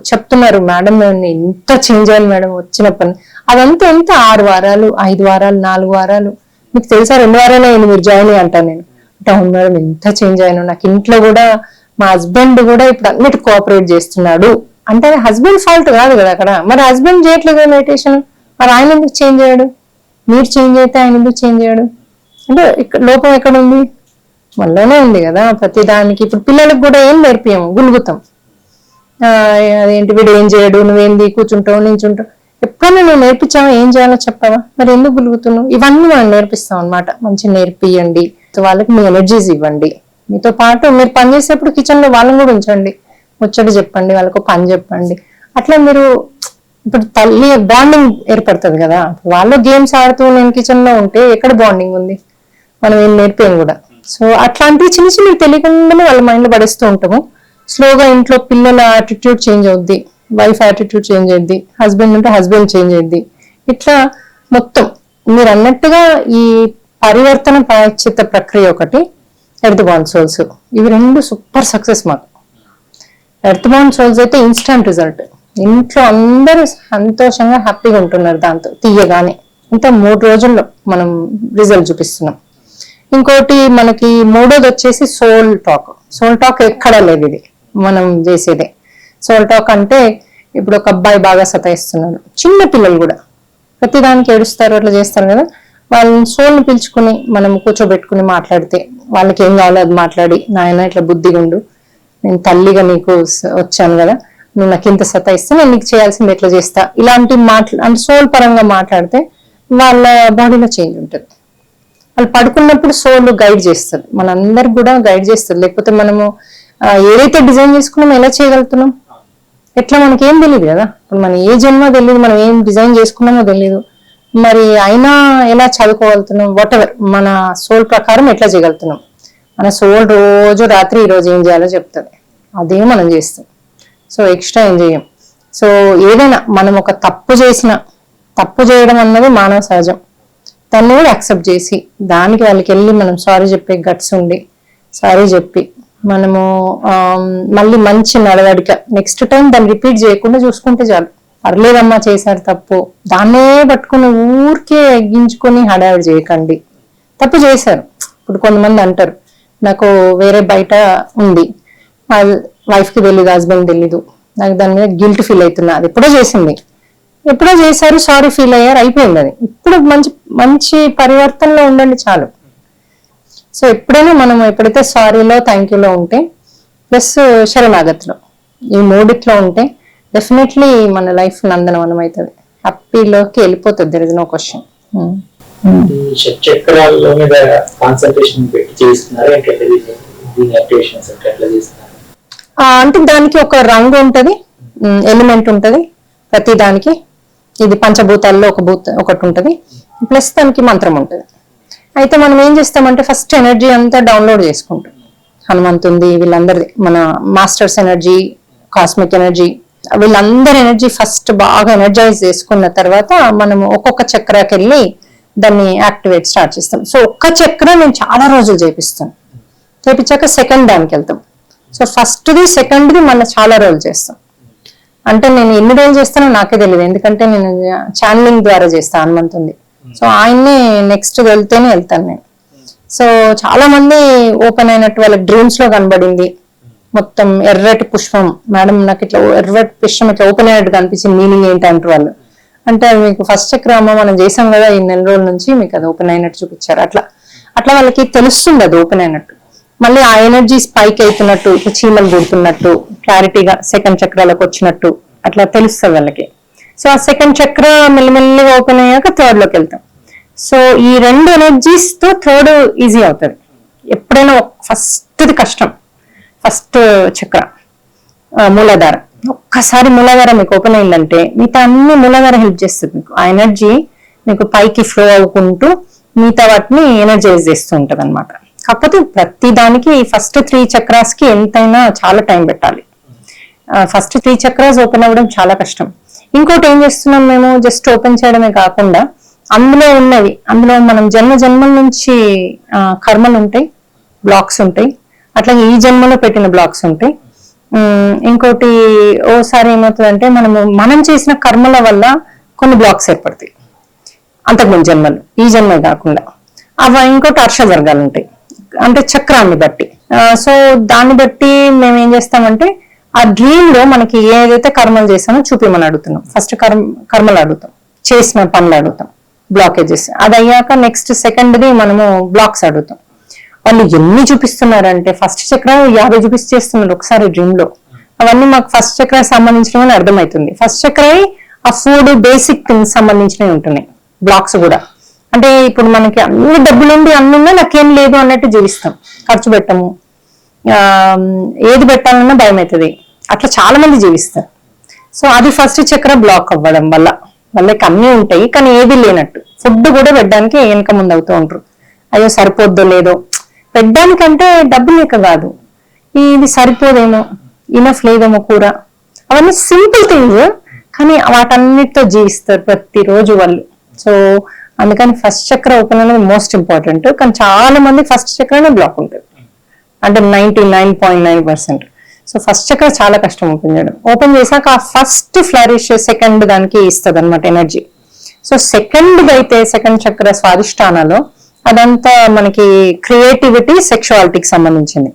చెప్తున్నారు, మేడం నేను ఇంత చేంజ్ అయ్యాను మేడం వచ్చినప్పటి. అదంతా ఎంత 6 వారాలు, 5 వారాలు, 4 వారాలు, మీకు తెలుసా 2 వారాలే అయింది మీరు జాయిన్ అంటాను నేను. అంటే అవును మేడం ఇంత చేంజ్ అయ్యాను, నాకు ఇంట్లో కూడా మా హస్బెండ్ కూడా ఇప్పుడు అన్నిటి కోఆపరేట్ చేస్తున్నాడు అంటే అది హస్బెండ్ ఫాల్ట్ కాదు కదా అక్కడ. మరి హస్బెండ్ చేయట్లేదు మెడిటేషన్, మరి ఆయన ఎందుకు చేంజ్ అయ్యాడు? మీరు చేంజ్ అయితే ఆయన ఎందుకు చేంజ్ అయ్యాడు? అంటే ఇక్కడ లోపం ఎక్కడ ఉంది? మనలోనే ఉంది కదా ప్రతి దానికి. ఇప్పుడు పిల్లలకు కూడా ఏం నేర్పియము, గులుగుతాం. అదేంటి వీడు ఏం చేయడు, నువ్వేంది కూర్చుంటావు నించుంటావు, ఎప్పుడైనా నువ్వు నేర్పించావా? ఏం చేయాలో చెప్పావా? మరి ఎందుకు గులుగుతున్నావు? ఇవన్నీ మనం నేర్పిస్తాం అనమాట. మంచి నేర్పియండి, వాళ్ళకి మీ ఎనర్జీస్ ఇవ్వండి. మీతో పాటు మీరు పని చేసేప్పుడు కిచెన్ లో వాళ్ళని కూడా ఉంచండి, ముచ్చట చెప్పండి, వాళ్ళకు పని చెప్పండి. అట్లా మీరు ఇప్పుడు తల్లి బాండింగ్ ఏర్పడుతుంది కదా. వాళ్ళు గేమ్స్ ఆడుతూ నేను కిచెన్ లో ఉంటే ఎక్కడ బాండింగ్ ఉంది? మనం ఏం నేర్పేం కూడా. సో అట్లాంటివి చిన్న చిన్నవి తెలియకుండానే వాళ్ళ మైండ్ లో పడేస్తూ ఉంటాము. స్లోగా ఇంట్లో పిల్లల యాటిట్యూడ్ చేంజ్ అవుద్ది, వైఫ్ యాటిట్యూడ్ చేంజ్ అయ్యింది, హస్బెండ్ ఉంటే హస్బెండ్ చేంజ్ అయ్యింది. ఇట్లా మొత్తం మీరు అన్నట్టుగా ఈ పరివర్తన ప్రాయశ్చిత్త ప్రక్రియ ఒకటి, ఎర్త్ బాండ్ సోల్స్, ఇవి 2 సూపర్ సక్సెస్ మాకు. ఎర్త్ బాండ్ సోల్స్ అయితే ఇన్స్టంట్ రిజల్ట్, ఇంట్లో అందరూ సంతోషంగా హ్యాపీగా ఉంటున్నారు దాంతో తీయగానే. ఇంకా 3 రోజుల్లో మనం రిజల్ట్ చూపిస్తున్నాం. ఇంకోటి మనకి 3వది వచ్చేసి సోల్ టాక్. సోల్ టాక్ ఎక్కడా లేదు, ఇది మనం చేసేదే. సోల్ టాక్ అంటే ఇప్పుడు ఒక అబ్బాయి బాగా సతాయిస్తున్నాడు, చిన్న పిల్లలు కూడా ప్రతిదానికి ఏడుస్తారు, అట్లా చేస్తారు కదా. వాళ్ళని సోల్ని పిలుచుకుని మనం కూర్చోబెట్టుకుని మాట్లాడితే వాళ్ళకి ఏం కావాలో అది మాట్లాడి, నాయన ఇట్లా బుద్ధిగా ఉండు, నేను తల్లిగా నీకు వచ్చాను కదా, నువ్వు నాకు ఇంత సతాయిస్తే నేను నీకు చేయాల్సింది ఎట్లా చేస్తా, ఇలాంటి అంటే సోల్ పరంగా మాట్లాడితే వాళ్ళ బాడీలో చేంజ్ ఉంటుంది. వాళ్ళు పడుకున్నప్పుడు సోల్ గైడ్ చేస్తుంది, మనందరికి కూడా గైడ్ చేస్తుంది. లేకపోతే మనము ఏదైతే డిజైన్ చేసుకున్నామో ఎలా చేయగలుగుతున్నాం? ఎట్లా మనకి ఏం తెలియదు కదా, ఇప్పుడు మన ఏ జన్మ తెలియదు, మనం ఏం డిజైన్ చేసుకున్నామో తెలియదు, మరి అయినా ఎలా చదువుకోగలుగుతున్నాం? వాట్ ఎవర్ మన సోల్ ప్రకారం ఎట్లా చేయగలుగుతున్నాం? మన సోల్ రోజు రాత్రి ఈ రోజు ఏం చేయాలో చెప్తుంది, అదే మనం చేస్తాం. సో ఎక్స్ట్రా ఏం చేయం. సో ఏదైనా మనం ఒక తప్పు చేయడం అన్నది మానవ సహజం, దాన్ని కూడా యాక్సెప్ట్ చేసి దానికి వాళ్ళకి వెళ్ళి మనం సారీ చెప్పే గట్స్ ఉండి సారీ చెప్పి మనము మళ్ళీ మంచి నడవడిక నెక్స్ట్ టైం దాన్ని రిపీట్ చేయకుండా చూసుకుంటే చాలు. పర్లేదమ్మా చేశారు తప్పు, దాన్నే పట్టుకుని ఊరికే ఎగ్గించుకొని హడావిడి చేయకండి. తప్పు చేశారు. ఇప్పుడు కొంతమంది అంటారు నాకు వేరే బయట ఉంది, వైఫ్కి తెలీదు, హస్బెండ్ తెలీదు, నాకు దాని మీద గిల్ట్ ఫీల్ అవుతున్నా, అది ఎప్పుడో చేసింది, ఎప్పుడో చేశారు, సారీ ఫీల్ అయ్యారు, అయిపోయింది అది. ఇప్పుడు మంచి మంచి పరివర్తనలో ఉండండి చాలు. సో ఎప్పుడైనా మనం ఎప్పుడైతే సారీలో థ్యాంక్ యూలో ఉంటే ప్లస్ శరణాగతిలో ఈ మూడిట్లో ఉంటే డెఫినెట్లీ మన లైఫ్ నందనవనం అవుతుంది, హ్యాపీలోకి వెళ్ళిపోతుంది. There is no question. చక్రాల మీద కాన్సంట్రేషన్ పెట్టి చేస్తున్నారు అంటే దానికి ఒక రంగు ఉంటది, ఎలిమెంట్ ఉంటది ప్రతి దానికి. ఇది పంచభూతాల్లో ఒకటి ఉంటది, ప్లస్ దానికి మంత్రం ఉంటది. అయితే మనం ఏం చేస్తామంటే ఫస్ట్ ఎనర్జీ అంతా డౌన్లోడ్ చేసుకుంటాం. హనుమంతుంది, వీళ్ళందరిది, మన మాస్టర్స్ ఎనర్జీ, కాస్మిక్ ఎనర్జీ, వీళ్ళందరి ఎనర్జీ ఫస్ట్ బాగా ఎనర్జైజ్ చేసుకున్న తర్వాత మనము ఒక్కొక్క చక్రాకి వెళ్ళి దాన్ని యాక్టివేట్ స్టార్ట్ చేస్తాం. సో ఒక్క చక్ర నేను చాలా రోజులు చేపిస్తాను, చేపించాక సెకండ్ దానికి వెళ్తాం. సో ఫస్ట్ది సెకండ్ది మళ్ళీ చాలా రోజులు చేస్తాం. అంటే నేను ఎన్ని రోజులు చేస్తానో నాకే తెలియదు, ఎందుకంటే నేను ఛానలింగ్ ద్వారా చేస్తాను హనుమంతుంది. సో ఆయన్ని నెక్స్ట్ వెళ్తేనే వెళ్తాను నేను. సో చాలా మంది ఓపెన్ అయినట్టు వాళ్ళకి డ్రీమ్స్ లో కనబడింది, మొత్తం ఎర్రటి పుష్పం, మేడం నాకు ఇట్లా ఎర్రటి పుష్పం ఇట్లా ఓపెన్ అయినట్టు కనిపించింది, మీనింగ్ ఏంటి అంటారు వాళ్ళు. అంటే మీకు ఫస్ట్ చక్రమ మనం చేసాం కదా ఈ నెల రోజుల నుంచి, మీకు అది ఓపెన్ అయినట్టు చూపించారు. అట్లా అట్లా వాళ్ళకి తెలుస్తుంది అది ఓపెన్ అయినట్టు. మళ్ళీ ఆ ఎనర్జీ స్పైక్ అవుతున్నట్టు, ఇట్లా చీమలు గుడుతున్నట్టు, క్లారిటీగా సెకండ్ చక్రాలకు వచ్చినట్టు అట్లా తెలుస్తుంది వాళ్ళకి. సో ఆ సెకండ్ చక్ర మెల్లిమెల్లిగా ఓపెన్ అయ్యాక థర్డ్ లోకి వెళ్తాం. సో ఈ రెండు ఎనర్జీస్ తో థర్డ్ ఈజీ అవుతుంది. ఎప్పుడైనా ఫస్ట్ది కష్టం, ఫస్ట్ చక్ర మూలాధార. ఒక్కసారి మూలాధార మీకు ఓపెన్ అయిందంటే మిగతా అన్ని మూలాధార హెల్ప్ చేస్తుంది మీకు. ఆ ఎనర్జీ మీకు పైకి ఫ్లో అవ్వుకుంటూ మిగతా వాటిని ఎనర్జైజ్ చేస్తూ ఉంటది అనమాట. కాకపోతే ప్రతి దానికి ఫస్ట్ 3 చక్రాస్ కి ఎంతైనా చాలా టైం పెట్టాలి. ఫస్ట్ 3 చక్రాస్ ఓపెన్ అవ్వడం చాలా కష్టం. ఇంకోటి ఏం చేస్తున్నాం మేము, జస్ట్ ఓపెన్ చేయడమే కాకుండా అందులో ఉన్నవి, అందులో మనం జన్మల నుంచి కర్మలు ఉంటాయి, బ్లాక్స్ ఉంటాయి, అట్లాగే ఈ జన్మలో పెట్టిన బ్లాక్స్ ఉంటాయి. ఇంకోటి ఓసారి ఏమవుతుందంటే మనం చేసిన కర్మల వల్ల కొన్ని బ్లాక్స్ ఏర్పడతాయి అంతకుముందు జన్మలు, ఈ జన్మే కాకుండా. అవి ఇంకోటి అర్షవర్గాలు ఉంటాయి, అంటే చక్రాన్ని బట్టి. సో దాన్ని బట్టి మేము ఏం చేస్తామంటే ఆ డ్రీమ్ లో మనకి ఏదైతే కర్మలు చేసామో చూపిమని అడుగుతున్నాం. ఫస్ట్ కర్మలు అడుగుతాం, చేసిన పనులు అడుగుతాం, బ్లాకేజెస్. అది అయ్యాక నెక్స్ట్ సెకండ్ది మనము బ్లాక్స్ అడుగుతాం. వాళ్ళు ఎన్ని చూపిస్తున్నారంటే ఫస్ట్ చక్ర 50 చూపిస్తున్నారు ఒకసారి డ్రీమ్ లో. అవన్నీ మాకు ఫస్ట్ చక్ర సంబంధించినవి అర్థమవుతుంది. ఫస్ట్ చక్ర ఆ ఫుడ్ బేసిక్ థింగ్స్ సంబంధించినవి ఉంటున్నాయి, బ్లాక్స్ కూడా. అంటే ఇప్పుడు మనకి అన్ని డబ్బులుండి అన్ని ఉన్నా నాకేం లేదు అన్నట్టు జీవిస్తాం, ఖర్చు పెట్టము, ఏది పెట్టాలన్నా భయం అవుతుంది, అట్లా చాలా మంది జీవిస్తారు. సో అది ఫస్ట్ చక్ర బ్లాక్ అవ్వడం వల్ల వాళ్ళకి అన్ని ఉంటాయి కానీ ఏది లేనట్టు. ఫుడ్ కూడా పెట్టడానికి వెనక ముందు అవుతూ ఉంటారు, అయ్యో సరిపోద్దో లేదో. పెట్టడానికంటే డబ్బు లేక కాదు, ఇది సరిపోదేమో, ఇనఫ్ లేదేమో కూర, అవన్నీ సింపుల్ థింగ్స్ కానీ వాటన్నిటితో జీవిస్తారు ప్రతిరోజు వాళ్ళు. సో అందుకని ఫస్ట్ చక్ర ఓపెన్ అనేది మోస్ట్ ఇంపార్టెంట్. కానీ చాలా మంది ఫస్ట్ చక్రనే బ్లాక్ ఉంటుంది, అంటే 99.9%. సో ఫస్ట్ చక్ర చాలా కష్టం ఓపెన్ చేయడం. ఓపెన్ చేశాక ఆ ఫస్ట్ ఫ్లరిష్ సెకండ్ దానికి ఇస్తుంది అనమాట ఎనర్జీ. సో సెకండ్ అయితే సెకండ్ చక్ర స్వాదిష్టానాలో అదంతా మనకి క్రియేటివిటీ, సెక్షువాలిటీకి సంబంధించింది.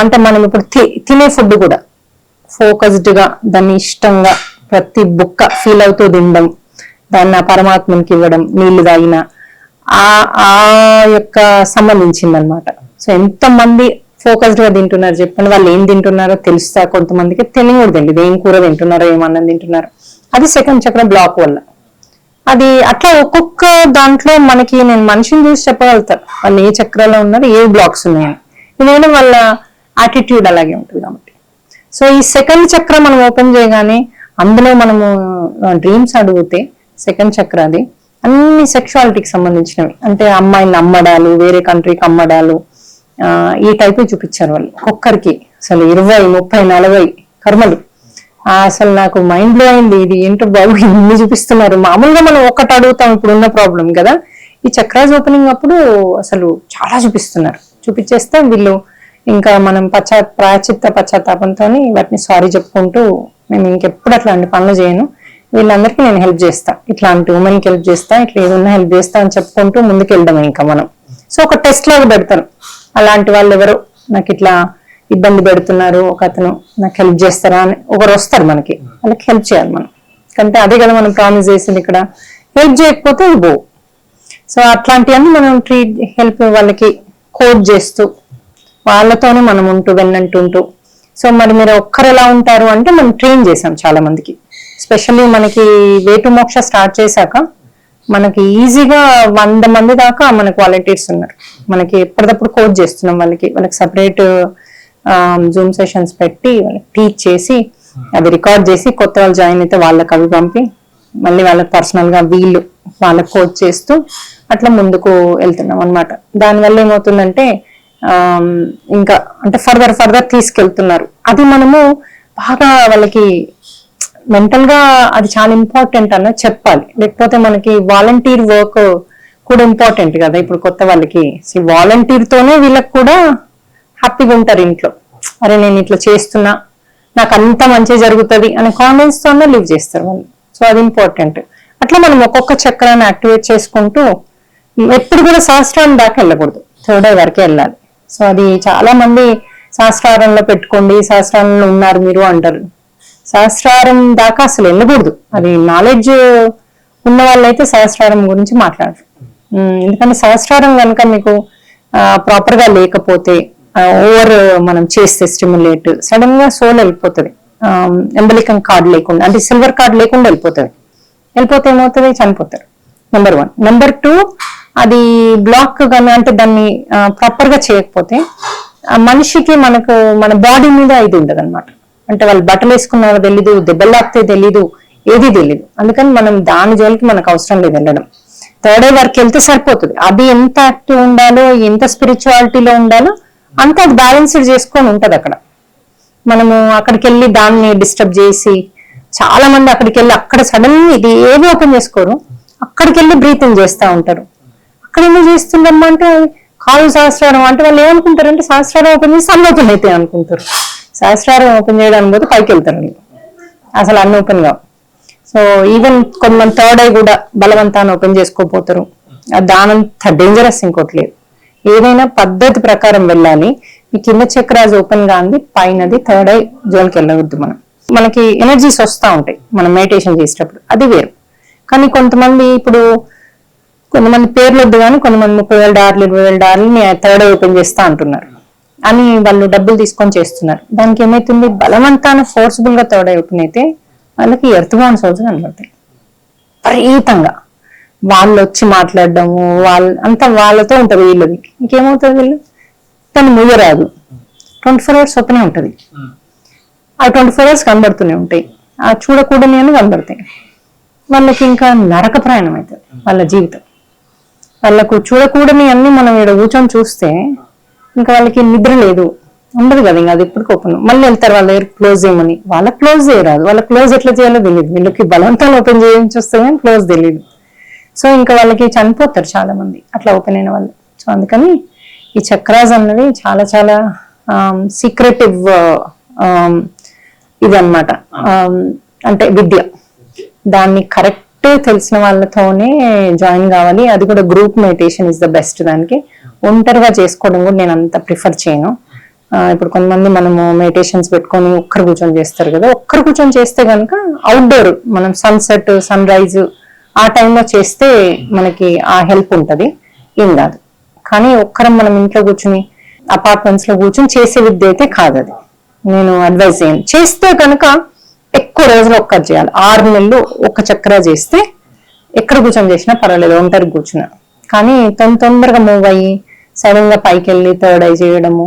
అంటే మనం ఇప్పుడు తినే ఫుడ్ కూడా ఫోకస్డ్ గా దాన్ని ఇష్టంగా ప్రతి బుక్క ఫీల్ అవుతూ తినడం, దాన్ని ఆ పరమాత్మకి ఇవ్వడం, నీళ్లు తాగిన ఆ యొక్క సంబంధించింది అనమాట. సో ఎంతమంది ఫోకస్డ్ గా తింటున్నారు చెప్పండి, వాళ్ళు ఏం తింటున్నారో తెలుస్తా. కొంతమందికి తెలియదు, ఏం కూర తింటున్నారో, ఏమన్నం తింటున్నారో. అది సెకండ్ చక్ర బ్లాక్ వల్ల. అది అట్లా ఒక్కొక్క దాంట్లో మనకి నేను మనిషిని చూసి చెప్పగలుగుతాను వాళ్ళు ఏ చక్రాలో ఉన్నారు, ఏ బ్లాక్స్ ఉన్నాయని. ఎందుకంటే వాళ్ళ యాటిట్యూడ్ అలాగే ఉంటుంది కాబట్టి. సో ఈ సెకండ్ చక్ర మనం ఓపెన్ చేయగానే అందులో మనము డ్రీమ్స్ అడిగితే సెకండ్ చక్ర అది అన్ని సెక్షువాలిటీకి సంబంధించినవి, అంటే అమ్మాయిని అమ్మడాలు, వేరే కంట్రీకి అమ్మడాలు, ఈ టైప్ చూపించారు వాళ్ళు. ఒక్కొక్కరికి అసలు 20, 30, 40 కర్మలు. అసలు నాకు మైండ్ బ్లో అయింది, ఇది ఏంటో బాబు ఇన్ని చూపిస్తున్నారు. మామూలుగా మనం ఒక్కటి అడుగుతాం, ఇప్పుడు ఉన్న ప్రాబ్లం కదా. ఈ చక్రాస్ ఓపెనింగ్ అప్పుడు అసలు చాలా చూపిస్తున్నారు. చూపించేస్తే వీళ్ళు ఇంకా మనం పశ్చాత్తాపంతో వాటిని సారీ చెప్పుకుంటూ, మేము ఇంకెప్పుడు అట్లాంటి పనులు చేయను, వీళ్ళందరికీ నేను హెల్ప్ చేస్తా, ఇట్లాంటి ఉమెన్కి హెల్ప్ చేస్తా, ఇట్లా ఏదన్నా హెల్ప్ చేస్తా అని చెప్పుకుంటూ ముందుకు వెళ్ళడం ఇంకా మనం. సో ఒక టెస్ట్ లాగా పెడతాను, అలాంటి వాళ్ళు ఎవరో నాకు ఇట్లా ఇబ్బంది పెడుతున్నారు, ఒక అతను నాకు హెల్ప్ చేస్తారా అని ఒకరు వస్తారు మనకి, వాళ్ళకి హెల్ప్ చేయాలి మనం. అంటే అదే కదా మనం ప్రామిస్ చేసింది, ఇక్కడ హెల్ప్ చేయకపోతే అది బో. సో అట్లాంటివన్నీ మనం హెల్ప్ వాళ్ళకి కోడ్ చేస్తూ వాళ్ళతోనే మనం ఉంటూ వెన్నంటుంటూ. సో మరి మీరు ఒక్కరు ఎలా ఉంటారు అంటే మనం ట్రైన్ చేసాం చాలా మందికి. స్పెషల్లీ మనకి వే టు మోక్ష స్టార్ట్ చేశాక మనకి ఈజీగా 100 మంది దాకా మనకు వాలంటీర్స్ ఉన్నారు. మనకి ఎప్పటికప్పుడు కోచ్ చేస్తున్నాం వాళ్ళకి సపరేట్ జూమ్ సెషన్స్ పెట్టి వాళ్ళకి టీచ్ చేసి అవి రికార్డ్ చేసి కొత్త వాళ్ళు జాయిన్ అయితే వాళ్ళకి అవి పంపి మళ్ళీ వాళ్ళకి పర్సనల్ గా వీళ్ళు వాళ్ళకి కోచ్ చేస్తూ అట్లా ముందుకు వెళ్తున్నాం అనమాట. దానివల్ల ఏమవుతుందంటే ఇంకా అంటే ఫర్దర్ తీసుకెళ్తున్నారు. అది మనము బాగా వాళ్ళకి మెంటల్ గా అది చాలా ఇంపార్టెంట్ అన్నది చెప్పాలి. లేకపోతే మనకి వాలంటీర్ వర్క్ కూడా ఇంపార్టెంట్ కదా. ఇప్పుడు కొత్త వాళ్ళకి వాలంటీర్ తోనే వీళ్ళకి కూడా హ్యాపీగా ఉంటారు ఇంట్లో. అరే నేను ఇట్లా చేస్తున్నా, నాకు అంత మంచి జరుగుతుంది అనే కాన్ఫిడెన్స్ తోనే లివ్ చేస్తారు వాళ్ళు. సో అది ఇంపార్టెంట్. అట్లా మనం ఒక్కొక్క చక్రాన్ని యాక్టివేట్ చేసుకుంటూ ఎప్పుడు కూడా సహస్రారం దాకా వెళ్ళకూడదు, థర్డ్ ఐ వరకే వెళ్ళాలి. సో అది చాలా మంది సహస్రారంలో పెట్టుకోండి, సహస్రారంలో ఉన్నారు మీరు అంటారు. సహస్రారం దాకా అసలు వెళ్ళకూడదు. అది నాలెడ్జ్ ఉన్న వాళ్ళైతే సహస్రారం గురించి మాట్లాడరు. ఎందుకంటే సహస్రారం కనుక మీకు ప్రాపర్ గా లేకపోతే ఓవర్ మనం చేస్తే స్టిమ్యులేట్ సడన్ గా సోల్ వెళ్ళిపోతుంది. ఎంబలికం కార్డ్ లేకుండా అంటే సిల్వర్ కార్డ్ లేకుండా వెళ్ళిపోతే ఏమవుతుంది, చనిపోతారు. నెంబర్ 1. నెంబర్ 2, అది బ్లాక్ గానీ అంటే దాన్ని ప్రాపర్ గా చేయకపోతే మనిషికి మనకు మన బాడీ మీద ఇది ఉండదు అనమాట. అంటే వాళ్ళు బట్టలు వేసుకున్నారో తెలీదు, దెబ్బలు తాకితే తెలీదు, ఏది తెలీదు. అందుకని మనం దాని జోలికి మనకు అవసరం లేదు వెళ్ళడం. థర్డ్ ఐ వరకు వెళ్తే సరిపోతుంది. అది ఎంత యాక్టివ్ ఉండాలో, ఎంత స్పిరిచువాలిటీలో ఉండాలో అంత అది బ్యాలెన్స్డ్ చేసుకొని ఉంటది అక్కడ. మనము అక్కడికి వెళ్ళి దాన్ని డిస్టర్బ్ చేసి చాలా మంది అక్కడికి వెళ్ళి అక్కడ సడన్ ఇది ఏవి ఓపెన్ చేసుకోరు, అక్కడికి వెళ్ళి బ్రీతింగ్ చేస్తూ ఉంటారు. అక్కడ ఎందుకు చేస్తుందమ్మా అంటే కాలు సహస్రారం అంటే వాళ్ళు ఏమనుకుంటారంటే సహస్రారం ఓపెన్ చేసి అన్ని ఓపెన్ అయితే అనుకుంటారు. సహస్రారం ఓపెన్ చేయడానికి పోతే పైకి వెళ్తారు, అసలు అన్ని ఓపెన్ కావు. సో ఈవెన్ కొంతమంది థర్డ్ ఐ కూడా బలవంతాన్ని ఓపెన్ చేసుకోపోతారు. దానంత డేంజరస్ ఇంకోటి లేదు. ఏదైనా పద్ధతి ప్రకారం వెళ్ళాలి. ఈ కింద చక్రాజ్ ఓపెన్ గా ఉంది, పైనది థర్డ్ ఐ జోలికి వెళ్ళవద్దు. మనకి ఎనర్జీస్ వస్తూ ఉంటాయి మనం మెడిటేషన్ చేసేటప్పుడు, అది వేరు. కానీ కొంతమంది పేర్లు వద్దు కానీ కొంతమంది 30,000 $20,000 థర్డ్ ఐ ఓపెన్ చేస్తా అంటున్నారు అని వాళ్ళు డబ్బులు తీసుకొని చేస్తున్నారు. దానికి ఏమైతుంది, బలవంతాన ఫోర్స్ఫుల్ గా థర్డ్ ఐ ఓపెన్ అయితే వాళ్ళకి ఎర్త్ బౌండ్ సోల్స్ కనబడతాయి విపరీతంగా. వాళ్ళు వచ్చి మాట్లాడడము అంతా వాళ్ళతో ఉంటది వీళ్ళది. ఇంకేమవుతుంది, వీళ్ళు తను ముయ్యరాదు. 24 hours ఓపెనే ఉంటది. ఆ 24 hours కనబడుతూనే ఉంటాయి. ఆ చూడకూడని అని కనబడతాయి. వాళ్ళకి ఇంకా నరక ప్రయాణం అవుతుంది వాళ్ళ జీవితం. వాళ్ళకు చూడకూడని అన్ని మనం ఇక్కడ కూర్చొని చూస్తే ఇంకా వాళ్ళకి నిద్ర లేదు, ఉండదు కదా. ఇంకా అది ఎప్పుడు ఓపెన్ మళ్ళీ వెళ్తారు వాళ్ళ దగ్గర క్లోజ్ చేయమని. వాళ్ళకి క్లోజ్ చేయరాదు. వాళ్ళ క్లోజ్ ఎట్లా చేయాలో తెలియదు. వీళ్ళకి బలవంతాలు ఓపెన్ చేయని చూస్తే కానీ క్లోజ్ తెలియదు. సో ఇంకా వాళ్ళకి చనిపోతారు చాలా మంది అట్లా ఓపెన్ అయిన వాళ్ళు. సో అందుకని ఈ చక్రాస్ అన్నది చాలా చాలా సీక్రెటివ్ ఇదన్నమాట. అంటే విద్య, దాన్ని కరెక్ట్ తెలిసిన వాళ్ళతోనే జాయిన్ కావాలి. అది కూడా group meditation is the best. దానికి ఒంటరిగా చేసుకోవడం కూడా నేను అంత ప్రిఫర్ చేయను. ఇప్పుడు కొంతమంది మనము మెడిటేషన్స్ పెట్టుకొని ఒక్కరు కూర్చొని చేస్తారు కదా. ఒక్కరు కూర్చొని చేస్తే కనుక అవుట్డోర్ మనం సన్సెట్ సన్ రైజ్ ఆ టైంలో చేస్తే మనకి ఆ హెల్ప్ ఉంటది, ఏం కాదు. కానీ ఒక్కరం మనం ఇంట్లో కూర్చుని అపార్ట్మెంట్స్ లో కూర్చొని చేసే విద్య అయితే కాదు. అది నేను అడ్వైజ్ చేయను. చేస్తే కనుక ఎక్కువ రోజులు ఒక్కటి చేయాలి. 6 నెలలు ఒక చక్ర చేస్తే ఎక్కడ కూర్చొని చేసినా పర్వాలేదు, ఒంటరి కూర్చున్నా. కానీ తొందరగా మూవ్ అయ్యి సడన్ గా పైకి వెళ్ళి థర్డ్ ఐ చేయడము,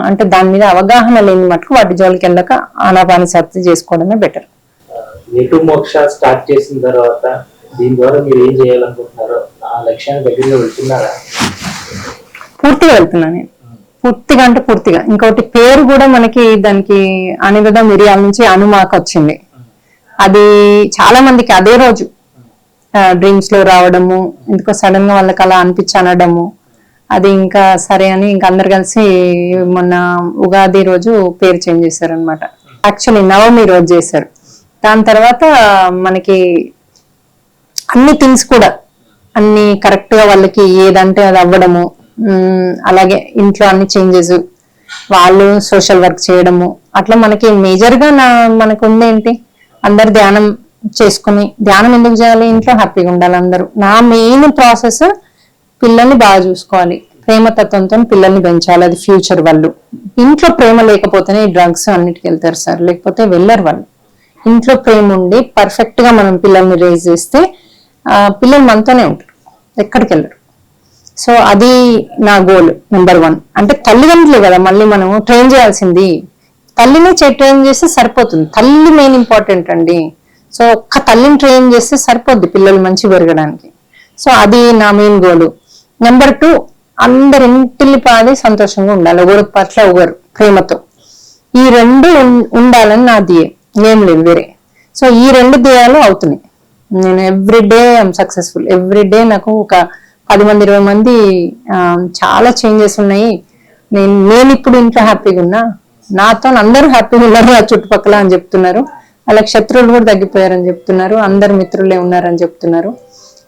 అంటే దాని మీద అవగాహన లేని మటుకు వాటి జోలికి వెళ్ళక ఆనాపాని సత్తి చేసుకోవడమే బెటర్. ఎటు మోక్ష స్టార్ట్ చేసిన తర్వాత దీని ద్వారా మీరు ఏం చేయాలనుకుంటున్నారో ఆ లక్ష్యాన్ని దగ్గరలో వెళ్తున్నారా? పూర్తిగా వెళ్తున్నా నేను, పూర్తిగా అంటే పూర్తిగా. ఇంకోటి పేరు కూడా మనకి దానికి అనిరుద్ధ మిరియాల నుంచి అనుమాక వచ్చింది. అది చాలా మందికి అదే రోజు డ్రీమ్స్ లో రావడము, ఎందుకో సడన్ గా వాళ్ళకి అలా అనడము, అది ఇంకా సరే అని ఇంకా అందరు కలిసి మొన్న ఉగాది రోజు పేరు చేంజ్ చేశారు అనమాట. యాక్చువల్లీ నవమి రోజు చేశారు. దాని తర్వాత మనకి అన్ని థింగ్స్ కూడా అన్ని కరెక్ట్ గా వాళ్ళకి ఏదంటే అది అవ్వడము, అలాగే ఇంట్లో అన్ని చేంజెస్, వాళ్ళు సోషల్ వర్క్ చేయడము, అట్లా మనకి మేజర్ గా మనకు ఉందేంటి, అందరు ధ్యానం చేసుకుని, ధ్యానం ఎందుకు చేయాలి, ఇంట్లో హ్యాపీగా ఉండాలి అందరూ. నా మెయిన్ ప్రాసెస్ పిల్లల్ని బాగా చూసుకోవాలి, ప్రేమతత్వంతో పిల్లల్ని పెంచాలి, అది ఫ్యూచర్. వాళ్ళు ఇంట్లో ప్రేమ లేకపోతేనే డ్రగ్స్ అన్నిటికి వెళ్తారు సార్, లేకపోతే వెళ్ళరు వాళ్ళు. ఇంట్లో ప్రేమ ఉండి పర్ఫెక్ట్ గా మనం పిల్లల్ని రేజ్ చేస్తే పిల్లలు మనతోనే ఉంటారు, ఎక్కడికి వెళ్ళరు. సో అది నా గోల్ నెంబర్ 1. అంటే తల్లిదండ్రులే కదా మళ్ళీ మనం ట్రైన్ చేయాల్సింది, తల్లిని ట్రైన్ చేస్తే సరిపోతుంది. తల్లి మెయిన్ ఇంపార్టెంట్ అండి. సో ఒక్క తల్లిని ట్రైన్ చేస్తే సరిపోద్ది పిల్లలు మంచి పెరగడానికి. సో అది నా మెయిన్ గోల్. నెంబర్ 2, అందరి ఇంటిల్లి పాది సంతోషంగా ఉండాలి, ఒకరి పట్ల ఒకరు ప్రేమతో. ఈ 2 ఉండాలని నా ధ్యేయం, ఏం లేదు వేరే. సో ఈ 2 ధ్యేయాలు అవుతున్నాయి. నేను ఎవ్రీడే ఐఎమ్ సక్సెస్ఫుల్. ఎవ్రీడే నాకు ఒక 10 మంది 20 మంది చాలా చేంజెస్ ఉన్నాయి. నేను ఇప్పుడు ఇంట్లో హ్యాపీగా ఉన్నా, నాతో అందరూ హ్యాపీగా ఉన్నారు నా చుట్టుపక్కల అని చెప్తున్నారు. అలాగే శత్రువులు కూడా తగ్గిపోయారని చెప్తున్నారు, అందరు మిత్రులే ఉన్నారని చెప్తున్నారు.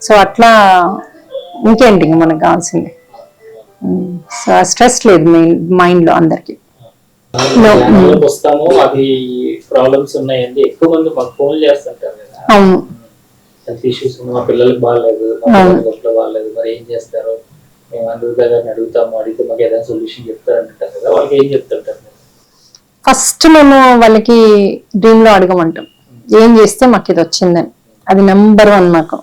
సో అట్లా ఇంకేంటి మనకు కావాల్సింది. సో స్ట్రెస్ లేదు మైండ్ లో అందరికి. వస్తాము, అది ప్రాబ్లమ్స్ ఉన్నాయండి, ఎక్కువ మంది మాకు ఫోన్ చేస్తుంటారు కదా, అవును హెల్త్ ఇష్యూస్, మా పిల్లలకి బాగాలేదు, మా పిల్లలకి బాగాలేదు, మరి ఏం చేస్తారు, మేము అందరూ అడుగుతాము, అడిగితే మాకు ఏదైనా సొల్యూషన్ చెప్తారంటారు కదా, వాళ్ళకి ఏం చెప్తుంటారు? ఫస్ట్ మేము వాళ్ళకి డ్రీమ్ లో అడగమంటాం, ఏం చేస్తే మాకు ఇది వచ్చిందని. అది నెంబర్ 1 మాకు.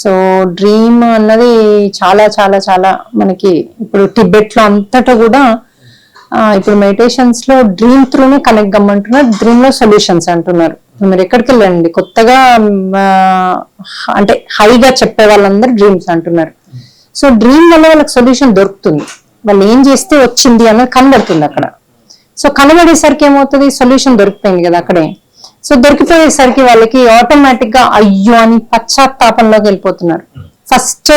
సో డ్రీమ్ అన్నది చాలా చాలా చాలా మనకి ఇప్పుడు టిబెట్ లో అంతటా కూడా ఇప్పుడు మెడిటేషన్స్ లో డ్రీమ్ త్రూనే కనెక్ట్ కమ్మంటున్నారు, డ్రీమ్ లో సొల్యూషన్స్ అంటున్నారు. మీరు ఎక్కడికి వెళ్ళండి కొత్తగా అంటే హైగా చెప్పే వాళ్ళందరూ డ్రీమ్స్ అంటున్నారు. సో డ్రీమ్ వల్ల వాళ్ళకి సొల్యూషన్ దొరుకుతుంది, వాళ్ళు ఏం చేస్తే వచ్చింది అన్నది కనబడుతుంది అక్కడ. సో కనబడేసరికి ఏమవుతుంది, సొల్యూషన్ దొరికిపోయింది కదా అక్కడే. సో దొరికిపోయేసరికి వాళ్ళకి ఆటోమేటిక్ గా అయ్యో అని పశ్చాత్తాపంలోకి వెళ్ళిపోతున్నారు. ఫస్ట్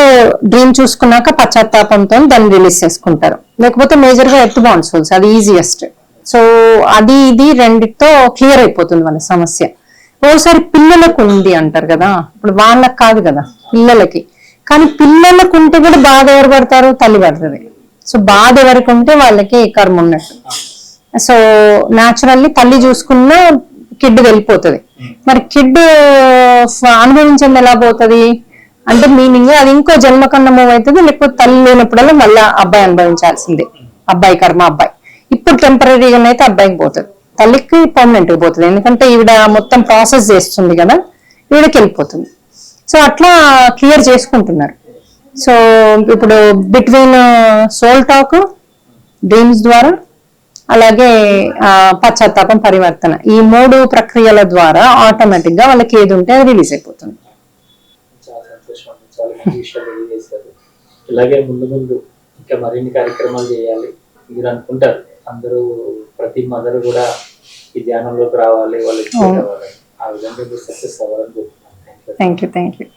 డ్రీమ్ చూసుకున్నాక పశ్చాత్తాపంతో దాన్ని రిలీజ్ చేసుకుంటారు, లేకపోతే మేజర్ గా ఎర్త్ బౌండ్ సోల్స్, అది ఈజియెస్ట్. సో అది ఇది రెండితో క్లియర్ అయిపోతుంది వాళ్ళ సమస్య. ఓసారి పిల్లలకు ఉంది అంటారు కదా, ఇప్పుడు వాళ్ళకి కాదు కదా పిల్లలకి. కానీ పిల్లలకు ఉంటే కూడా బాధ ఎవరు పడతారు, తల్లి పడుతుంది. సో బాధ ఎవరికి ఉంటే వాళ్ళకి కర్మ ఉన్నట్టు. సో న్యాచురల్లీ తల్లి చూసుకున్న కిడ్ వెళ్ళిపోతుంది. మరి కిడ్ అనుభవించింది ఎలా పోతుంది అంటే మీనింగ్ అది ఇంకో జన్మ కన్నా మూవ్ అవుతుంది, లేకపోతే తల్లి లేనప్పుడల్లా మళ్ళీ అబ్బాయి అనుభవించాల్సిందే. అబ్బాయి కర్మ అబ్బాయి. ఇప్పుడు టెంపరీగా అయితే అబ్బాయికి పోతుంది, తల్లికి పర్మనెంట్ గా పోతుంది. ఎందుకంటే ఈవిడ మొత్తం ప్రాసెస్ చేస్తుంది కదా, ఈవిడకి వెళ్ళిపోతుంది. సో అట్లా క్లియర్ చేసుకుంటున్నారు. సో ఇప్పుడు బిట్వీన్ సోల్ టాక్, డ్రీమ్స్ ద్వారా, అలాగే పశ్చాత్తాపం, పరివర్తన, ఈ 3 ప్రక్రియల ద్వారా ఆటోమేటిక్ గా వాళ్ళకి ఏది ఉంటే అది రిలీజ్ అయిపోతుంది. చాలా సంతోషం, చాలా మంచి విషయాలు తెలియజేస్తారు. ఇలాగే ముందు ముందు ఇంకా మరిన్ని కార్యక్రమాలు చేయాలి మీరు అనుకుంటారు. అందరూ ప్రతి మదర్ కూడా ఈ ధ్యానంలోకి రావాలి, వాళ్ళకి ఆ విధంగా సక్సెస్ అవ్వాలని చెప్తున్నాను. Thank you.